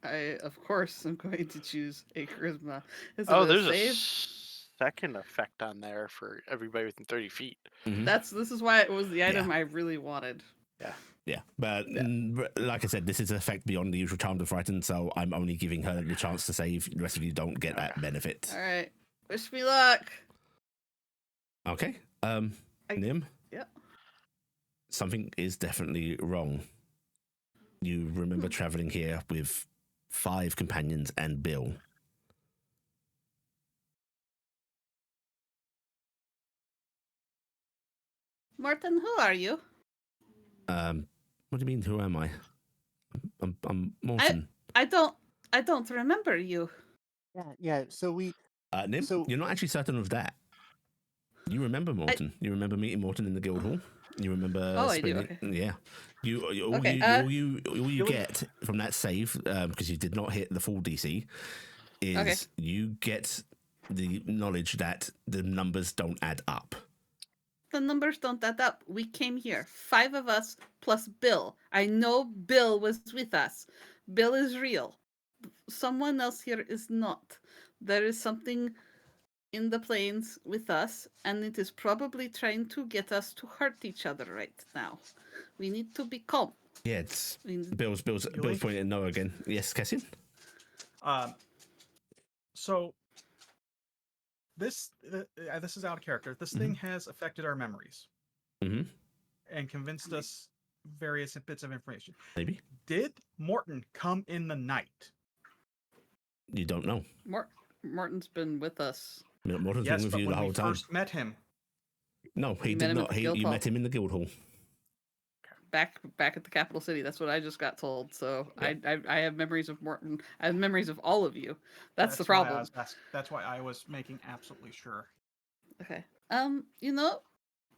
I, of course, am going to choose a charisma. Is it Oh, a there's a save? second effect on there for everybody within 30 feet. Mhm. This is why it was the item I really wanted. Yeah, but like I said, this is an effect beyond the usual charm to frighten, so I'm only giving her the chance to save. The rest of you don't get that benefit. All right. Wish me luck. Okay. I- Nim? yeah. Something is definitely wrong. You remember traveling here with 5 companions and Bill. Martin, who are you? What do you mean? Who am I? I'm Morton. I don't remember you. yeah. So we. Nim, so- you're not actually certain of that. You remember Morton. You remember meeting Morton in the guild hall. You remember. Oh, I do, spending- okay. Yeah. All Okay, you get from that save, because you did not hit the full DC, is you get the knowledge that the numbers don't add up. The numbers don't add up. We came here, 5 of us plus Bill. I know Bill was with us. Bill is real. Someone else here is not. There is something in the plains with us, and it is probably trying to get us to hurt each other right now. We need to be calm. Yeah, it's We- Bill's pointing at Noah again. Yes, Cassian? So this is out of character. This thing has affected our memories Mm-hmm. and convinced us various bits of information. Maybe. Did Morton come in the night? You don't know. Morton's been with us. Morton's Yes, been with but you the when we whole time. first met him, No, he You met did him at not. the guild You hall. met him in the guild hall. Back at the capital city. That's what I just got told. So Yeah. I have memories of Morton. I have memories of all of you. That's the why I problem. was that's why I was making absolutely sure. Okay.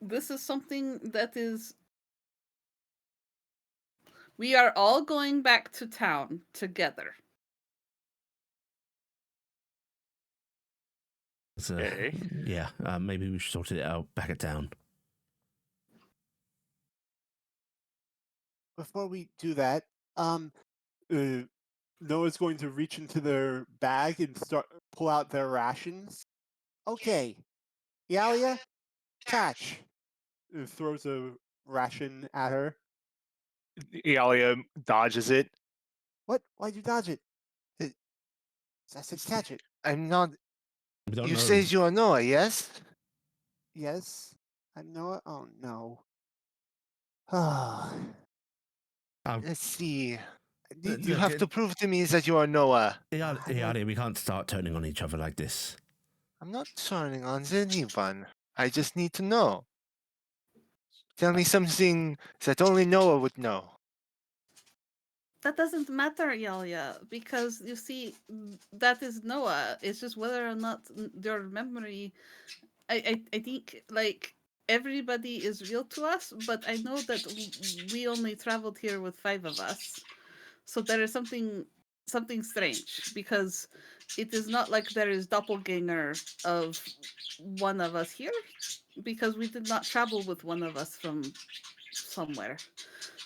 This is something that is. We are all going back to town together. So, Okay. yeah, maybe we should sort it out back at town. Before we do that, Noah's going to reach into their bag and pull out their rations. Okay, Iala, catch. Throws a ration at her. Iala dodges it. What? Why'd you dodge it? I said catch it. I'm not. We don't You know. say you are Noah, yes? Yes, I'm Noah. Oh no. Ah. Let's see. Look, You have to prove to me that you are Noah. Iala, we can't start turning on each other like this. I'm not turning on anyone. I just need to know. Tell me something that only Noah would know. That doesn't matter, Yalia, because you see, that is Noah. It's just whether or not your memory. I think like everybody is real to us, but I know that we only traveled here with 5 of us, so there is something strange because it is not like there is doppelganger of one of us here, because we did not travel with one of us from somewhere.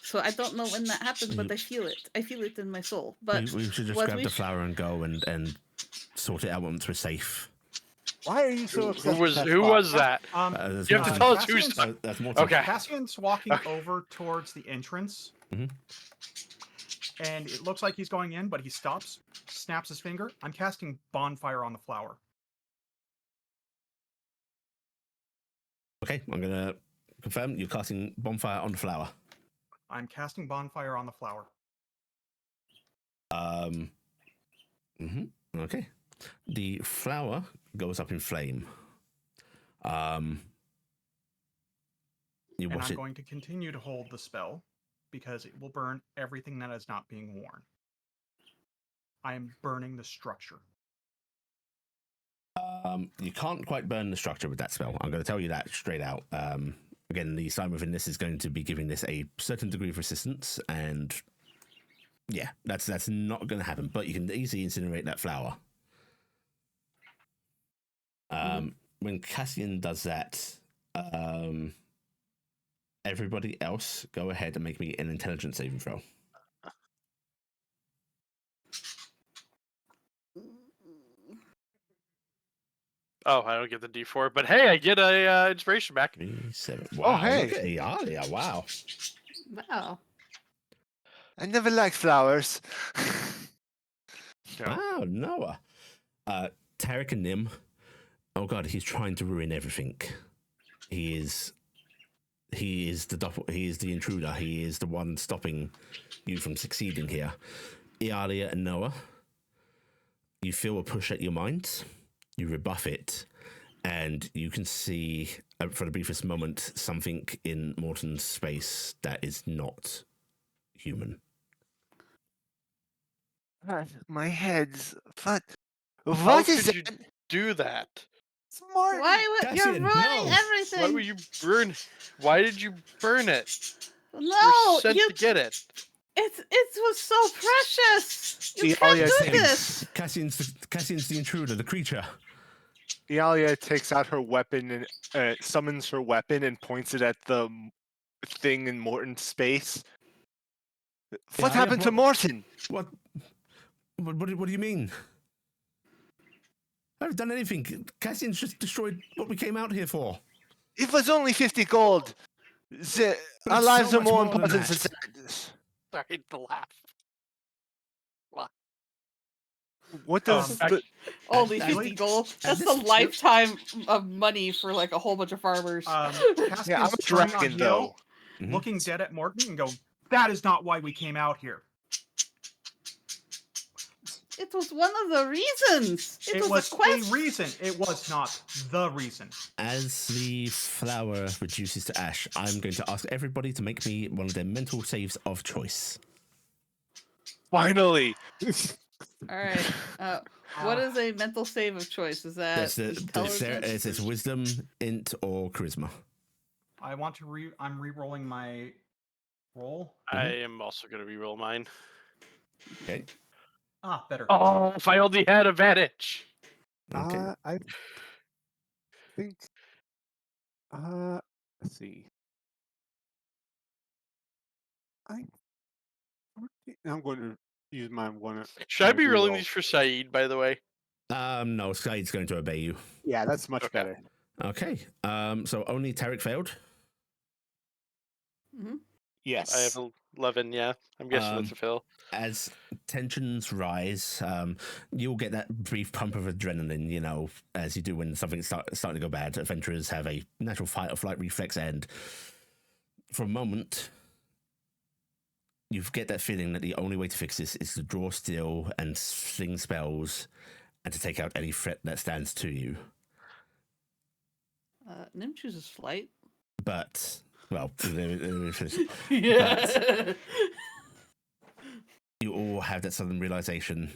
So I don't know when that happened, but I feel it. I feel it in my soul. But we should just what grab we the flower and go and sort it out once we're safe. Why are you so upset? Who was that? That's You have to Morton. tell us who's. Cassian's, That's Morton. Okay. Cassian's walking Okay. over towards the entrance, Mhm. and it looks like he's going in, but he stops, snaps his finger. I'm casting bonfire on the flower. Okay, I'm gonna confirm you're casting bonfire on the flower. I'm casting bonfire on the flower. Okay. The flower goes up in flame. You And watch I'm it. going to continue to hold the spell because it will burn everything that is not being worn. I am burning the structure. You can't quite burn the structure with that spell. I'm going to tell you that straight out. Again, the sign within this is going to be giving this a certain degree of resistance, and yeah, that's not going to happen. But you can easily incinerate that flower. When Cassian does that, everybody else go ahead and make me an intelligence saving throw. Oh, I don't get the D4, but hey, I get a inspiration back. 7. Wow, hey. look at Iala. Wow. wow. I never liked flowers. No. Wow, Noah. Taryc and Nim. Oh god, he's trying to ruin everything. He is the intruder. He is the one stopping you from succeeding here. Iala and Noah, you feel a push at your mind. You rebuff it, and you can see, for the briefest moment, something in Morton's space that is not human. My head's. What? How What is could you it? do that? Smart. Why would you're Cassian, ruining no. everything? Why would you burn? Why did you burn it? No, You're sent you. to get it. It was so precious. You Iala can't do takes- this. Cassian's the intruder, the creature. Iala takes out her weapon and summons her weapon and points it at the thing in Morton's space. What Yeah, happened to Morton? What do you mean? I haven't done anything. Cassian's just destroyed what we came out here for. It was only 50 gold. Our it's lives so are much more more than important that. than that. Sorry to laugh. What does back- the Only At 50 least- gold. at That's a this- lifetime of money for like a whole bunch of farmers. Cassian's Yeah, I'm a turning on dragon heel, though. Mhm. looking dead at Morton and go, "That is not why we came out here." It was one of the reasons. It was a a quest. reason. It was not the reason. As the flower reduces to ash, I'm going to ask everybody to make me one of their mental saves of choice. Finally. All right. What is a mental save of choice? Is that intelligence? It's wisdom, int, or charisma. I want to I'm re-rolling my roll. I am also going to reroll mine. Okay. Better. Oh, if I only had advantage. Okay. I think. Let's see. I'm going to use my one. Should I be rolling reroll. these for Saeed, by the way? No, Sky's going to obey you. Yeah, that's much Okay. better. Okay. So only Taryc failed. Mm-hmm. Yes. I have 11, yeah. I'm guessing that's a fail. As tensions rise, you'll get that brief pump of adrenaline, you know, as you do when something's starting to go bad. Adventurers have a natural fight or flight reflex, and for a moment, you get that feeling that the only way to fix this is to draw still and sling spells and to take out any threat that stands to you. Nim chooses flight. But, well, Yeah. you all have that sudden realization,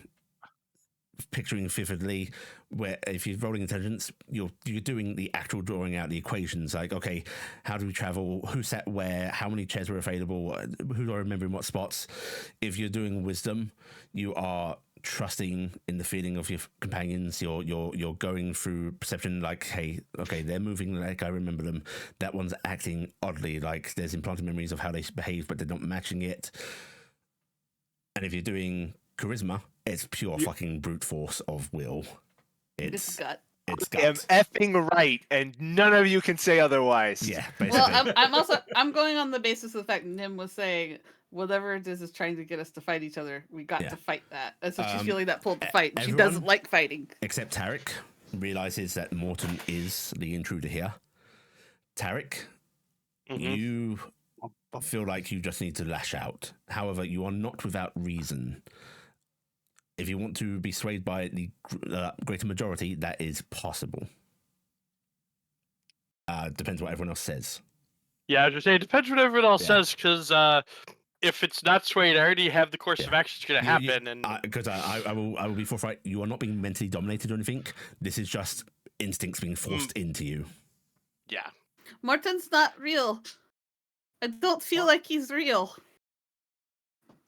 picturing vividly, where if you're rolling intelligence, you're doing the actual drawing out the equations, like, okay, how do we travel, who sat where, how many chairs were available, who do I remember in what spots. If you're doing wisdom, you are trusting in the feeling of your companions. You're going through perception, like, hey, okay, they're moving like I remember them, that one's acting oddly, like there's implanted memories of how they behave but they're not matching it. And if you're doing charisma, it's pure fucking brute force of will. It's gut. It's I am gut. effing right, and none of you can say otherwise. Yeah, basically. Well, I'm going on the basis of the fact Nim was saying whatever it is trying to get us to fight each other, we got to fight that. And so she's feeling that pull to fight. And she doesn't like fighting. Except Taryc realizes that Morton is the intruder here. Taryc, you feel like you just need to lash out. However, you are not without reason. If you want to be swayed by the greater majority, that is possible. Depends what everyone else says. Yeah, I was just saying, it depends what everyone else says, because if it's not swayed, I already have the course of action that's going to happen. Because I will be forthright, you are not being mentally dominated or anything. This is just instincts being forced into you. Yeah. Morton's not real. I don't feel like he's real.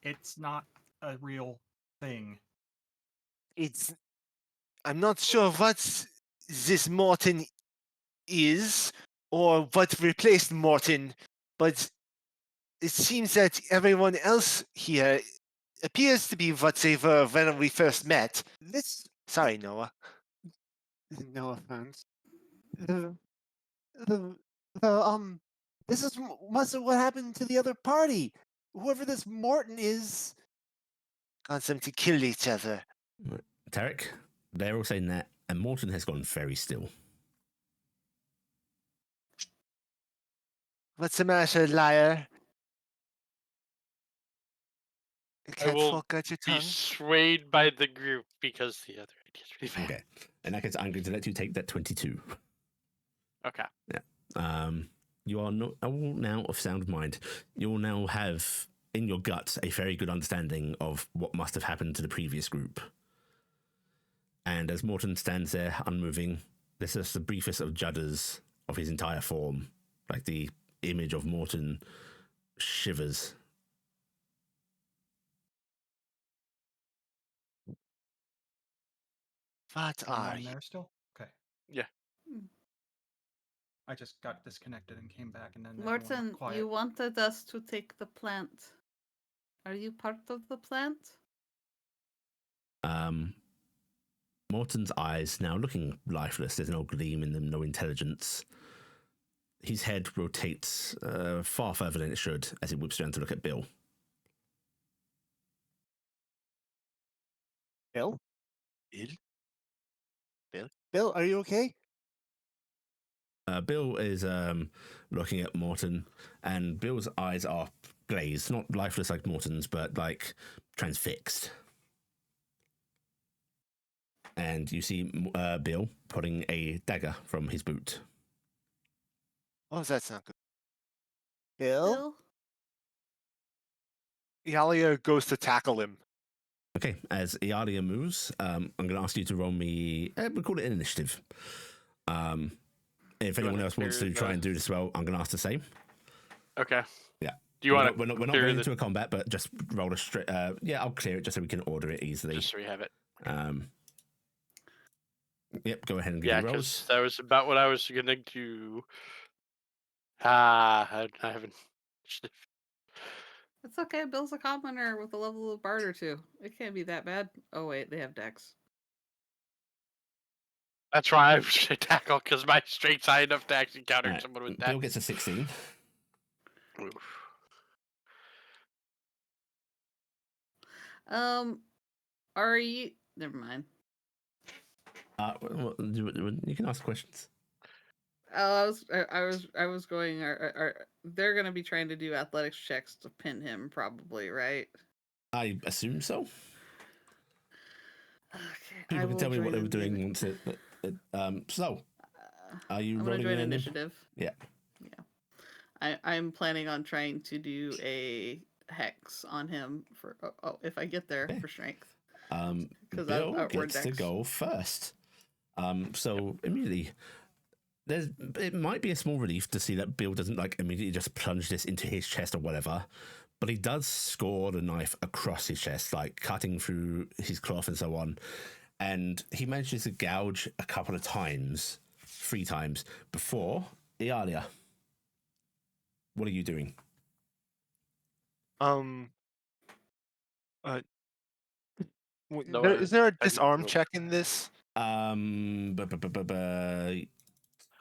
It's not a real thing. I'm not sure what this Morton is or what replaced Morton, but it seems that everyone else here appears to be what they were when we first met. Sorry, Noah. No offense. This is must have what happened to the other party. Whoever this Morton is. Got them to kill each other. Taryc, they're all saying that, and Morton has gone very still. What's the matter, liar? You I can't will forget your be tongue. swayed by the group because the other idea is really bad. Okay. In that case, I'm going to let you take that 22. Okay. Yeah. You are not all now of sound mind. You'll now have in your guts a very good understanding of what must have happened to the previous group. And as Morton stands there unmoving, there's just the briefest of judders of his entire form. Like the image of Morton shivers. What Am are I you? there still? Okay. Yeah. I just got disconnected and came back, and then everyone went Morton, quiet. you wanted us to take the plant. Are you part of the plant? Morton's eyes now looking lifeless. There's no gleam in them, no intelligence. His head rotates far further than it should as it whips around to look at Bill. Bill? Bill, are you okay? Bill is looking at Morton, and Bill's eyes are glazed, not lifeless like Morton's, but like transfixed. and you see Bill putting a dagger from his boot. Oh, that's not good. Bill? Iala goes to tackle him. Okay, as Iala moves, I'm going to ask you to roll me. We'll call it an initiative. If anyone wanna else wants to clear try the- and do this well, I'm going to ask the same. Okay. Yeah. Do you want We're to not clear going the into a combat, but just roll a straight. Yeah, I'll clear it just so we can order it easily. just so we have it? Yep, go ahead and give Yeah, me rolls. because that was about what I was gonna do. I haven't. It's okay. Bill's a commoner with a level of bard or two. It can't be that bad. Oh wait, they have dex. That's why I was gonna tackle because my straight's high enough to actually counter Alright, someone with Bill that. gets a 16. Are you? Never mind. You can ask questions. Oh, I was going. They're gonna be trying to do athletics checks to pin him, probably, right? I assume so. Okay, People can tell me what they were doing. in Once so, are you I'm gonna rolling join an initiative. Yeah. I'm planning on trying to do a hex on him for if I get there Okay. for strength. Bill outward gets to dex. go first. So immediately, it might be a small relief to see that Bill doesn't like immediately just plunge this into his chest or whatever, but he does score the knife across his chest, like cutting through his cloth and so on. And he manages to gouge a couple of times, 3 times before Iala. What are you doing? No, Is there a I disarm don't- check in this?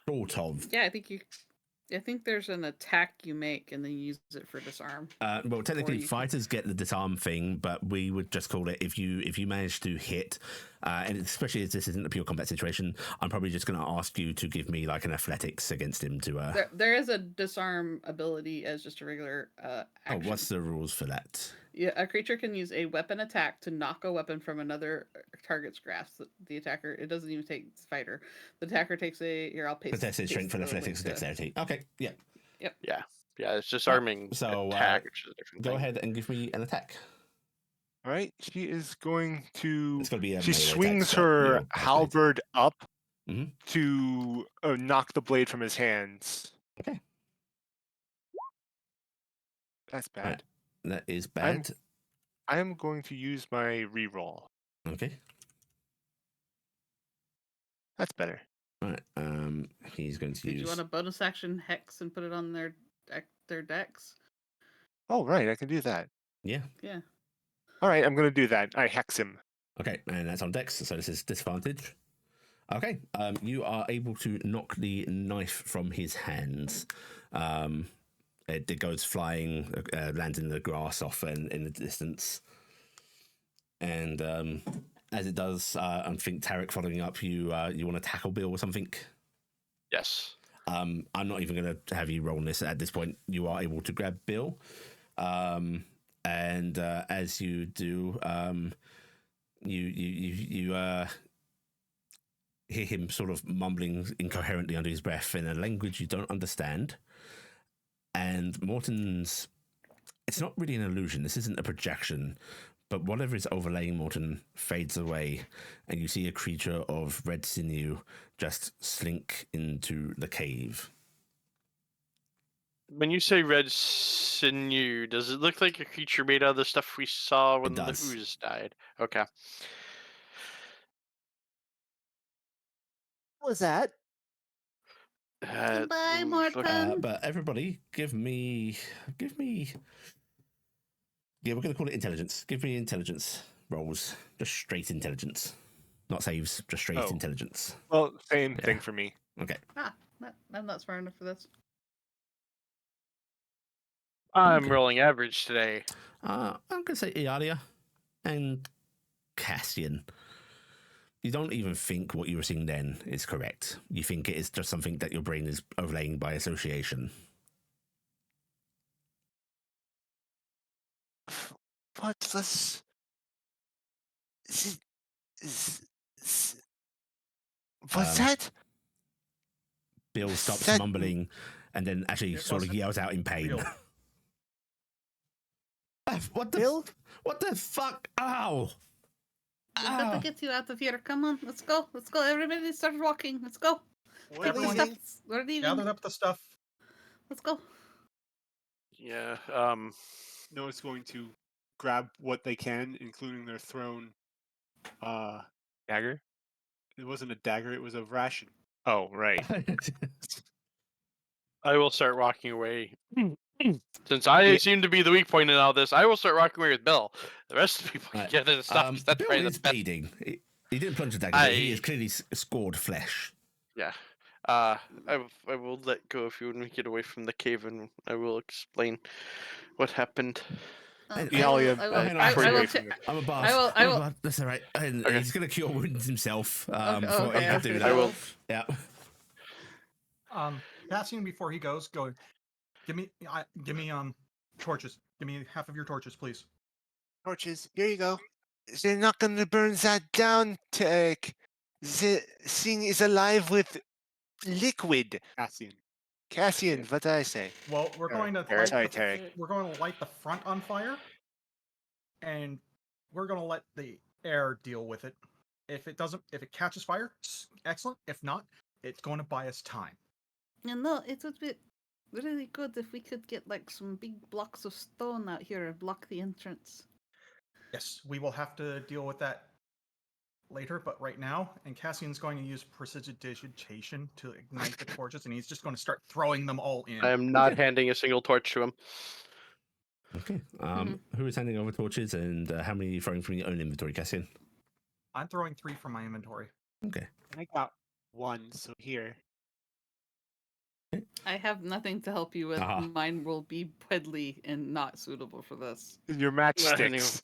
Sort of. Yeah, I think there's an attack you make and then you use it for disarm. Well, technically, you can- fighters get the disarm thing, but we would just call it if you manage to hit, and especially as this isn't a pure combat situation, I'm probably just going to ask you to give me like an athletics against him to. There is a disarm ability as just a regular action. What's the rules for that? Yeah, a creature can use a weapon attack to knock a weapon from another target's grasp. The attacker, it doesn't even take the fighter. The attacker takes I'll paste. Contested strength for the link athletics and to- dexterity. Okay, yeah. Yeah, it's disarming so, attack, which is a different Go thing. ahead and give me an attack. All right, she is going to. It's going to be a She melee attack, swings so her your best bet. halberd up Mhm. to knock the blade from his hands. Okay. That's bad. Alright. That is bad. I am going to use my reroll. Okay. That's better. All right. He's going to Did use. you want a bonus action hex and put it on their decks? Oh, right, I can do that. Yeah. Yeah. All right, I'm going to do that. I hex him. Okay, and that's on Dex, so this is disadvantage. Okay, you are able to knock the knife from his hands. It goes flying, lands in the grass off and in the distance. And as it does, I think Taryc following up, you want to tackle Bill or something? Yes. I'm not even going to have you roll this at this point. You are able to grab Bill. And as you do, you hear him sort of mumbling incoherently under his breath in a language you don't understand. And Morton's, it's not really an illusion. This isn't a projection, but whatever is overlaying Morton fades away, and you see a creature of red sinew just slink into the cave. When you say red sinew, does it look like a creature made out of the stuff we saw when the does. ooze died? Okay. What was that? Goodbye, oof, Morton. But everybody, give me. Yeah, we're going to call it intelligence. Give me intelligence rolls. Just straight intelligence. Not saves, just straight Oh. intelligence. Well, same Yeah. thing for me. Okay. I'm not smart enough for this. I'm Okay. rolling average today. I'm going to say Iala and Cassian. You don't even think what you were seeing then is correct. You think it is just something that your brain is overlaying by association. What was... What's Um, that? Bill stops That- mumbling and then actually It sort of wasn't yells out in pain. real. What the Bill? what the fuck? Ow! We've got to Ow! get you out of here. Come on, let's go. Let's go. Everybody start walking. Let's go. We're Get the Everyone- stuff. leaving. We're leaving. Gathered up the stuff. Let's go. Yeah. Noah's going to grab what they can, including their thrown. Dagger? It wasn't a dagger; it was a ration. Oh, right. I will start walking away. Since I seem to be the weak point in all this, I will start walking away with Bill. The rest of the people can Right. get their stuff. 'cause that's Bill probably is the best. bleeding. He didn't plunge the dagger, but he I- is clearly scored flesh. Yeah. I will let go of you when we get away from the cave, and I will explain what happened. Iala, hang on, I before you will away check- from you. I'm a boss. I will- I'm a boss. That's all right. And Okay. he's going to cure wounds himself. Okay, Before he can do okay, that. I will. Yeah. Cassian, before he goes, give me torches. Give me half of your torches, please. Torches. Here you go. They're not gonna burn that down, Taryc. The thing is alive with liquid. Cassian. Cassian, what did I say? Well, we're going to Taryc. Sorry, light Taryc. we're going to light the front on fire, and we're going to let the air deal with it. If it catches fire, excellent. If not, it's going to buy us time. No, it would be really good if we could get like some big blocks of stone out here and block the entrance. Yes, we will have to deal with that later, but right now, and Cassian's going to use prestidigitation to ignite the torches, and he's just going to start throwing them all in. I am not handing a single torch to him. Okay. Mm-hmm. Who is handing over torches and how many are you throwing from your own inventory, Cassian? I'm throwing 3 from my inventory. Okay. I got one, so here. I have nothing to help you with. Ah. Mine will be peddly and not suitable for this. Your matchsticks.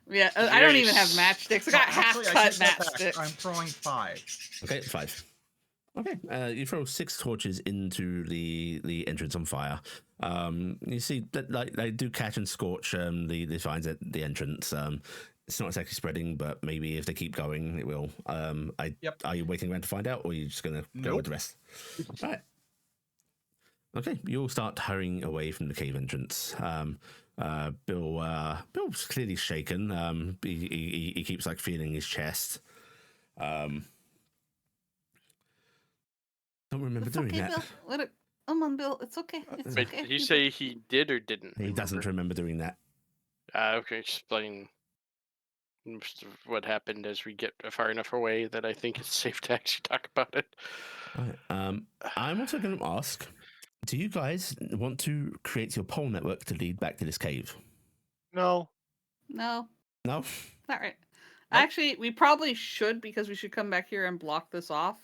Yeah, I don't even have Nice. matchsticks. I got Actually, I half-cut take that back. matchsticks. I'm throwing 5. Okay, 5. Okay, you throw 6 torches into the entrance on fire. You see that like they do catch and scorch the vines at the entrance. It's not exactly spreading, but maybe if they keep going, it will. Yep. Are you waiting around to find out, or are you just gonna go Nope. with the rest? Right. Okay, you all start hurrying away from the cave entrance. Bill's clearly shaken. He keeps like feeling his chest. Don't remember It's doing okay, that. Bill. Come on, Bill. It's okay. It's Wait, okay. did you say he did or didn't? He doesn't remember doing that. Okay, explain most of what happened as we get far enough away that I think it's safe to actually talk about it. Right. I'm also going to ask, do you guys want to create your pole network to lead back to this cave? No. No, No? not right. Actually, we probably should because we should come back here and block this off.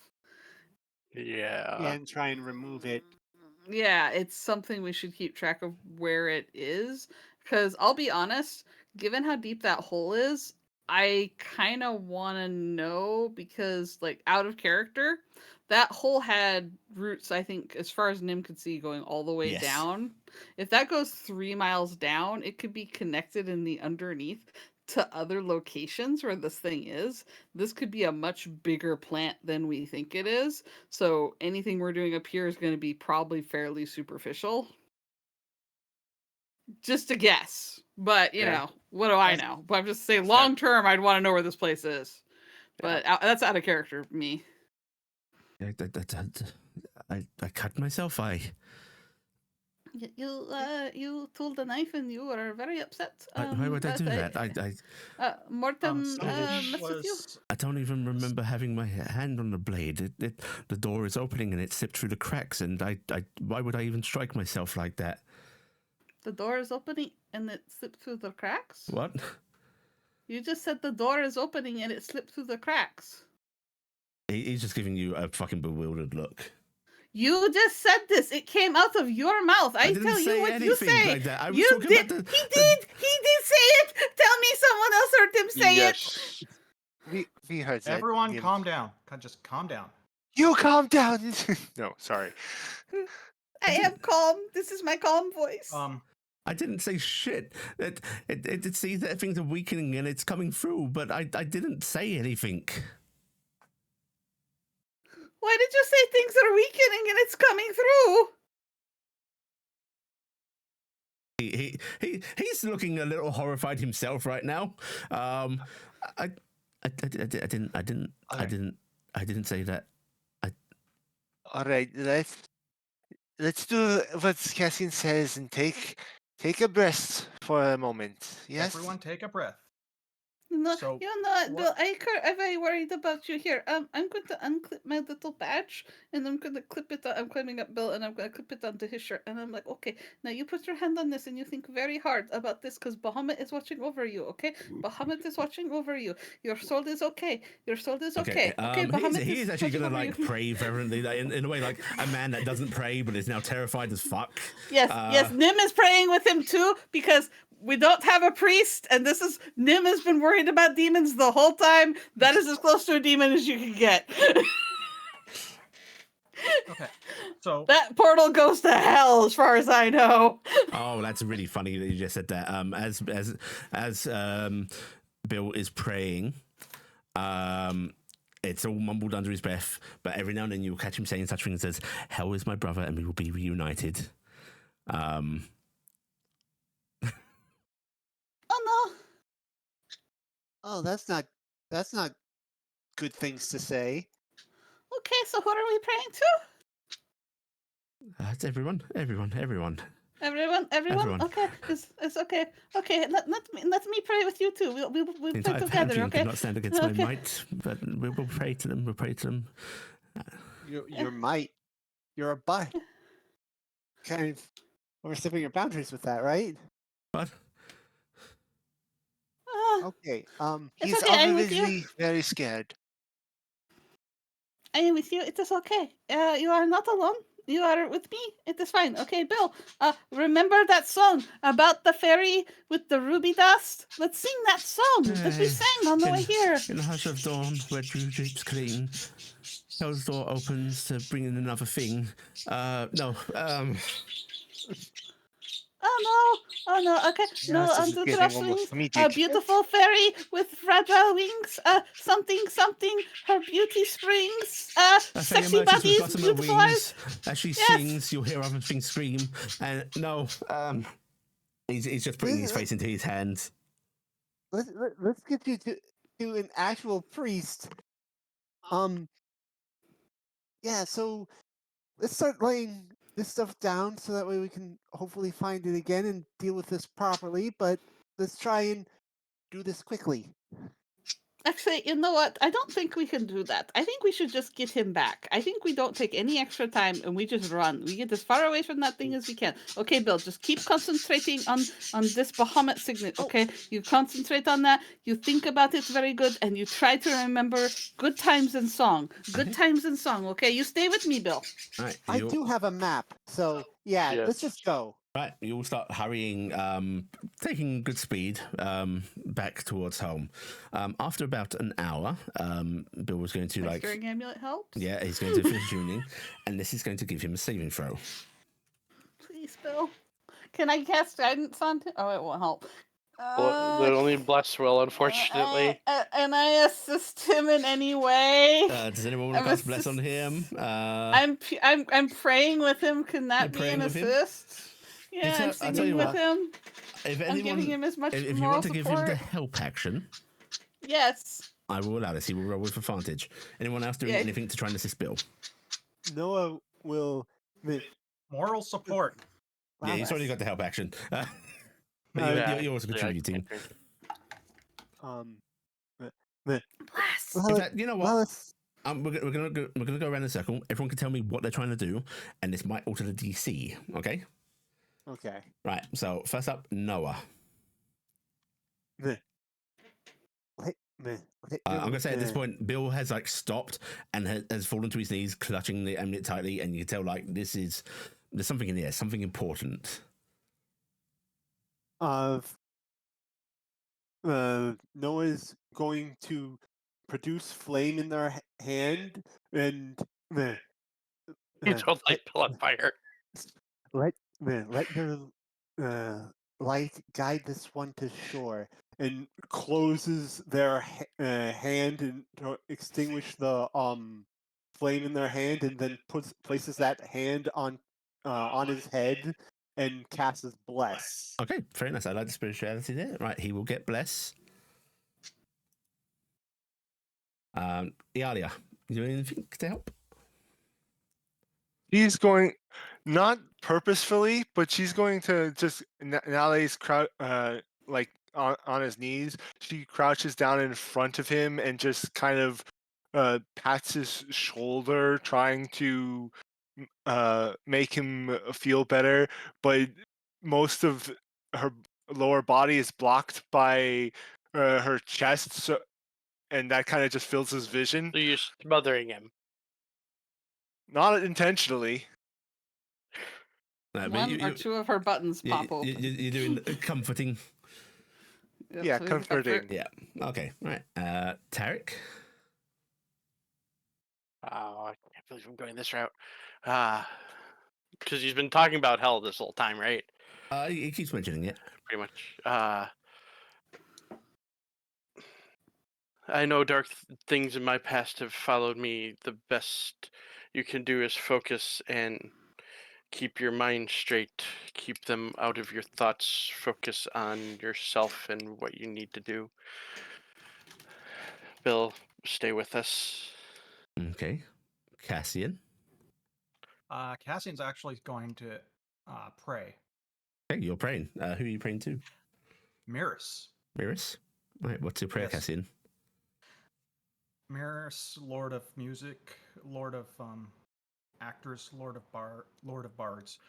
Yeah. And try and remove it. Yeah, it's something we should keep track of where it is. Because I'll be honest, given how deep that hole is, I kind of want to know because, like, out of character, that hole had roots, I think, as far as Nim could see, going all the way Yes. down. If that goes 3 miles down, it could be connected in the underneath to other locations where this thing is. This could be a much bigger plant than we think it is. So anything we're doing up here is going to be probably fairly superficial. Just a guess. But, you Yeah. know, what do I That's- know? But I'm just saying that's long term, I'd want to know where this place is. Yeah. But that's out of character, me. I cut myself. You pulled a knife and you were very upset. Why would I do that? Mortem Sammi messed with you? I don't even remember having my hand on the blade. The door is opening and it slipped through the cracks. And why would I even strike myself like that? The door is opening and it slipped through the cracks? What? You just said the door is opening and it slipped through the cracks. He's just giving you a fucking bewildered look. You just said this. It came out of your mouth. I didn't tell you say what you anything say. like that. I was You talking did. about He did say it. Tell me someone else heard him say it. Yes. We heard that. Everyone, Nim. calm down. Just calm down. You calm down. No, sorry. I am calm. This is my calm voice. I didn't say shit. It sees that things are weakening and it's coming through, but I didn't say anything. Why did you say things are weakening and it's coming through? He's looking a little horrified himself right now. I didn't say that. All right, let's do what Cassian says and take a breath for a moment. Yes. Everyone take a breath. No, So, you know what, Bill? what- I'm very worried about you here. I'm going to unclip my little badge, and I'm going to clip it. I'm climbing up Bill, and I'm going to clip it onto his shirt. And I'm like, okay, now you put your hand on this, and you think very hard about this, because Bahamut is watching over you. Okay, Bahamut is watching over you. Your soul is okay. Your soul is okay. Okay, Bahamut He is actually watching gonna over like you. pray fervently, like, in a way like a man that doesn't pray but is now terrified as fuck. Yes, yes, Nim is praying with him too, because we don't have a priest, and Nim has been worried about demons the whole time. That is as close to a demon as you can get. okay. So, That portal goes to hell, as far as I know. Oh, that's really funny that you just said that. As Bill is praying, it's all mumbled under his breath, but every now and then you'll catch him saying such things as "Hell is my brother, and we will be reunited." Oh no. Oh, that's not good things to say. Okay, so who are we praying to? It's everyone. Everyone. Everyone. Okay, it's okay. Okay, let me pray with you too. We'll The pray entire together. pantheon Okay. could not stand against Okay. my might, but we will pray to them. We'll pray to them. Your might. You're a butt. Kind of overstepping your boundaries with that, right? But Okay. It's He's okay, I'm with you. obviously very scared. I am with you. It is okay. You are not alone. You are with me. It is fine. Okay, Bill. Remember that song about the fairy with the ruby dust? Let's sing that song that we sang on the way here. In the hush of dawn, where dew drips clean, Hell's door opens to bring in another thing. No. Oh no. Okay. No, Yes, this is under getting drop almost wings. A comedic. beautiful fairy with fragile wings. Something. Her beauty springs. A thing Sexy emerges with bodies, gossamer beautiful eyes. wings. As she Yes. sings, you'll hear other things scream. And no, he's just putting his face into his hands. Let's get you to an actual priest. Yeah. So let's start laying this stuff down so that way we can hopefully find it again and deal with this properly. But let's try and do this quickly. Actually, you know what? I don't think we can do that. I think we should just get him back. I think we don't take any extra time and we just run. We get as far away from that thing as we can. Okay, Bill, just keep concentrating on this Bahamut signet, okay? You concentrate on that, you think about it very good, and you try to remember good times in song. Good times in song, okay? You stay with me, Bill. All right, I do have a map, so yeah, let's Yes. just go. Right, you all start hurrying, taking good speed back towards home. After about an hour, Bill was going to My like, stirring amulet helps. yeah, he's going to finish tuning, and this is going to give him a saving throw. Please, Bill. Can I cast guidance on him? Oh, it won't help. They're only blessed will, unfortunately. And I assist him in any way. Does anyone want to cast bless on him? I'm praying with him. Can that You're be praying an with him? assist? Yeah, I'll I'm tell singing you with what. him. If I'm giving him as much if you moral want to give him the support. help action, Yes. I will allow this. He will roll with advantage. Anyone else doing Yeah. anything to try and assist Bill? Noah will. moral support. Yeah, he's already got the help action. But Yeah, you're also yeah, contributing. Bless. In fact, you know what? Well, it's, We're gonna go around in a circle. Everyone can tell me what they're trying to do, and this might alter the DC. Okay. okay. Right. So first up, Noah. I'm gonna say at this point, Bill has like stopped and has fallen to his knees, clutching the amulet tightly, and you can tell like there's something in there, something important. Noah's going to produce flame in their hand and You don't like Bill on fire. let their light guide this one to shore, and closes their hand and to extinguish the flame in their hand and then places that hand on his head and casts bless. Okay, very nice. I like the spirituality there. Right, he will get bless. Iala, you doing anything to help? He's going, not purposefully, but she's going to just now that he's like on his knees. She crouches down in front of him and just kind of pats his shoulder, trying to make him feel better. But most of her lower body is blocked by her chest, so, and that kind of just fills his vision. So you're smothering him. Not intentionally. No, but One or two of her buttons pop open. You're doing comforting. Yep, Yeah, so he's got her- comforting. Yeah. Okay. Right. Taryc. Oh, I can't believe I'm going this route. Because he's been talking about hell this whole time, right? He keeps mentioning it. Pretty much. I know dark things in my past have followed me. The best you can do is focus and keep your mind straight. Keep them out of your thoughts. Focus on yourself and what you need to do. Bill, stay with us. Okay. Cassian. Cassian's actually going to pray. Okay, you're praying. Who are you praying to? Mirrors. Mirrors. Right. What's your prayer, Yes. Cassian? Mirrors, Lord of Music, Lord of Actors, Lord of Bards.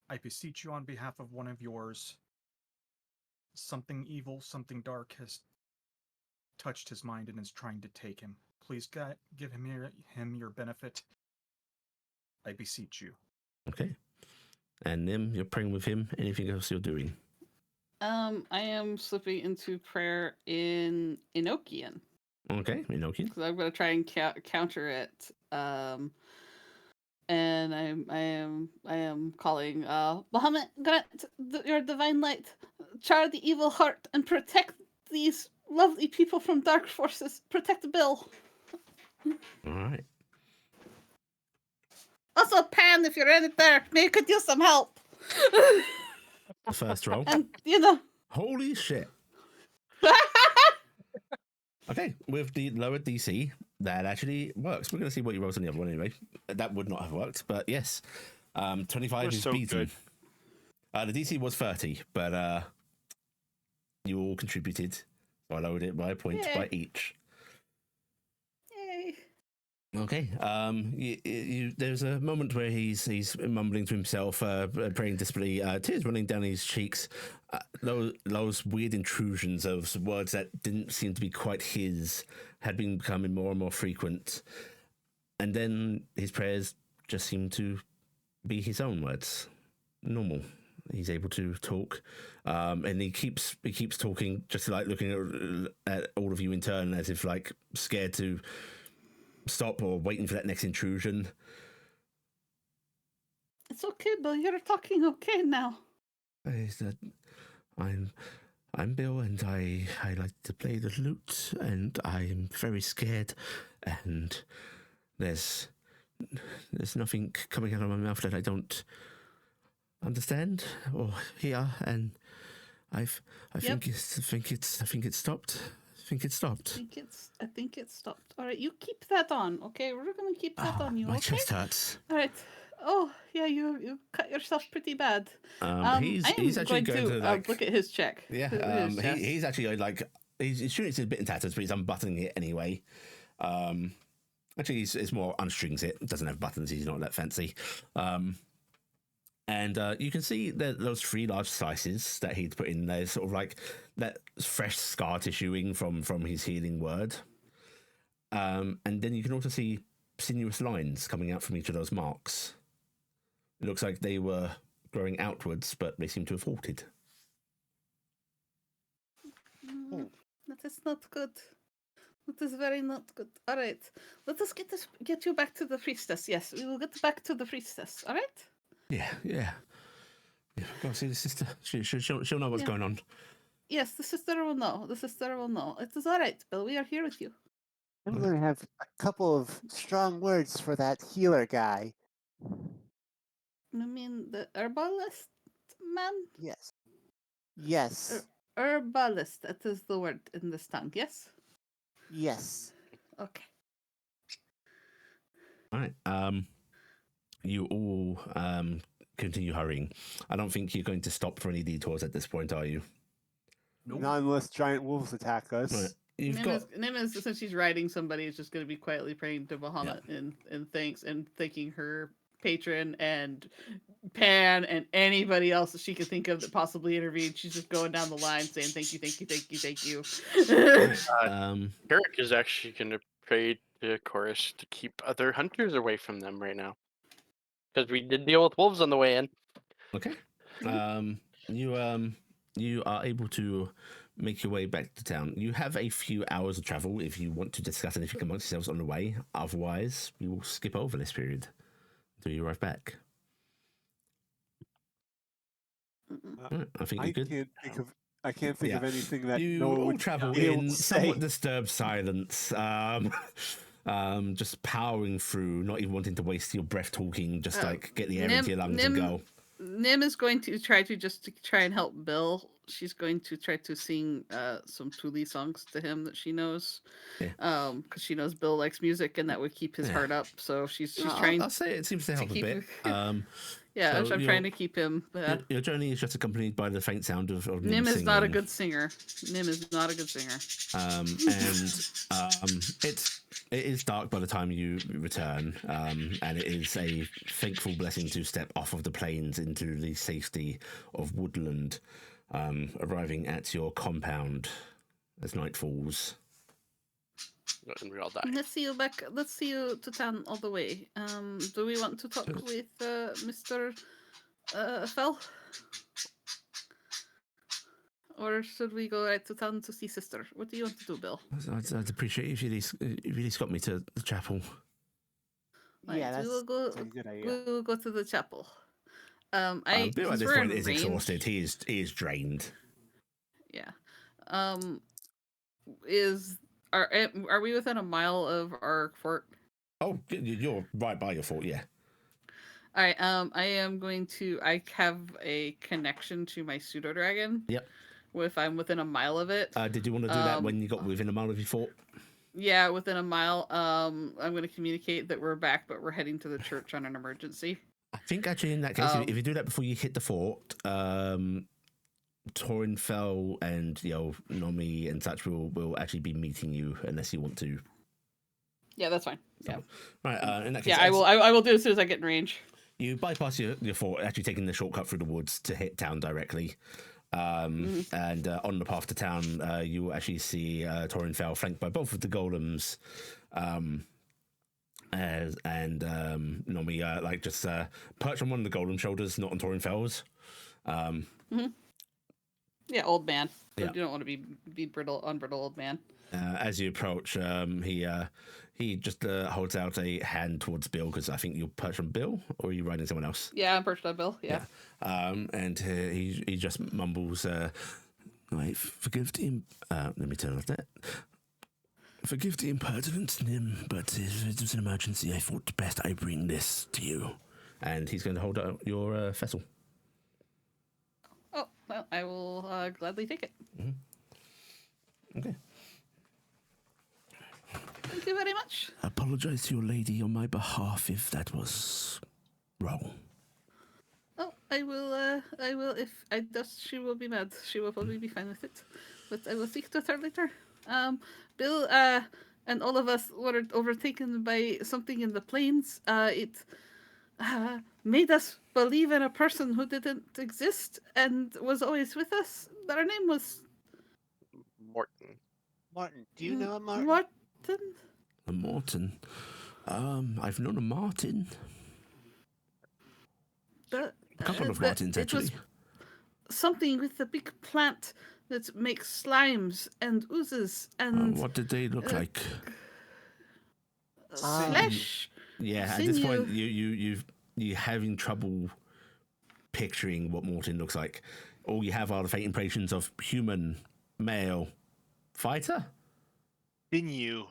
I beseech you on behalf of one of yours. Something evil, something dark has touched his mind and is trying to take him. Please give him your benefit. I beseech you. Okay. And Nim, you're praying with him. Anything else you're doing? I am slipping into prayer in Enochian Okay, Enochian. because I'm going to try and counter it. And I am calling Bahamut, grant your divine light, char the evil heart, and protect these lovely people from dark forces. Protect Bill. All right. Also, Pan, if you're in there, maybe you could use some help. The first roll. And you know. Holy shit. Okay, with the lower DC, that actually works. We're going to see what you rolled on the other one anyway. That would not have worked, but yes. 25 We're is so beaten. good. The DC was 30, but you all contributed. So I lowered it by a point Yay. by each. Yay. Okay. There's a moment where he's mumbling to himself, praying desperately, tears running down his cheeks. Those weird intrusions of words that didn't seem to be quite his had been becoming more and more frequent, and then his prayers just seem to be his own words, normal. He's able to talk, and he keeps talking, just like looking at all of you in turn, as if like scared to stop or waiting for that next intrusion. It's okay, Bill. You're talking okay now. I'm Bill, and I like to play the lute, and I'm very scared, and there's nothing coming out of my mouth that I don't understand or hear, and I think it's stopped. I think it stopped. All right, you keep that on, okay? We're gonna keep that on you, My okay? chest hurts. All right. Oh, yeah, you cut yourself pretty bad. He's actually going to like look at his check. Yeah, His chest. he's actually like he's shooting it's a bit in tatters, but he's unbuttoning it anyway. Actually, it's more unstrings it. It doesn't have buttons. He's not that fancy. And you can see that those 3 large slices that he'd put in there, sort of like that fresh scar tissuing from his healing word. And then you can also see sinuous lines coming out from each of those marks. It looks like they were growing outwards, but they seem to have halted. That is not good. That is very not good. All right, let us get you back to the priestess. Yes, we will get back to the priestess. All right. Yeah. Go see the sister. She'll know what's going on. Yes, the sister will know. It is all right, Bill. We are here with you. I'm going to have a couple of strong words for that healer guy. I mean, the herbalist man? Yes. Yes. Herbalist, that is the word in this tongue, yes? Yes. Okay. All right. You all continue hurrying. I don't think you're going to stop for any detours at this point, are you? Not unless giant wolves attack us. Right. You've Nim is, since she's riding somebody, is just going to be quietly praying to Bahamut in thanks and thanking her patron and Pan and anybody else that she could think of that possibly intervened. She's just going down the line saying thank you, thank you, thank you, thank you. Taryc is actually going to pray to Chorus to keep other hunters away from them right now. Because we did deal with wolves on the way in. Okay. You are able to make your way back to town. You have a few hours of travel if you want to discuss anything amongst yourselves on the way. Otherwise, we will skip over this period until you arrive back. Right, I think you're good. I can't think of anything that you no one all would travel be able in to somewhat say. disturbed silence. Just powering through, not even wanting to waste your breath talking, just like get the air into your lungs and go. Nim is going to try and help Bill. She's going to try to sing some Thule songs to him that she knows. Yeah. Because she knows Bill likes music and that would keep his heart up. So she's trying. I'll say it seems to help a bit. Yeah, so I'm trying to keep him. Your journey is just accompanied by the faint sound of Nim is singing. not a good singer. Nim is not a good singer. It is dark by the time you return, and it is a thankful blessing to step off of the plains into the safety of woodland, arriving at your compound as night falls. And we all die. Let's see you to town all the way. Do we want to talk with Mr. Fell? Or should we go right to town to see sister? What do you want to do, Bill? I'd appreciate it if you'd got me to the chapel. Yeah, that's a good idea. We will go to the chapel. Bill at this point is exhausted. He is drained. Yeah. Are we within a mile of our fort? Oh, you're right by your fort, yeah. All right. I have a connection to my pseudo dragon. Yep. If I'm within a mile of it. Did you want to do that when you got within a mile of your fort? Yeah, within a mile. I'm going to communicate that we're back, but we're heading to the church on an emergency. I think actually in that case, if you do that before you hit the fort, Torinfell and Nomi and such will actually be meeting you unless you want to. Yeah, that's fine. Yeah. Right. In that case, yeah, I will do it as soon as I get in range. You bypass your fort, actually taking the shortcut through the woods to hit town directly. And on the path to town, you will actually see Torinfell flanked by both of the golems, and Nomi just perched on one of the golem shoulders, not on Torinfell's. Yeah, old man. Yeah. You don't want to be unbrittle old man. As you approach, he just holds out a hand towards Bill, because I think you're perched on Bill, or are you riding someone else? Yeah, I'm perched on Bill. Yeah. And he just mumbles, "Wait, forgive the let me turn off that. Forgive the impertinence, Nim, but if it was an emergency, I thought best I bring this to you." And he's going to hold out your vessel. Oh well, I will gladly take it. Mm-hmm. Okay. Thank you very much. Apologize to your lady on my behalf if that was wrong. Oh, I will. If I does, she will be mad. She will probably be fine with it, but I will speak to her later. Bill, and all of us were overtaken by something in the plains. It made us believe in a person who didn't exist and was always with us. Their name was Morton. Martin, do you know Martin? Martin? A Morton? I've known a Martin. A couple of Martins, actually. It was something with a big plant that makes slimes and oozes and... what did they look like? Flesh. Yeah, sinew. At this point, you're having trouble picturing what Morton looks like. All you have are the faint impressions of human, male, fighter? Sinew.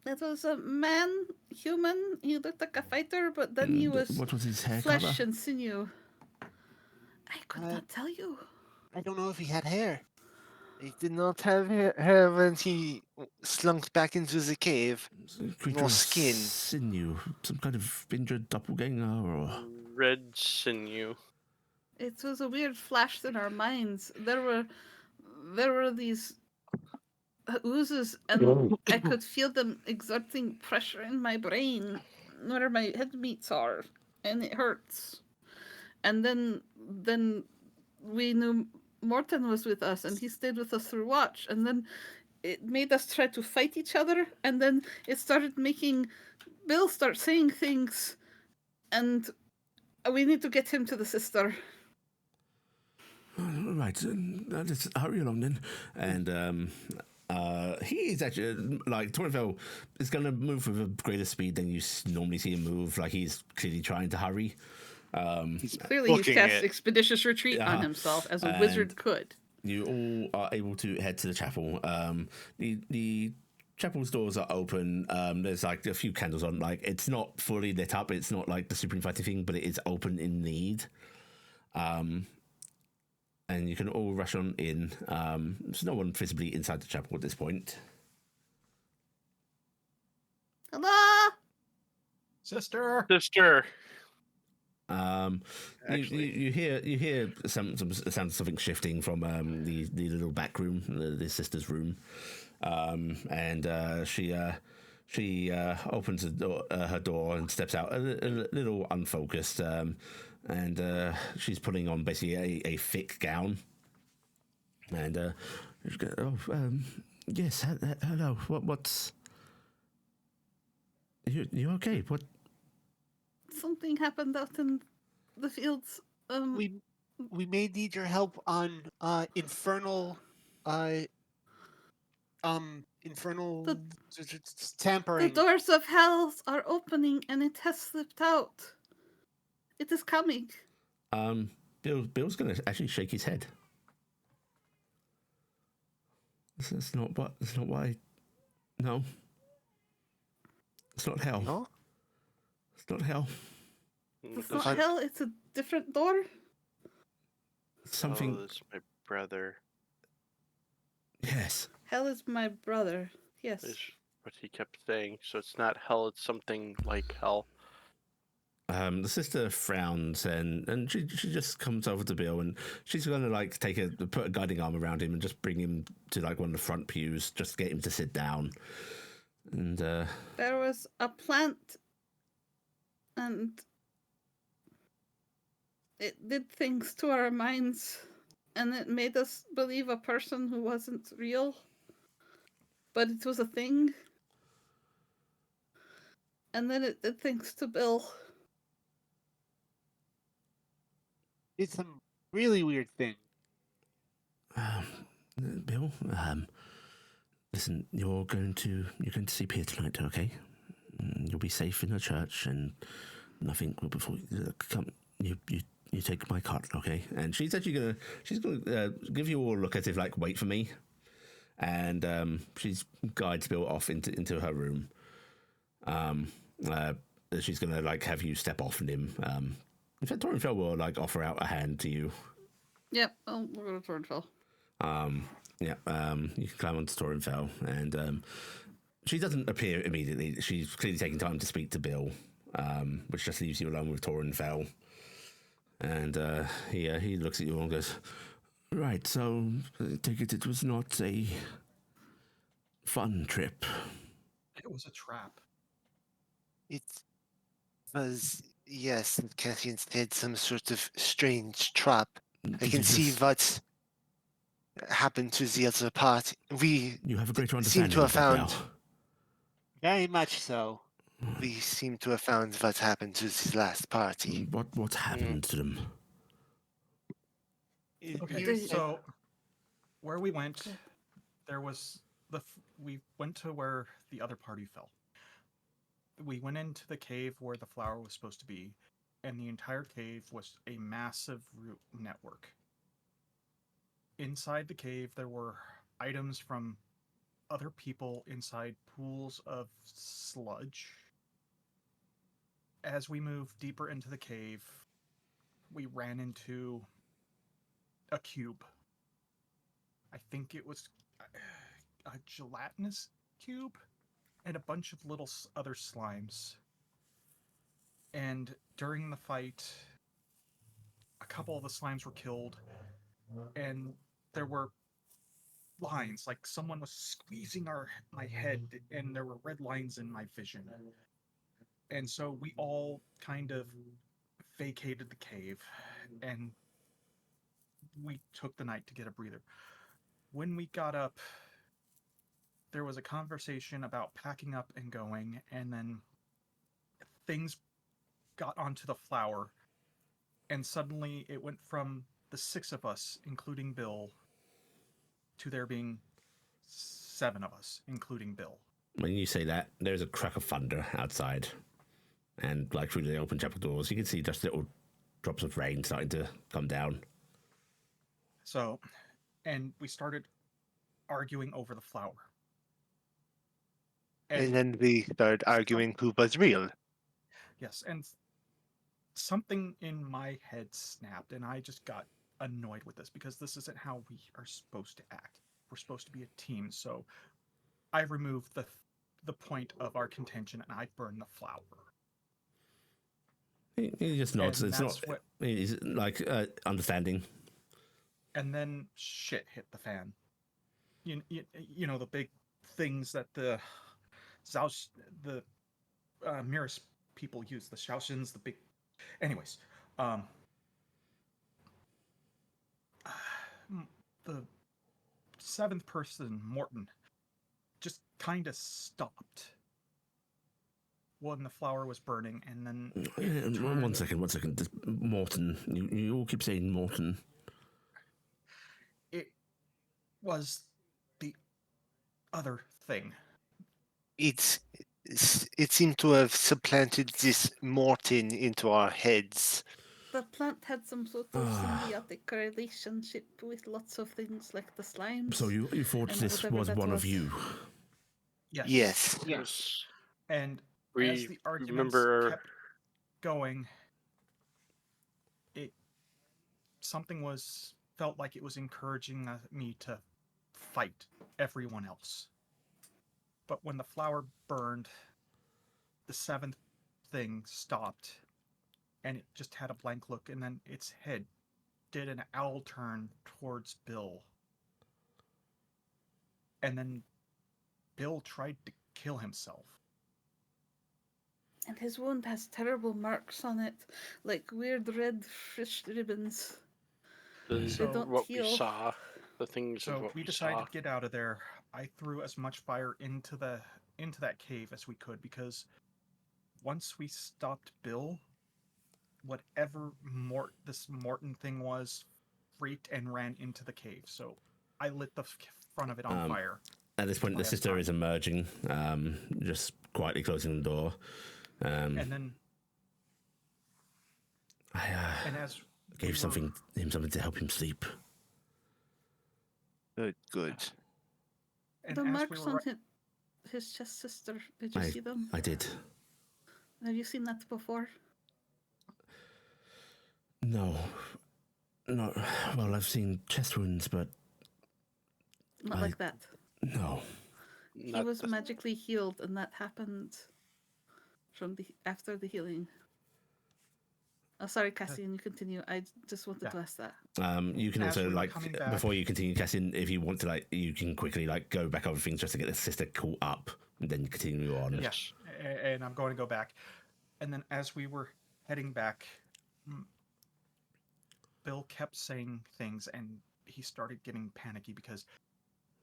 It was a man, human. He looked like a fighter, but then he was What was his hair flesh color? and sinew. I could Uh, not tell you. I don't know if he had hair. He did not have hair when he slunk back into the cave. Creature No of skin. sinew. Some kind of injured doppelganger or... Red sinew. It was a weird flash in our minds. There were these oozes, and I could feel them exerting pressure in my brain where my head meats are, and it hurts. And then we knew Morton was with us, and he stayed with us through watch, and then it made us try to fight each other, and then it started making Bill start saying things, and we need to get him to the sister. Right, let's hurry along then. And he is actually, like, Torinfel is going to move with a greater speed than you normally see him move. Like, he's clearly trying to hurry. Clearly, he's booking cast it. Expeditious Retreat on himself, as a wizard could. You all are able to head to the chapel. The chapel's doors are open. There's like a few candles on. Like, it's not fully lit up. It's not like the Supreme Fighting thing, but it is open in need. And you can all rush on in. There's no one visibly inside the chapel at this point. Hello? Sister! Sister. You hear some sound of something shifting from the little back room, the sister's room, and she opens her door and steps out a little unfocused, and she's putting on basically a thick gown, and she goes, yes, hello, what's you okay? What? Something happened out in the fields. We may need your help on infernal tampering. The doors of hell are opening, and it has slipped out. It is coming. Bill's going to actually shake his head. It's not why. No. It's not hell. No? It's not hell. It's not hell, it's a different door. Something. Oh, that's my brother. Yes. Hell is my brother. Yes. Is what he kept saying. So it's not hell, it's something like hell. The sister frowns and she just comes over to Bill and she's gonna like put a guiding arm around him and just bring him to like one of the front pews, just get him to sit down. And there was a plant, and it did things to our minds, and it made us believe a person who wasn't real, but it was a thing. And then it did things to Bill. Did some really weird thing. Bill, listen, you're going to see Pierre tonight, okay? You'll be safe in the church, and nothing will before you. Come, you take my cart, okay? And she's actually gonna give you all a look as if like wait for me, and she's guides Bill off into her room. She's gonna like have you step off on him. In fact, Torinfel will like offer out a hand to you. Yep, we'll go to Torinfel. You can climb onto Torinfel, and she doesn't appear immediately. She's clearly taking time to speak to Bill, which just leaves you alone with Torinfel. And he looks at you and goes, "Right, so I take it was not a fun trip." It was a trap. It was, yes, Cassian said some sort of strange trap. I Did can you see just- what happened to the other part. We You have a greater seem understanding to have of that found. now. Very much so. We seem to have found what happened to this last party. What happened to them? Okay, There's- so where we went, there was we went to where the other party fell. We went into the cave where the flower was supposed to be, and the entire cave was a massive root network. Inside the cave, there were items from other people inside pools of sludge. As we moved deeper into the cave, we ran into a cube. I think it was a gelatinous cube and a bunch of little other slimes. And during the fight, a couple of the slimes were killed, and there were lines, like someone was squeezing my head, and there were red lines in my vision. And so we all kind of vacated the cave, and we took the night to get a breather. When we got up, there was a conversation about packing up and going, and then things got onto the flower, and suddenly it went from the 6 of us, including Bill, to there being 7 of us, including Bill. When you say that, there's a crack of thunder outside, and like through the open chapel doors, you can see just little drops of rain starting to come down. So, and we started arguing over the flower. And then we started arguing who was real. Yes, and something in my head snapped, and I just got annoyed with this because this isn't how we are supposed to act. We're supposed to be a team, so I removed the point of our contention and I burned the flower. He just nods. And It's that's not. what- He's like understanding. And then shit hit the fan. You know the big things that the Miris people use, the Shaoxins, the big. Anyways, the 7th person, Morton, just kind of stopped when the flower was burning, and then One second. This Morton. You all keep saying Morton. it was the other thing. It seemed to have supplanted this Morton into our heads. The plant had some sort of symbiotic relationship with lots of things like the slimes. So you thought and this whatever was that one of was. you? Yes. Yes. And We as the arguments remember- kept going, something felt like it was encouraging me to fight everyone else. But when the flower burned, the 7th thing stopped, and it just had a blank look, and then its head did an owl turn towards Bill. And then Bill tried to kill himself. And his wound has terrible marks on it, like weird red fish ribbons. They don't what heal. we saw, the things of So what we we decided saw. to get out of there. I threw as much fire into that cave as we could, because once we stopped Bill, whatever this Morton thing was freaked and ran into the cave. So I lit the front of it on fire. At this point, the By that sister time. is emerging, just quietly closing the door. And then I and as gave we were- him something to help him sleep. Good. and The as we marks were on his chest, sister. Did you see them? I did. Have you seen that before? No. Well, I've seen chest wounds, but Not like that. no. He Not was the- magically healed, and that happened after the healing. Oh, sorry, Cassian, you continue. I just wanted to ask that. You can As also we were coming back- before you continue, Cassian, if you want to you can quickly go back over things just to get the sister caught up, and then continue on. Yes, and I'm going to go back. And then as we were heading back, Bill kept saying things, and he started getting panicky because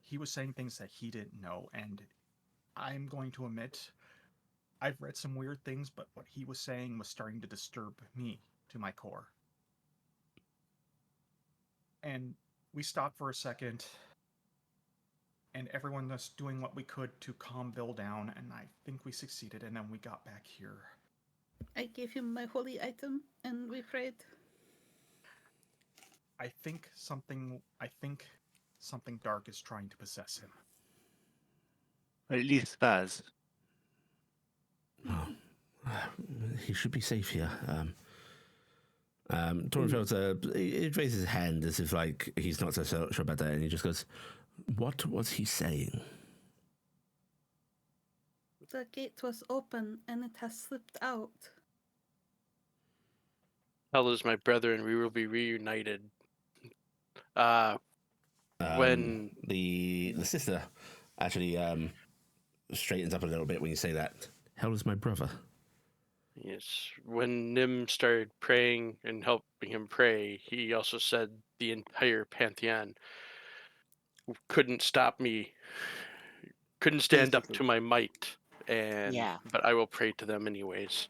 he was saying things that he didn't know. And I'm going to admit, I've read some weird things, but what he was saying was starting to disturb me to my core. And we stopped for a second, and everyone was doing what we could to calm Bill down, and I think we succeeded, and then we got back here. I gave him my holy item, and we prayed. I think something dark is trying to possess him. Or at least Vaz. Well, he should be safe here. Torenfeld, he raises his hand as if like he's not so sure about that, and he just goes, "What was he saying?" The gate was open and it has slipped out. Hell is my brother, and we will be reunited. When The sister actually straightens up a little bit when you say that. Hell is my brother. yes, when Nim started praying and helping him pray, he also said the entire pantheon couldn't stop me, couldn't stand up to my might, and Yeah. but I will pray to them anyways.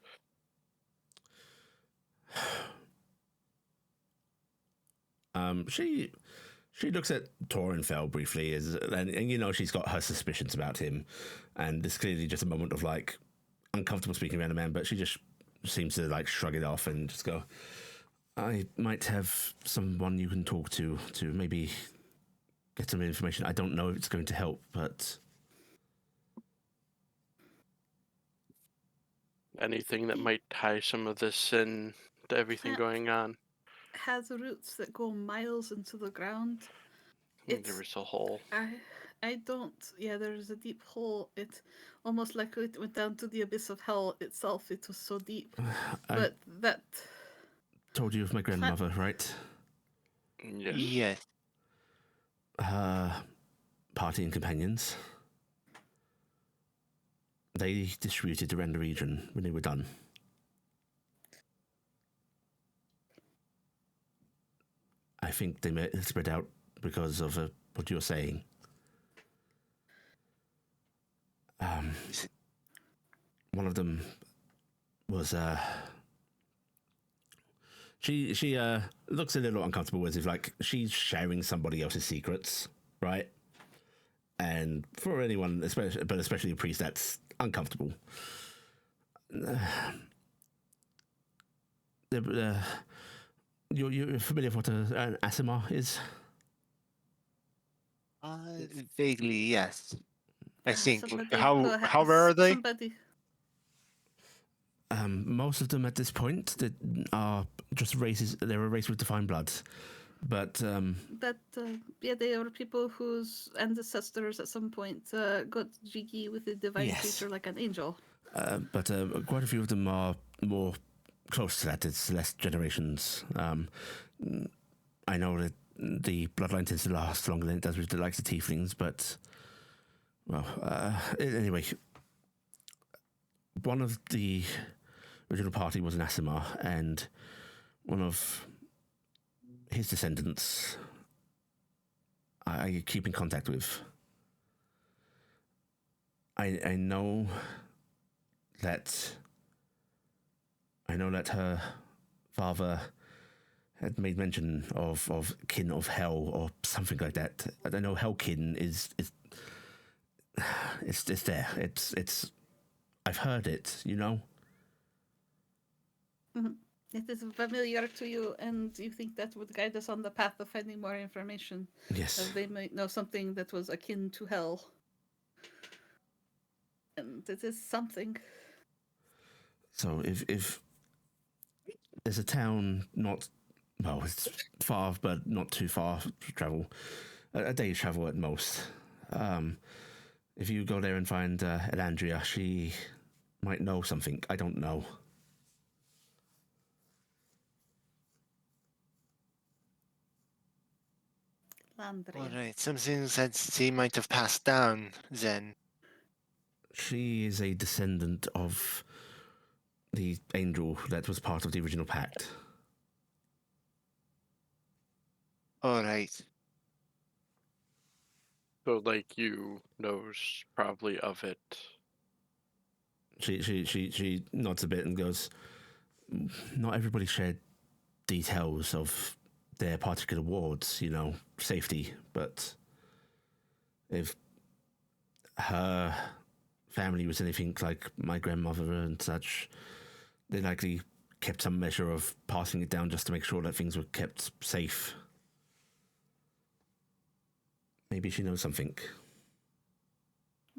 She looks at Torenfeld briefly, and you know she's got her suspicions about him, and it's clearly just a moment of like uncomfortable speaking around a man, but she just seems to like shrug it off and just go, "I might have someone you can talk to maybe get some information. I don't know if it's going to help, but Anything that might tie some of this in to everything going on." Has roots that go miles into the ground. There was a hole. I don't. Yeah, there's a deep hole. It's almost like it went down to the abyss of hell itself. It was so deep. I But that told you of my grandmother, right? Yes. Yes. Her party and companions. They distributed around the region when they were done. I think they may have spread out because of what you're saying. One of them was she looks a little uncomfortable as if like she's sharing somebody else's secrets, right? And for anyone, especially a priest, that's uncomfortable. You're familiar with what an Asimar is? Vaguely, yes. I think. somebody who How rare are they? Somebody. Most of them at this point that are just races. They're a race with defined blood, but Yeah, they are people whose ancestors at some point got jiggy with a divine Yes. creature like an angel. but quite a few of them are more close to that. It's less generations. I know that the bloodline tends to last longer than it does with the likes of tieflings, but well, anyway, one of the original party was an Asimar, and one of his descendants I keep in contact with. I know that her father had made mention of kin of hell or something like that. I know hellkin is it's there. It's I've heard it, you know. It is familiar to you, and you think that would guide us on the path of finding more information. Yes. They might know something that was akin to hell. And it is something. So if there's a town not, well, it's far but not too far to travel, a day's travel at most. If you go there and find Elandria, she might know something. I don't know. Landria. All right, something that they might have passed down then. She is a descendant of the angel that was part of the original pact. All right. So, like, you knows probably of it. She nods a bit and goes, not everybody shared details of their particular wards, you know, safety, but if her family was anything like my grandmother and such, they likely kept some measure of passing it down just to make sure that things were kept safe. Maybe she knows something.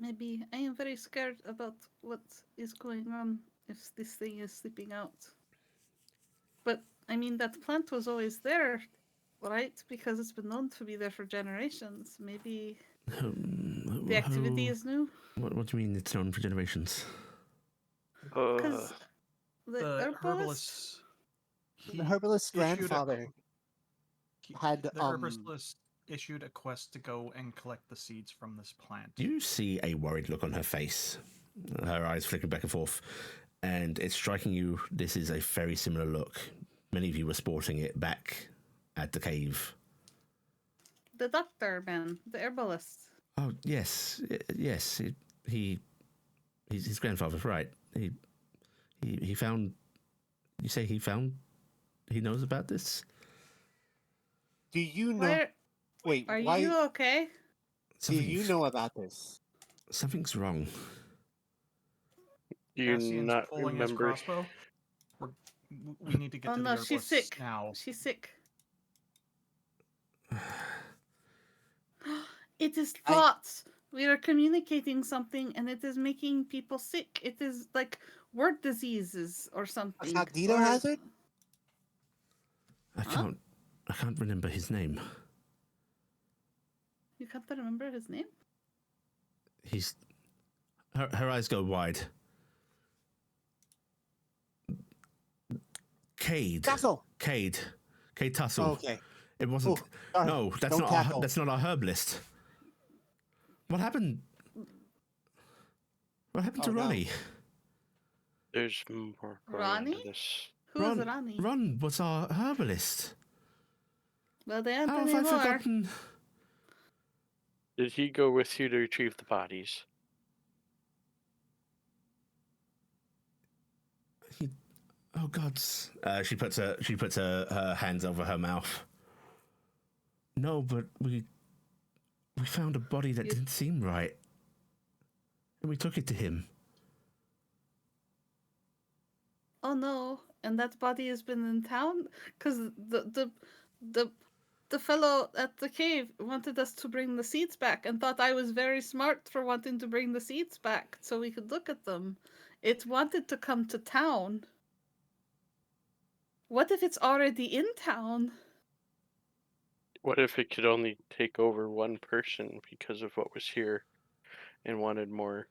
Maybe I am very scared about what is going on if this thing is sleeping out. But I mean, that plant was always there, right? Because it's been known to be there for generations. Maybe the activity is new. What do you mean it's known for generations? Because the The herbalist. herbalist. The herbalist's issued a grandfather had The herbalist issued a quest to go and collect the seeds from this plant. You see a worried look on her face, her eyes flickering back and forth, and it's striking you this is a very similar look. Many of you were sporting it back at the cave. The doctor man, the herbalist. Oh, yes, yes, he's his grandfather's right. He found, you say he knows about this? Do you know? Where Wait, are why you okay? do you know about this? Something's wrong. Do you Cassian's not pulling his remember? crossbow. We need to get Oh to the no, she's herbalist sick. now. She's sick. It is thoughts. We are communicating something, and it is making people sick. It is like word diseases or something. Cognito or- hazard? I can't remember his name. You can't remember his name? He's her eyes go wide. Cade. Tassel. Cade Tussle. Oh, okay. It wasn't. Oh, sorry. No, that's Don't not. tackle. That's not our herbalist. What happened? What happened to Oh, no. Ronnie? There's more going Ronnie? into this. Who is Ronnie? Ron was our herbalist. Well, they aren't How have I anymore. forgotten? Did he go with you to retrieve the bodies? Oh gods! She puts her hands over her mouth. No, but we found a body that didn't seem right, and we took it to him. Oh no! And that body has been in town because the fellow at the cave wanted us to bring the seeds back and thought I was very smart for wanting to bring the seeds back so we could look at them. It wanted to come to town. What if it's already in town? What if it could only take over one person because of what was here and wanted more?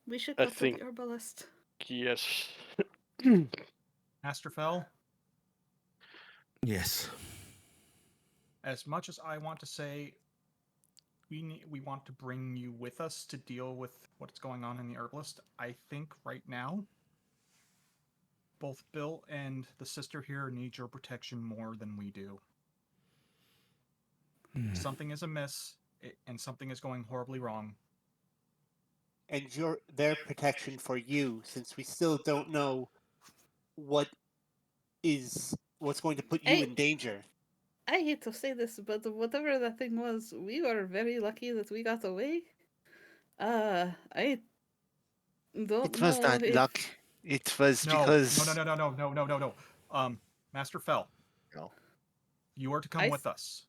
We should I go to think- the herbalist. Yes. Master Fell, Yes. as much as I want to say we want to bring you with us to deal with what's going on in the herbalist, I think right now both Bill and the sister here need your protection more than we do. Something is amiss, and something is going horribly wrong. And their protection for you, since we still don't know what's going to put you Hey. in danger. I hate to say this, but whatever that thing was, we were very lucky that we got away. I don't It was know not if... luck. It was because No. Master Fell. No. You are to come I with us.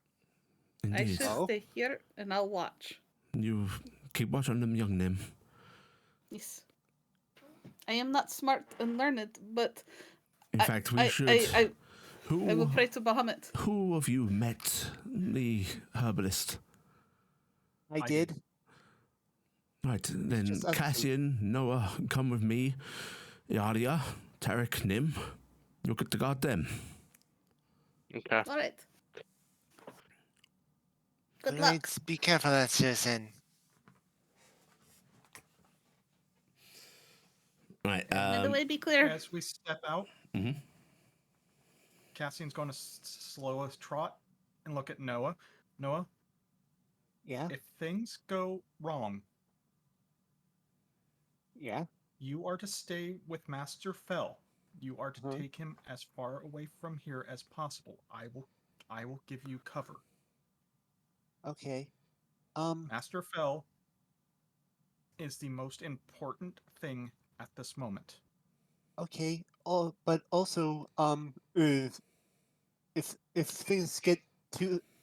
I Indeed. should Oh. stay here and I'll watch. You keep watch on them, young Nim. Yes. I am not smart and learned, but In fact, we should. I will Who pray to Bahamut. of you met the herbalist? I I did. Right, then Just us two. Cassian, Noah, come with me. Iala, Taryc, Nim. You'll get to guard them. Okay. All right. Good luck. Right, be careful out there, then. Right, May the way be clear. As we step out, Mhm. Cassian's going to slow a trot and look at Noah. Noah, Yeah. if things go wrong, Yeah. you are to stay with Master Fell. You are to Uh-huh. take him as far away from here as possible. I will give you cover. Okay. Master Fell is the most important thing at this moment. Okay. Oh, but also, if things get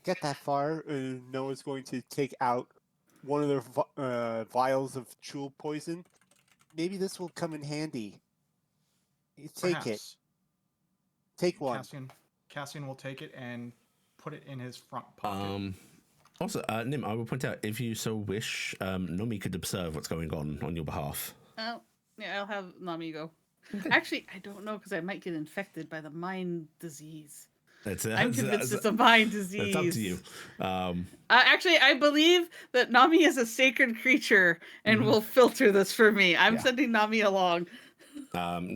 that far, Noah's going to take out one of their vials of chul poison. Maybe this will come in handy. You take it. Perhaps. Take one. Cassian will take it and put it in his front pocket. Also, Nim, I will point out, if you so wish, Nomi could observe what's going on your behalf. Oh, yeah, I'll have Nami go. Actually, I don't know because I might get infected by the mind disease. I'm convinced it's a mind disease. It's up to you. Actually, I believe that Nami is a sacred creature and will filter this for me. I'm sending Nami along.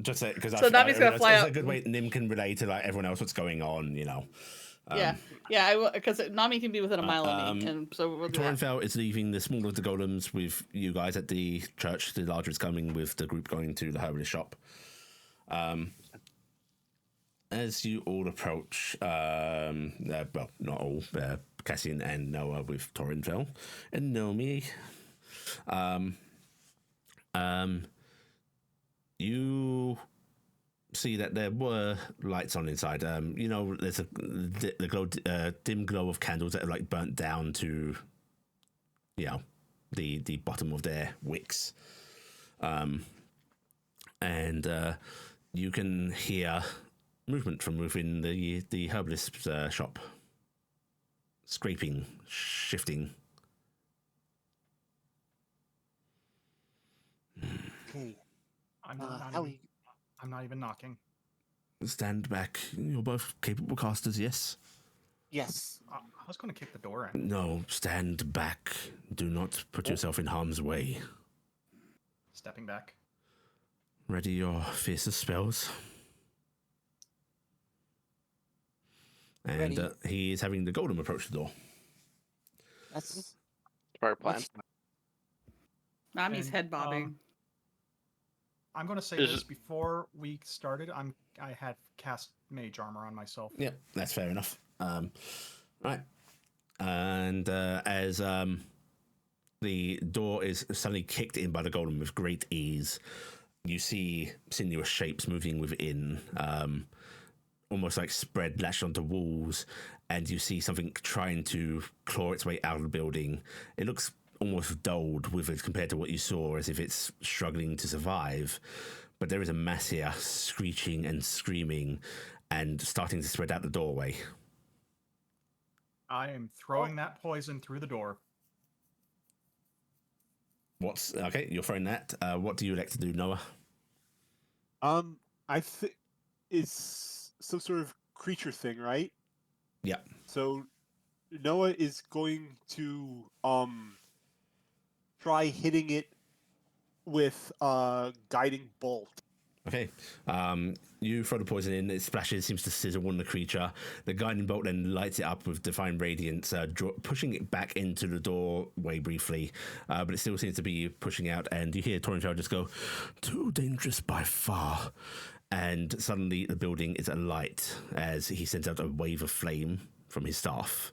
Just because Nami's gonna fly it's out. a good way Nim can relate to like everyone else what's going on, you know. Yeah, I will, because Nami can be within a mile of me, and so we'll do that. Torenfell is leaving the smaller of the golems with you guys at the church. The larger is coming with the group going to the herbalist shop. As you all approach, well, not all, Cassian and Noah with Torenfell and Nomi, you see that there were lights on inside. You know, there's the glow, dim glow of candles that are like burnt down to, you know, the bottom of their wicks, and you can hear movement from within the herbalist's shop. Scraping, shifting. Okay. I'm not even knocking. Stand back. You're both capable casters, yes? Yes. I was going to kick the door in. No, stand back. Do not put yourself in harm's way. Stepping back. Ready your fiercest spells. And he is having the golem approach the door. That's Smart plan. Nami's And, head bobbing. I'm going to say Is this it- before we started. I had cast mage armor on myself. Yeah, that's fair enough. Right. And as the door is suddenly kicked in by the golem with great ease, you see sinuous shapes moving within, almost like spread, latched onto walls, and you see something trying to claw its way out of the building. It looks almost dulled with it compared to what you saw, as if it's struggling to survive. But there is a mass here, screeching and screaming and starting to spread out the doorway. I am throwing that poison through the door. Okay, you're throwing that. What do you elect to do, Noah? I think it's some sort of creature thing, right? Yeah. So Noah is going to try hitting it with a guiding bolt. Okay. You throw the poison in, it splashes, seems to sizzle on the creature. The guiding bolt then lights it up with divine radiance, pushing it back into the doorway briefly, but it still seems to be pushing out, and you hear Torenfell just go, "Too dangerous by far." And suddenly the building is alight as he sends out a wave of flame from his staff.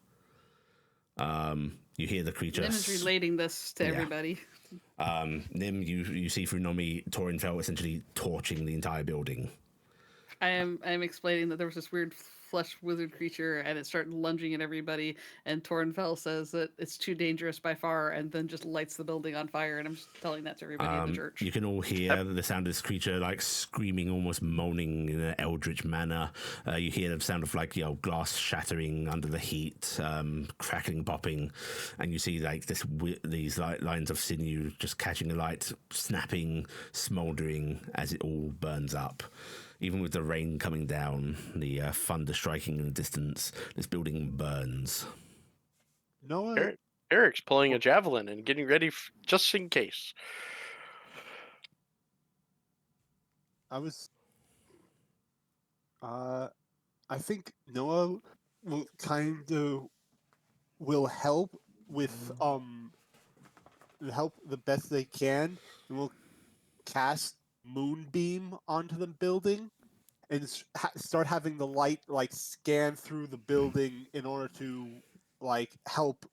You hear the creature... Nim is relating this to everybody. Nim, you see through Nomi, Torenfell essentially torching the entire building. I am explaining that there was this weird flesh wizard creature and it started lunging at everybody, and Torenfell says that it's too dangerous by far, and then just lights the building on fire, and I'm just telling that to everybody in the church. You can all hear the sound of this creature like screaming, almost moaning in an eldritch manner. You hear the sound of like, you know, glass shattering under the heat, crackling, popping, and you see like these lines of sinew just catching the light, snapping, smouldering as it all burns up. Even with the rain coming down, the thunder striking in the distance, this building burns. Noah, Eric's pulling a javelin and getting ready just in case. I think Noah will help with help the best they can, and will cast Moonbeam onto the building and start having the light like scan through the building in order to like help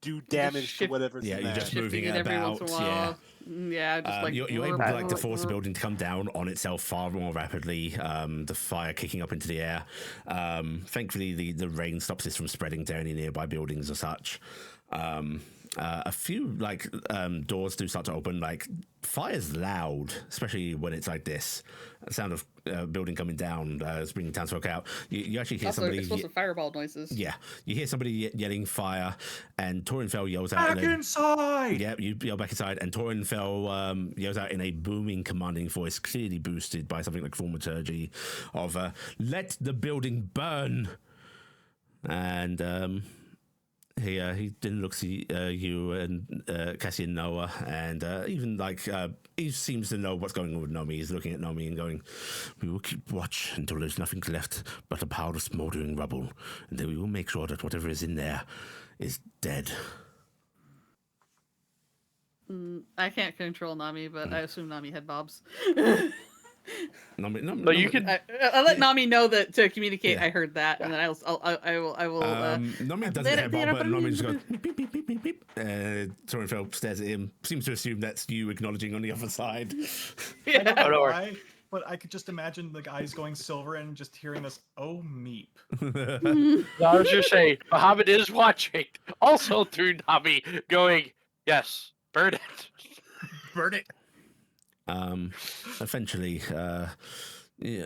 do damage to whatever's in you're there. just moving it every about. once in a while. Yeah, just like you're able to like to force the building to come down on itself far more rapidly. The fire kicking up into the air. Thankfully, the rain stops this from spreading to any nearby buildings or such. a few doors do start to open. Fire's loud, especially when it's like this. The sound of building coming down is bringing townsfolk out. You actually hear Also, somebody. explosive fireball noises. Yeah, you hear somebody yelling fire, and Torinfell yells out. Back inside! Yeah, you yell back inside, and Torinfell yells out in a booming, commanding voice, clearly boosted by something like thaumaturgy, of "Let the building burn!" And he then looks at you and Cassian Noah, and even he seems to know what's going on with Nomi. He's looking at Nomi and going, "We will keep watch until there's nothing left but a pile of smoldering rubble, and then we will make sure that whatever is in there is dead." I can't control Nami, but I assume Nami had bobs. Nami, But you can. I'll let Nami know that to communicate. Yeah. I heard that, and then I will. Nami doesn't have Bob, but Nami just goes beep, beep, beep, beep, beep. Torinfell stares at him, seems to assume that's you acknowledging on the other side. I don't know don't worry. why, but I could just imagine the guys going silver and just hearing this, "Oh, meep." I was just saying, Muhammad is watching, also through Nami, going, "Yes, burn it." Burn it. Eventually,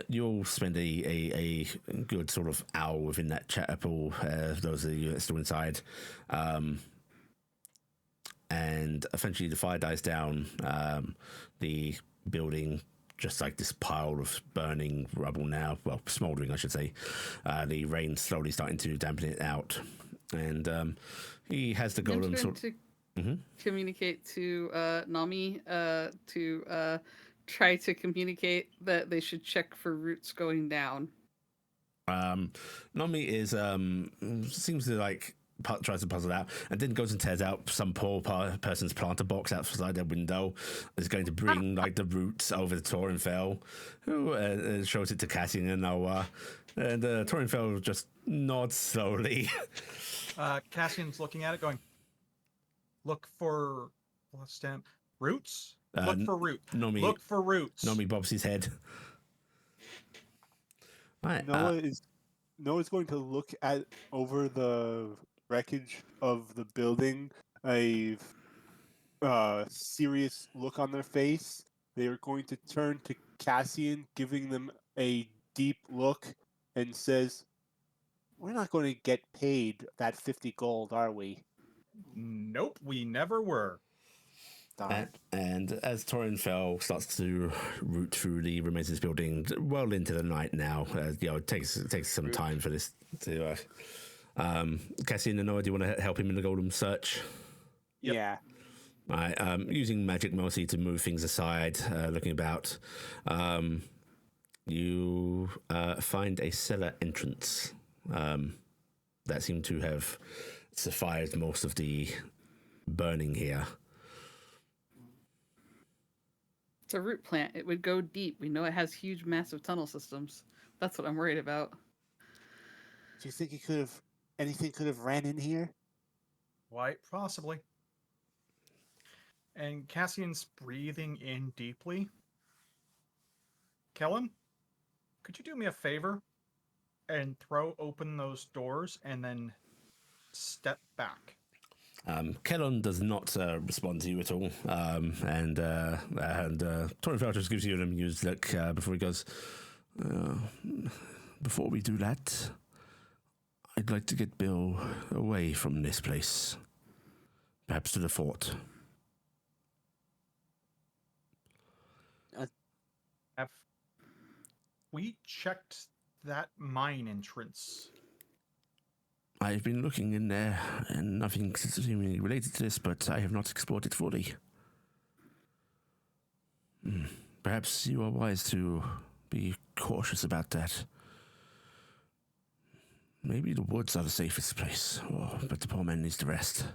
you'll spend a good sort of hour within that chatter pool, those of you that are still inside. And eventually the fire dies down. The building, just like this pile of burning rubble now, well, smouldering, I should say. The rain slowly starting to dampen it out. And he has the golem sort of... communicate to Nami to try to communicate that they should check for roots going down. Nami is seems to tries to puzzle out, and then goes and tears out some poor person's planter box outside their window. Is going to bring the roots over to Torinfell, who shows it to Cassian and Noah, and Torinfell just nods slowly. Cassian's looking at it, going, "Look for roots. Look for root. Nami, Look for roots." Nami bobs his head. Right, Noah's going to look at over the wreckage of the building, a serious look on their face. They are going to turn to Cassian, giving them a deep look, and says, "We're not going to get paid that 50 gold, are we?" Nope, we never were. And as Torinfell starts to root through the remains of this building, well into the night now, it takes some time for this to. Cassian and Noah, do you want to help him in the golem search? Yep. Yeah. Right, using magic mercy to move things aside, looking about, you find a cellar entrance that seemed to have survived most of the burning here. It's a root plant. It would go deep. We know it has huge, massive tunnel systems. That's what I'm worried about. Do you think anything could have ran in here? Why, possibly. And Cassian's breathing in deeply. Kellen, could you do me a favor and throw open those doors and then step back? Kellon does not respond to you at all, and Torinfell just gives you an amused look before he goes, "Before we do that, I'd like to get Bill away from this place, perhaps to the fort." Have we checked that mine entrance? I've been looking in there, and nothing seemingly related to this, but I have not explored it fully. Perhaps you are wise to be cautious about that. Maybe the woods are the safest place, but the poor man needs to rest.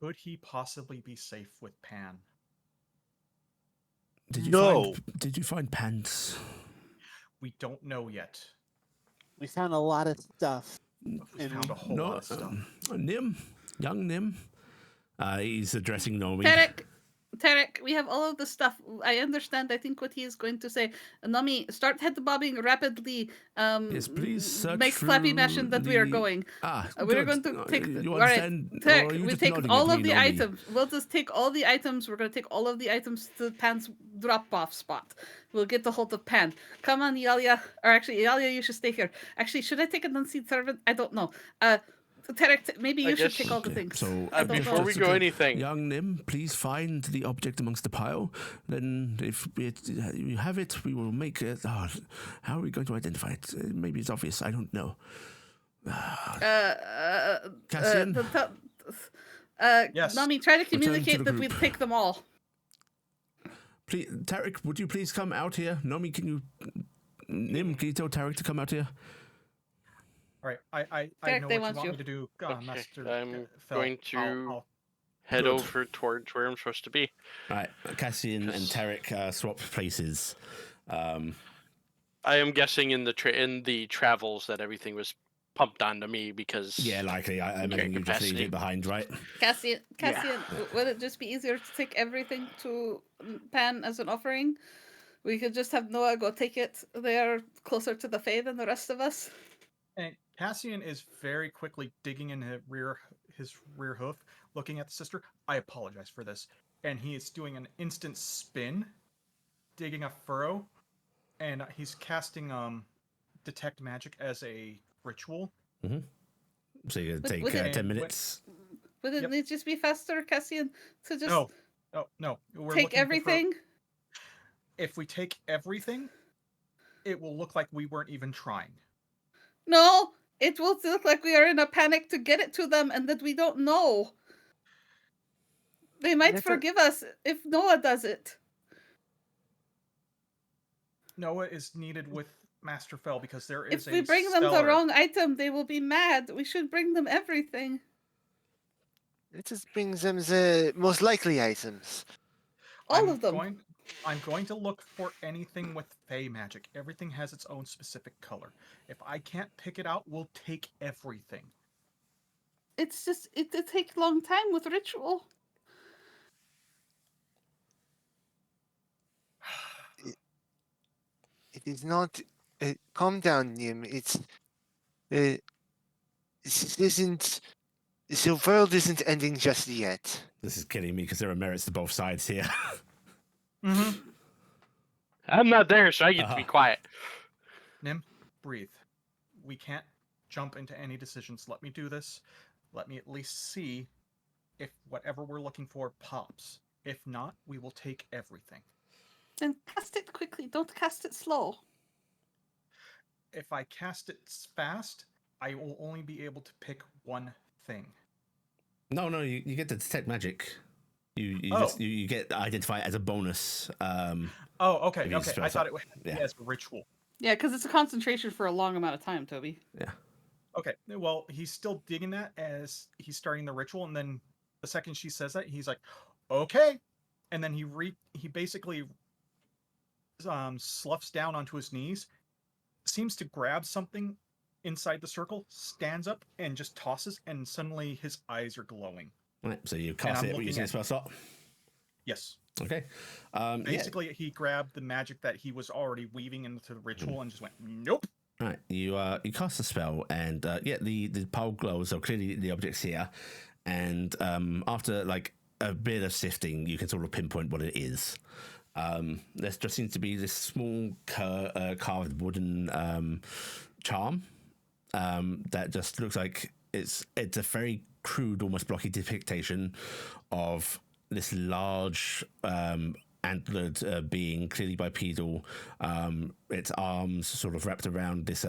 Could he possibly be safe with Pan? Did you find pants? We don't know yet. We found a lot of stuff. We found a whole lot of stuff. Nim, young Nim. He's addressing Nomi. Taryc, we have all of the stuff. I understand. I think what he is going to say. Nami, start head bobbing rapidly. Yes, please search Make Slappy mention that we are going. We're good. going to take. You All right, understand? Or are Taryc, you we just take nodding all at of me, the Nami? items. We'll just take all the items. We're going to take all of the items to Pan's drop-off spot. We'll get the hold of Pan. Come on, Iala. Or actually, Iala, you should stay here. Actually, should I take an unseen servant? I don't know. Tarek, maybe you should take all the things. So I don't before know. we go anything, young Nim, please find the object amongst the pile. Then, if you have it, we will make it. How are we going to identify it? Maybe it's obvious. I don't know. Cassian? Yes. Nami, try to Return to communicate the that we group. take them all. Please, Taryc, would you please come out here? Nami, Nim, can you tell Taryc to come out here? All right, I Taryc, know they what want you want you. me to do, Okay, Master. I'm Fel. going to I'll- head Good. over towards where I'm supposed to be. All right, Cassian and Taryc swap places. I am guessing in the travels that everything was pumped onto me because Yeah, likely. I imagine carrying you just leave capacity. it behind, right? Cassian, would it just be easier to take everything to Pan as an offering? We could just have Noah go take it. They are closer to the Fae than the rest of us. And Cassian is very quickly digging in his rear hoof, looking at the sister. I apologize for this. And he is doing an instant spin, digging a furrow, and he's casting detect magic as a ritual. So you're going to Would- take would it- 10 minutes. Would it Yep. need just be faster, Cassian, to just No. We're take looking for- everything? If we take everything, it will look like we weren't even trying. No, it will look like we are in a panic to get it to them and that we don't know. They might Never- forgive us if Noah does it. Noah is needed with Master Fel because there is If we bring them the wrong item, they will be mad. We should bring them everything. Let us bring them the most likely items. All of them. I'm going to look for anything with Fey magic. Everything has its own specific color. If I can't pick it out, we'll take everything. It's just, it takes a long time with ritual. It is not. Calm down, Nim. It's. This isn't. The world isn't ending just yet. This is killing me because there are merits to both sides here. Mm-hmm. I'm not there, so I get to be quiet. Nim, breathe. We can't jump into any decisions. Let me do this. Let me at least see if whatever we're looking for pops. If not, we will take everything. Then cast it quickly. Don't cast it slow. If I cast it fast, I will only be able to pick one thing. No, you get to detect magic. You Oh. just you get identified as a bonus. Oh, okay, If you just okay. I dress thought up. it was Yeah. as a ritual. Yeah, because it's a concentration for a long amount of time, Toby. Yeah. Okay, well, he's still digging that as he's starting the ritual, and then the second she says that, he's like, "Okay," and then he basically sloughs down onto his knees, seems to grab something inside the circle, stands up, and just tosses, and suddenly his eyes are glowing. Right, so you cast I'm it looking using a at- spell slot. Yes. Okay. Basically, he grabbed the magic that he was already weaving into the ritual and just went, "Nope." Right, you cast the spell, and the pile glows. So clearly the object's here, and after like a bit of sifting, you can sort of pinpoint what it is. There just seems to be this small carved wooden charm that just looks like it's a very crude, almost blocky depiction of this large antlered being, clearly bipedal, its arms sort of wrapped around this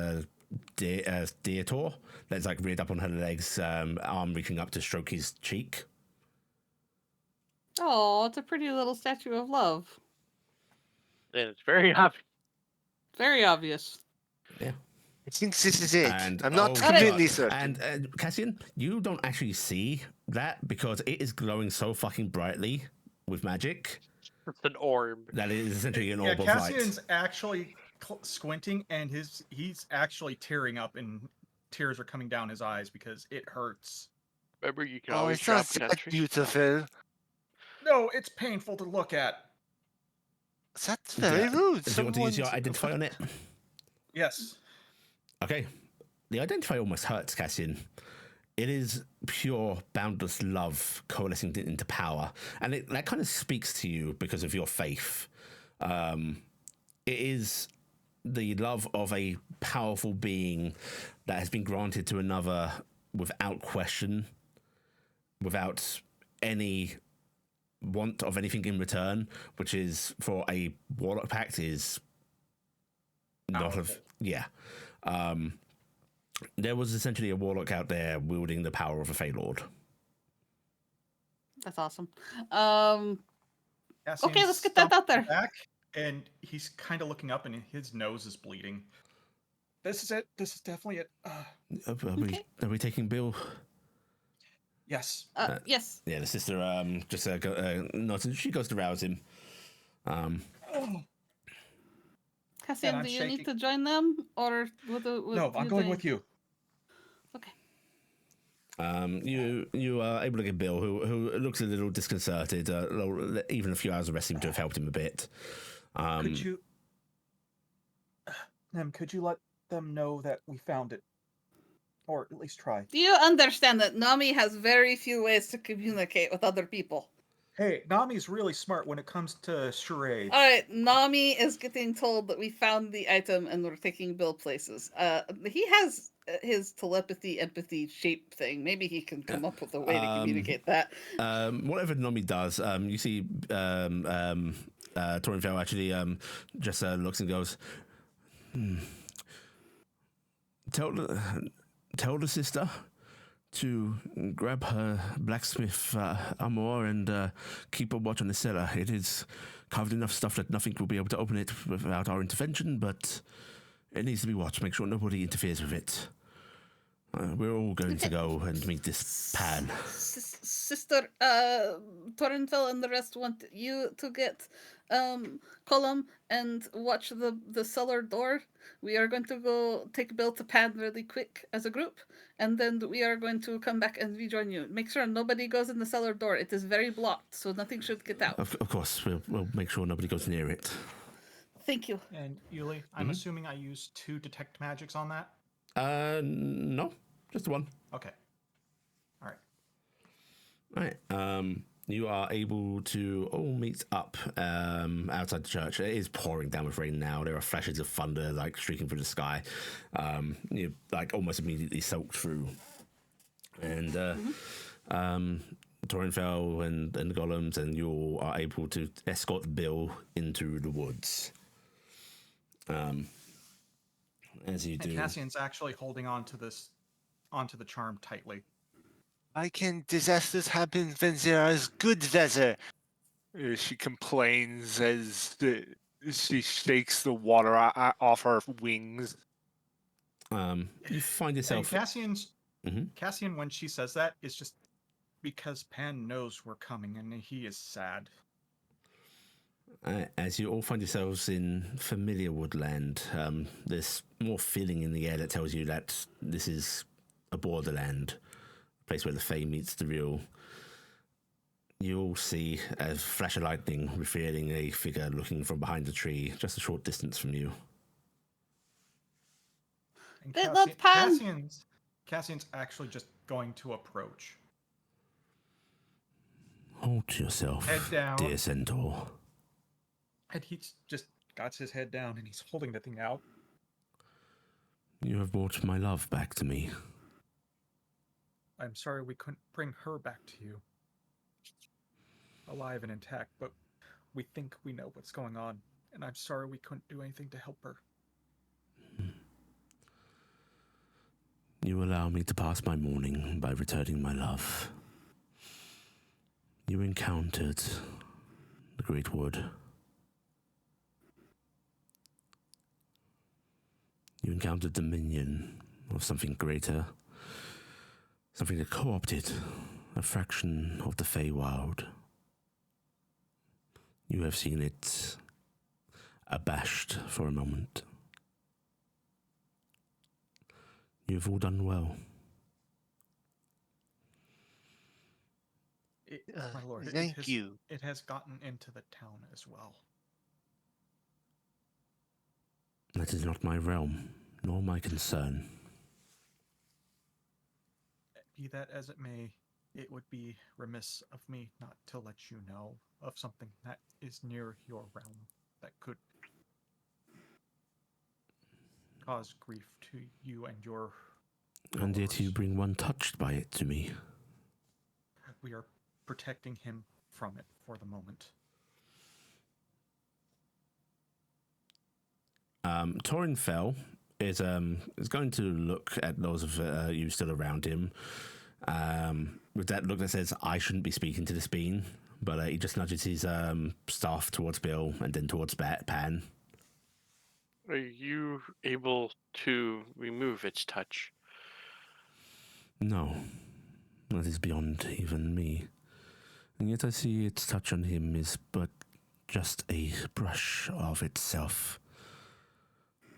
deer tor that's like reared up on her legs, arm reaching up to stroke his cheek. Oh, it's a pretty little statue of love. And it's very obvious. Very obvious. Yeah. I think this is it. And I'm not oh completely God. certain. And Cassian, you don't actually see that because it is glowing so fucking brightly with magic It's an orb. that it is essentially an Yeah, orb of light. Cassian's actually squinting, and he's actually tearing up, and tears are coming down his eyes because it hurts. Remember, you can Oh, always it's drop not that concentration. beautiful. No, it's painful to look at. That's very rude. Do you want to use your Someone- identify on it? Yes. Okay. The identify almost hurts, Cassian. It is pure, boundless love coalescing into power. And that kind of speaks to you because of your faith. It is the love of a powerful being that has been granted to another without question, without any want of anything in return, which is for a warlock pact is not of there was essentially a warlock out there wielding the power of a Fey Lord. That's awesome. Cassian Okay, let's get that out there. Back, and he's kind of looking up, and his nose is bleeding. This is it. This is definitely it. Are we taking Bill? Yes. Yes. Yeah, the sister just nods and she goes to rouse him. Cassian, I'm do you need shaking. to join them, or No, I'm going with you. Okay. You are able to get Bill, who looks a little disconcerted. Even a few hours of rest seem to have helped him a bit. Could you let them know that we found it, or at least try? Do you understand that Nami has very few ways to communicate with other people? Hey, Nami's really smart when it comes to charades. All right, Nami is getting told that we found the item and we're taking Bill places. He has his telepathy, empathy, shape thing. Maybe he can come up with a way to communicate that. Whatever Nami does, you see Torinfel actually just looks and goes, Tell the sister to grab her blacksmith armor and keep a watch on the cellar. It is covered enough stuff that nothing will be able to open it without our intervention, but it needs to be watched. Make sure nobody interferes with it. We're all going to go and meet this Pan. Sister Torinfel and the rest want you to get Column and watch the cellar door. We are going to go take Bill to Pan really quick as a group, and then we are going to come back and rejoin you. Make sure nobody goes in the cellar door. It is very blocked, so nothing should get out. Of course, we'll make sure nobody goes near it. Thank you. And Yuli, I'm assuming I used 2 detect magics on that? No, just one. Okay. All right. All right. You are able to all meet up outside the church. It is pouring down with rain now. There are flashes of thunder like streaking through the sky. You're like almost immediately soaked through. And Torinfel and the golems and you all are able to escort Bill into the woods. As you do. And Cassian's actually holding onto the charm tightly. Why can disasters happen when there is good weather? She complains as she shakes the water off her wings. You find And yourself. Cassian, when she says that, is just because Pan knows we're coming and he is sad. As you all find yourselves in familiar woodland, there's more feeling in the air that tells you that this is a borderland, a place where the Fae meets the real. You all see a flash of lightning revealing a figure looking from behind a tree, just a short distance from you. And That's Pan. Cassian's actually just going to approach. Hold yourself, Head down. dear centaur. And he's just got his head down and he's holding the thing out. You have brought my love back to me. I'm sorry we couldn't bring her back to you. Alive and intact, but we think we know what's going on. And I'm sorry we couldn't do anything to help her. You allow me to pass my morning by returning my love. You encountered the Great Wood. You encountered dominion of something greater, something that co-opted a fraction of the Feywild. You have seen it abashed for a moment. You have all done well. My lord, Thank you. It has gotten into the town as well. That is not my realm, nor my concern. Be that as it may, it would be remiss of me not to let you know of something that is near your realm that could cause grief to you and your And yet you followers. bring one touched by it to me. We are protecting him from it for the moment. Torin Fell is going to look at those of you still around him with that look that says, I shouldn't be speaking to this being, but he just nudges his staff towards Bill and then towards Pan. Are you able to remove its touch? No, that is beyond even me. And yet I see its touch on him is but just a brush of itself.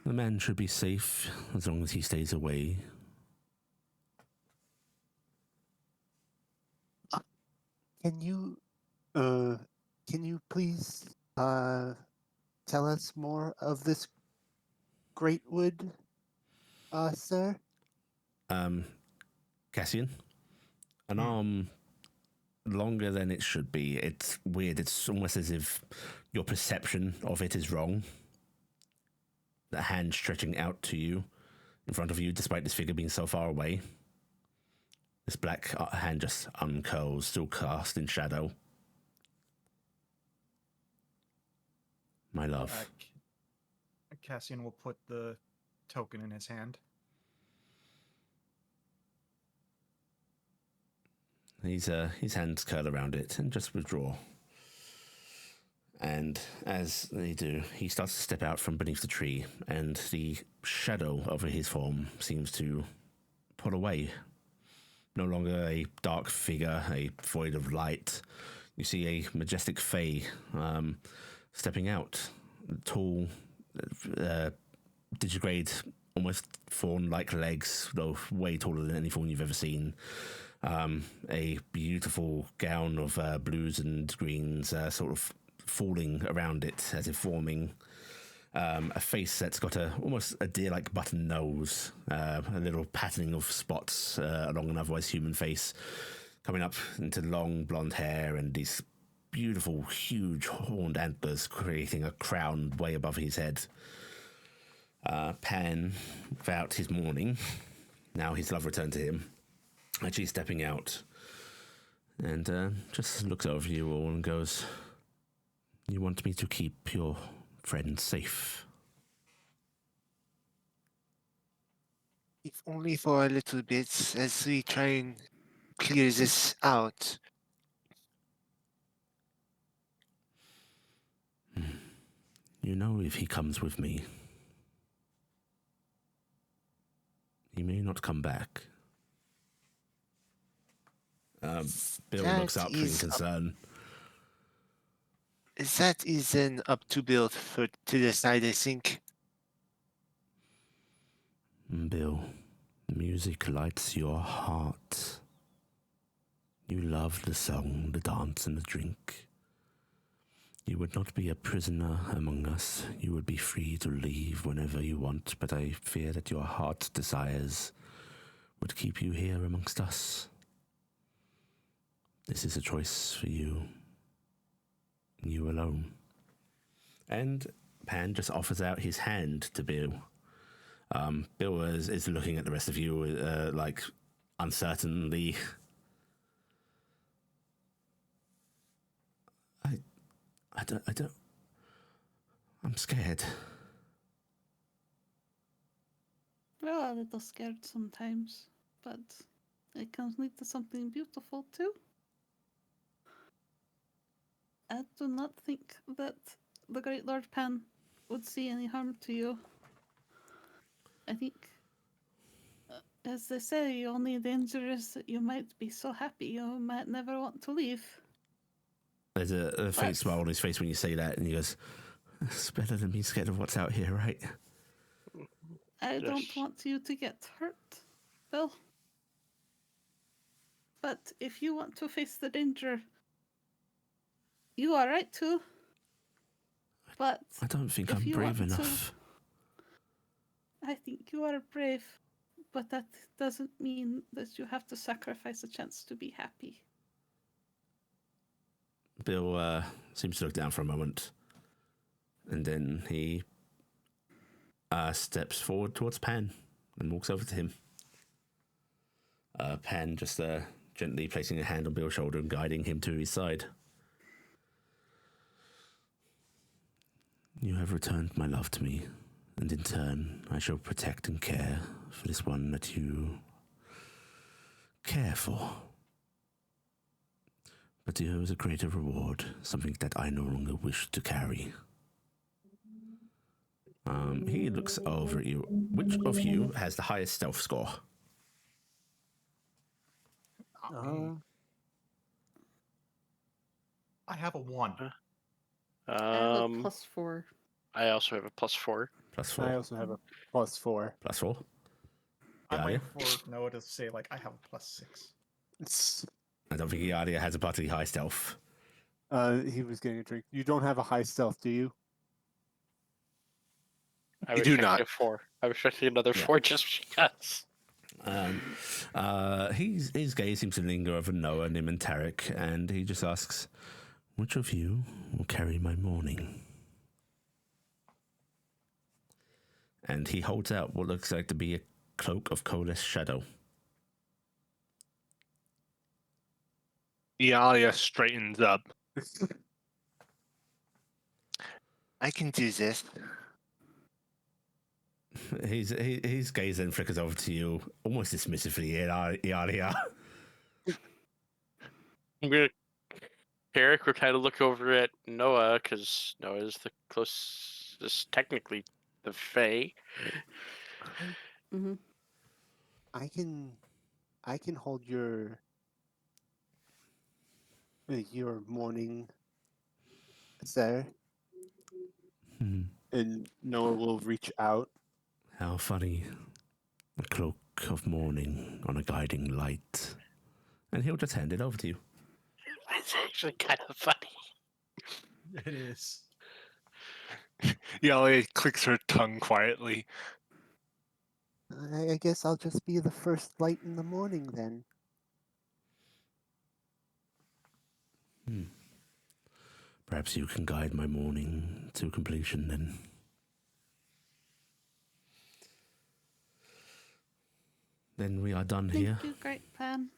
The man should be safe as long as he stays away. Can you please tell us more of this great wood, sir? Cassian, an arm longer than it should be. It's weird. It's almost as if your perception of it is wrong. The hand stretching out to you, in front of you, despite this figure being so far away. This black hand just uncurls, still cast in shadow. My love. Cassian will put the token in his hand. His hands curl around it and just withdraw. And as they do, he starts to step out from beneath the tree, and the shadow over his form seems to pull away. No longer a dark figure, a void of light. You see a majestic fae stepping out. Tall, digigrade, almost fawn-like legs, though way taller than any fawn you've ever seen. A beautiful gown of blues and greens sort of falling around it as if forming a face that's got almost a deer-like button nose, a little patterning of spots along an otherwise human face, coming up into long blonde hair and these beautiful, huge horned antlers creating a crown way above his head. Pan, without his mourning, now his love returned to him, actually stepping out, and just looks over you all and goes, "You want me to keep your friend safe?" If only for a little bit as we try and clear this out. You know, if he comes with me, he may not come back. Bill That looks up in is concern. That is then up to Bill to decide, I think. Bill, music lights your heart. You love the song, the dance, and the drink. You would not be a prisoner among us. You would be free to leave whenever you want, but I fear that your heart's desires would keep you here amongst us. This is a choice for you. You alone. And Pan just offers out his hand to Bill. Bill is looking at the rest of you like uncertainly. I don't. I'm scared. We're a little scared sometimes, but it can lead to something beautiful too. I do not think that the Great Lord Pan would see any harm to you. I think, as they say, the only danger is that you might be so happy you might never want to leave. There's a faint smile on his face when you say that, and he goes, "It's better than being scared of what's out here, right?" I don't want you to get hurt, Bill. But if you want to face the danger, you are right to. But I don't think if I'm you brave want to- enough. I think you are brave, but that doesn't mean that you have to sacrifice a chance to be happy. Bill seems to look down for a moment, and then he steps forward towards Pan and walks over to him. Pan just gently placing a hand on Bill's shoulder and guiding him to his side. You have returned my love to me, and in turn I shall protect and care for this one that you care for. But there is a greater reward, something that I no longer wish to carry. He looks over at you. Which of you has the highest stealth score? I have a 1. I have a +4. I also have a +4. +4. I also have a +4. +4. I'm Ialia? waiting for Noah to say, like, I have a +6. I don't think Ialia has a particularly high stealth. He was getting a drink. You don't have a high stealth, do you? I You was do expecting not. a 4. I was expecting another 4 just because. His gaze seems to linger over Noah, Nim, and Taryc, and he just asks, which of you will carry my mourning? And he holds out what looks like to be a cloak of coalesced shadow. Iala straightens up. I can do this. His gaze then flickers over to you, almost dismissively, Ialia. I'm gonna. Taryc will kind of look over at Noah because Noah is the closest, technically, the Fae. Mm-hmm. I can hold your mourning, sir. And Noah will reach out. How funny. A cloak of mourning on a guiding light. And he'll just hand it over to you. It's actually kind of funny. It is. Iala clicks her tongue quietly. I guess I'll just be the first light in the morning then. Perhaps you can guide my mourning to completion then. Then we are done here. Thank you, great Pan.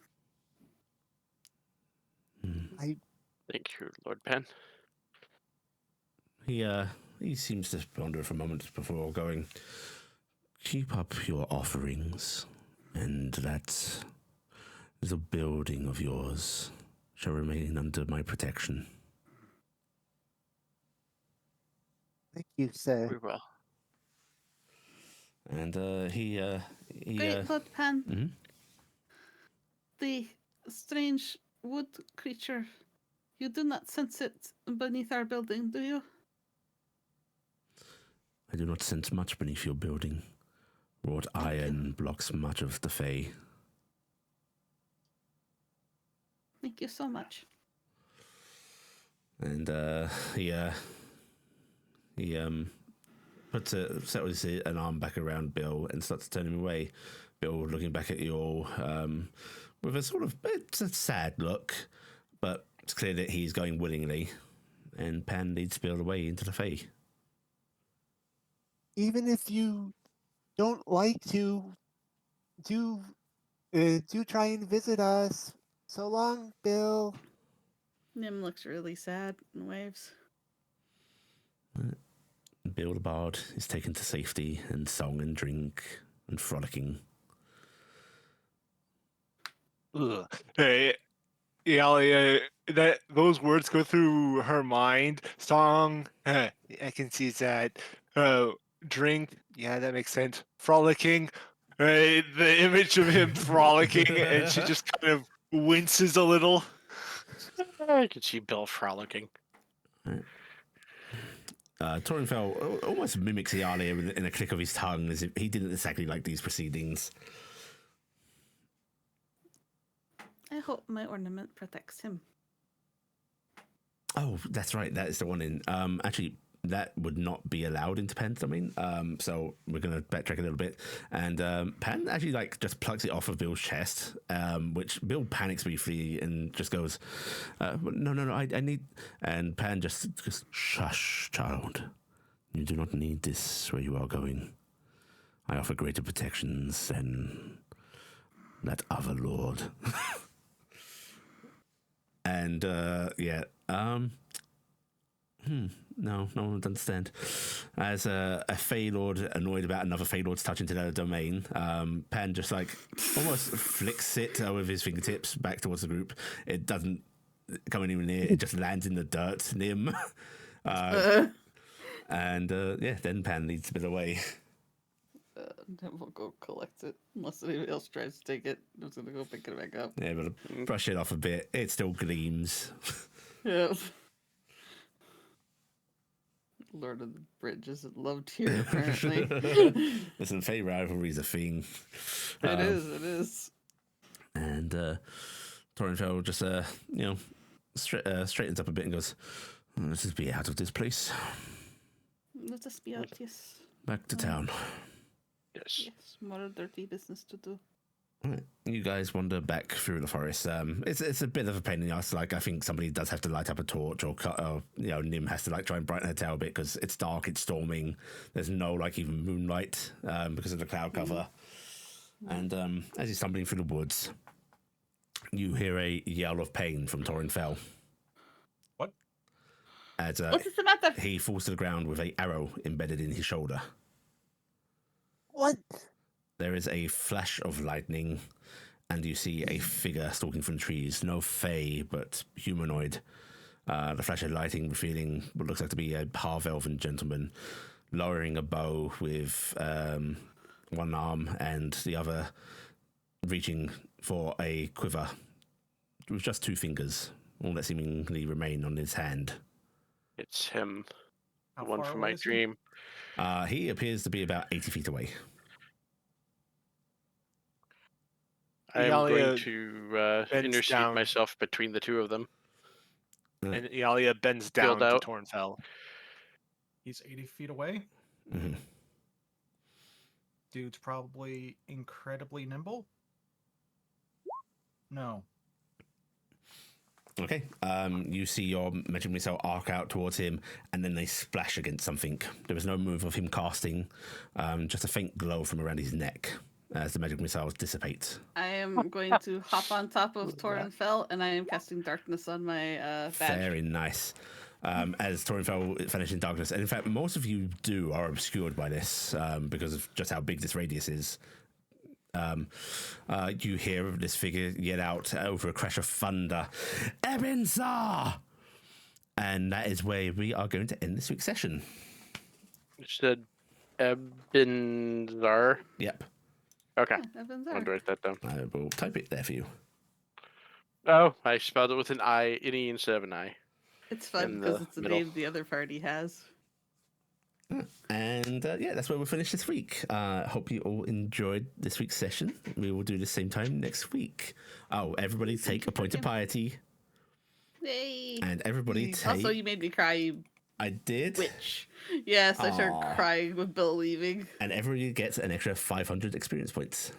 Thank you, Lord Pan. He seems to ponder for a moment before going, keep up your offerings, and that little building of yours shall remain under my protection. Thank you, sir. We will. And he Great Lord Pan. Mhm. The strange wood creature. You do not sense it beneath our building, do you? I do not sense much beneath your building. Wrought iron blocks much of the Fae. Thank you so much. And he puts an arm back around Bill and starts to turn him away. Bill looking back at you all with a sort of, it's a sad look, but it's clear that he's going willingly. And Pan leads Bill away into the Fae. Even if you don't like to, do try and visit us. So long, Bill. Nim looks really sad and waves. Bill the Bard is taken to safety, and song and drink and frolicking. Ugh. Hey, Iala, that those words go through her mind. Song, I can see that. Drink, yeah, that makes sense. Frolicking, the image of him frolicking, and she just kind of winces a little. I can see Bill frolicking. Torinfell almost mimics Iala in a click of his tongue, as if he didn't exactly like these proceedings. I hope my ornament protects him. Oh, that's right. That is the one in. Actually, that would not be allowed into Pan's domain. So we're gonna backtrack a little bit, and Pan actually like just plucks it off of Bill's chest, which Bill panics briefly and just goes, "No, I need." And Pan just shush, child. You do not need this where you are going. I offer greater protections than that other lord. And no one would understand. As a Fey Lord annoyed about another Fey Lord's touching to their domain, Pan just like almost flicks it with his fingertips back towards the group. It doesn't come anywhere near. It just lands in the dirt near him. And then Pan leads a bit away. Then we'll go collect it. Unless anybody else tries to take it, I'm just gonna go pick it back up. Yeah, but brush it off a bit. It still gleams. Yeah. Lord of the Bridge isn't loved here, apparently. Listen, Fey rivalry's a thing. It is. And Torrenfell just, straightens up a bit and goes, let's just be out of this place. Let us be out, yes. Back to town. Yes. Yes, more dirty business to do. Right. You guys wander back through the forest. It's a bit of a pain in the ass. Like, I think somebody does have to light up a torch, or Nim has to like try and brighten her tail a bit because it's dark, it's storming. There's no like even moonlight because of the cloud cover. And as you're stumbling through the woods, you hear a yell of pain from Torrenfell. What? As What is the matter? he falls to the ground with an arrow embedded in his shoulder. What? There is a flash of lightning, and you see a figure stalking from trees. No Fey, but humanoid. The flash of lighting revealing what looks like to be a half-elven gentleman, lowering a bow with one arm and the other reaching for a quiver with just two fingers, all that seemingly remain on his hand. It's him. How The one far from away my is he? dream. He appears to be about 80 feet away. I'm Iala going to bends intercede down. myself between the two of them. And Iala bends down Filled to out. Torrenfell. He's 80 feet away. Mm-hmm. Dude's probably incredibly nimble. No. Okay. You see your magic missile arc out towards him, and then they splash against something. There was no move of him casting, just a faint glow from around his neck as the magic missiles dissipate. I am going to hop on top of Torrenfell, and I am casting darkness on my badge. Very nice. As Torrenfell vanishes in darkness, and in fact, most of you are obscured by this because of just how big this radius is. You hear this figure yell out over a crash of thunder, Ebenza! And that is where we are going to end this week's session. You said Ebenzar. Yep. Okay. Yeah, Evan's I'll there. write that down. I will type it there for you. Oh, I spelled it with an E instead of an I. It's fun in because the it's the middle. name the other party has. And that's where we'll finish this week. Hope you all enjoyed this week's session. We will do the same time next week. Oh, everybody take a point of piety. Yay! And everybody take... Also, you made me cry, you I did. witch. Yes, I Aw. started crying with Bill leaving. And everybody gets an extra 500 experience points.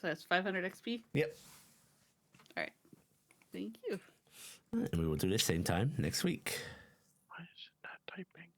So that's 500 XP. Yep. All right. Thank you. And we will do this same time next week. Why is it not typing?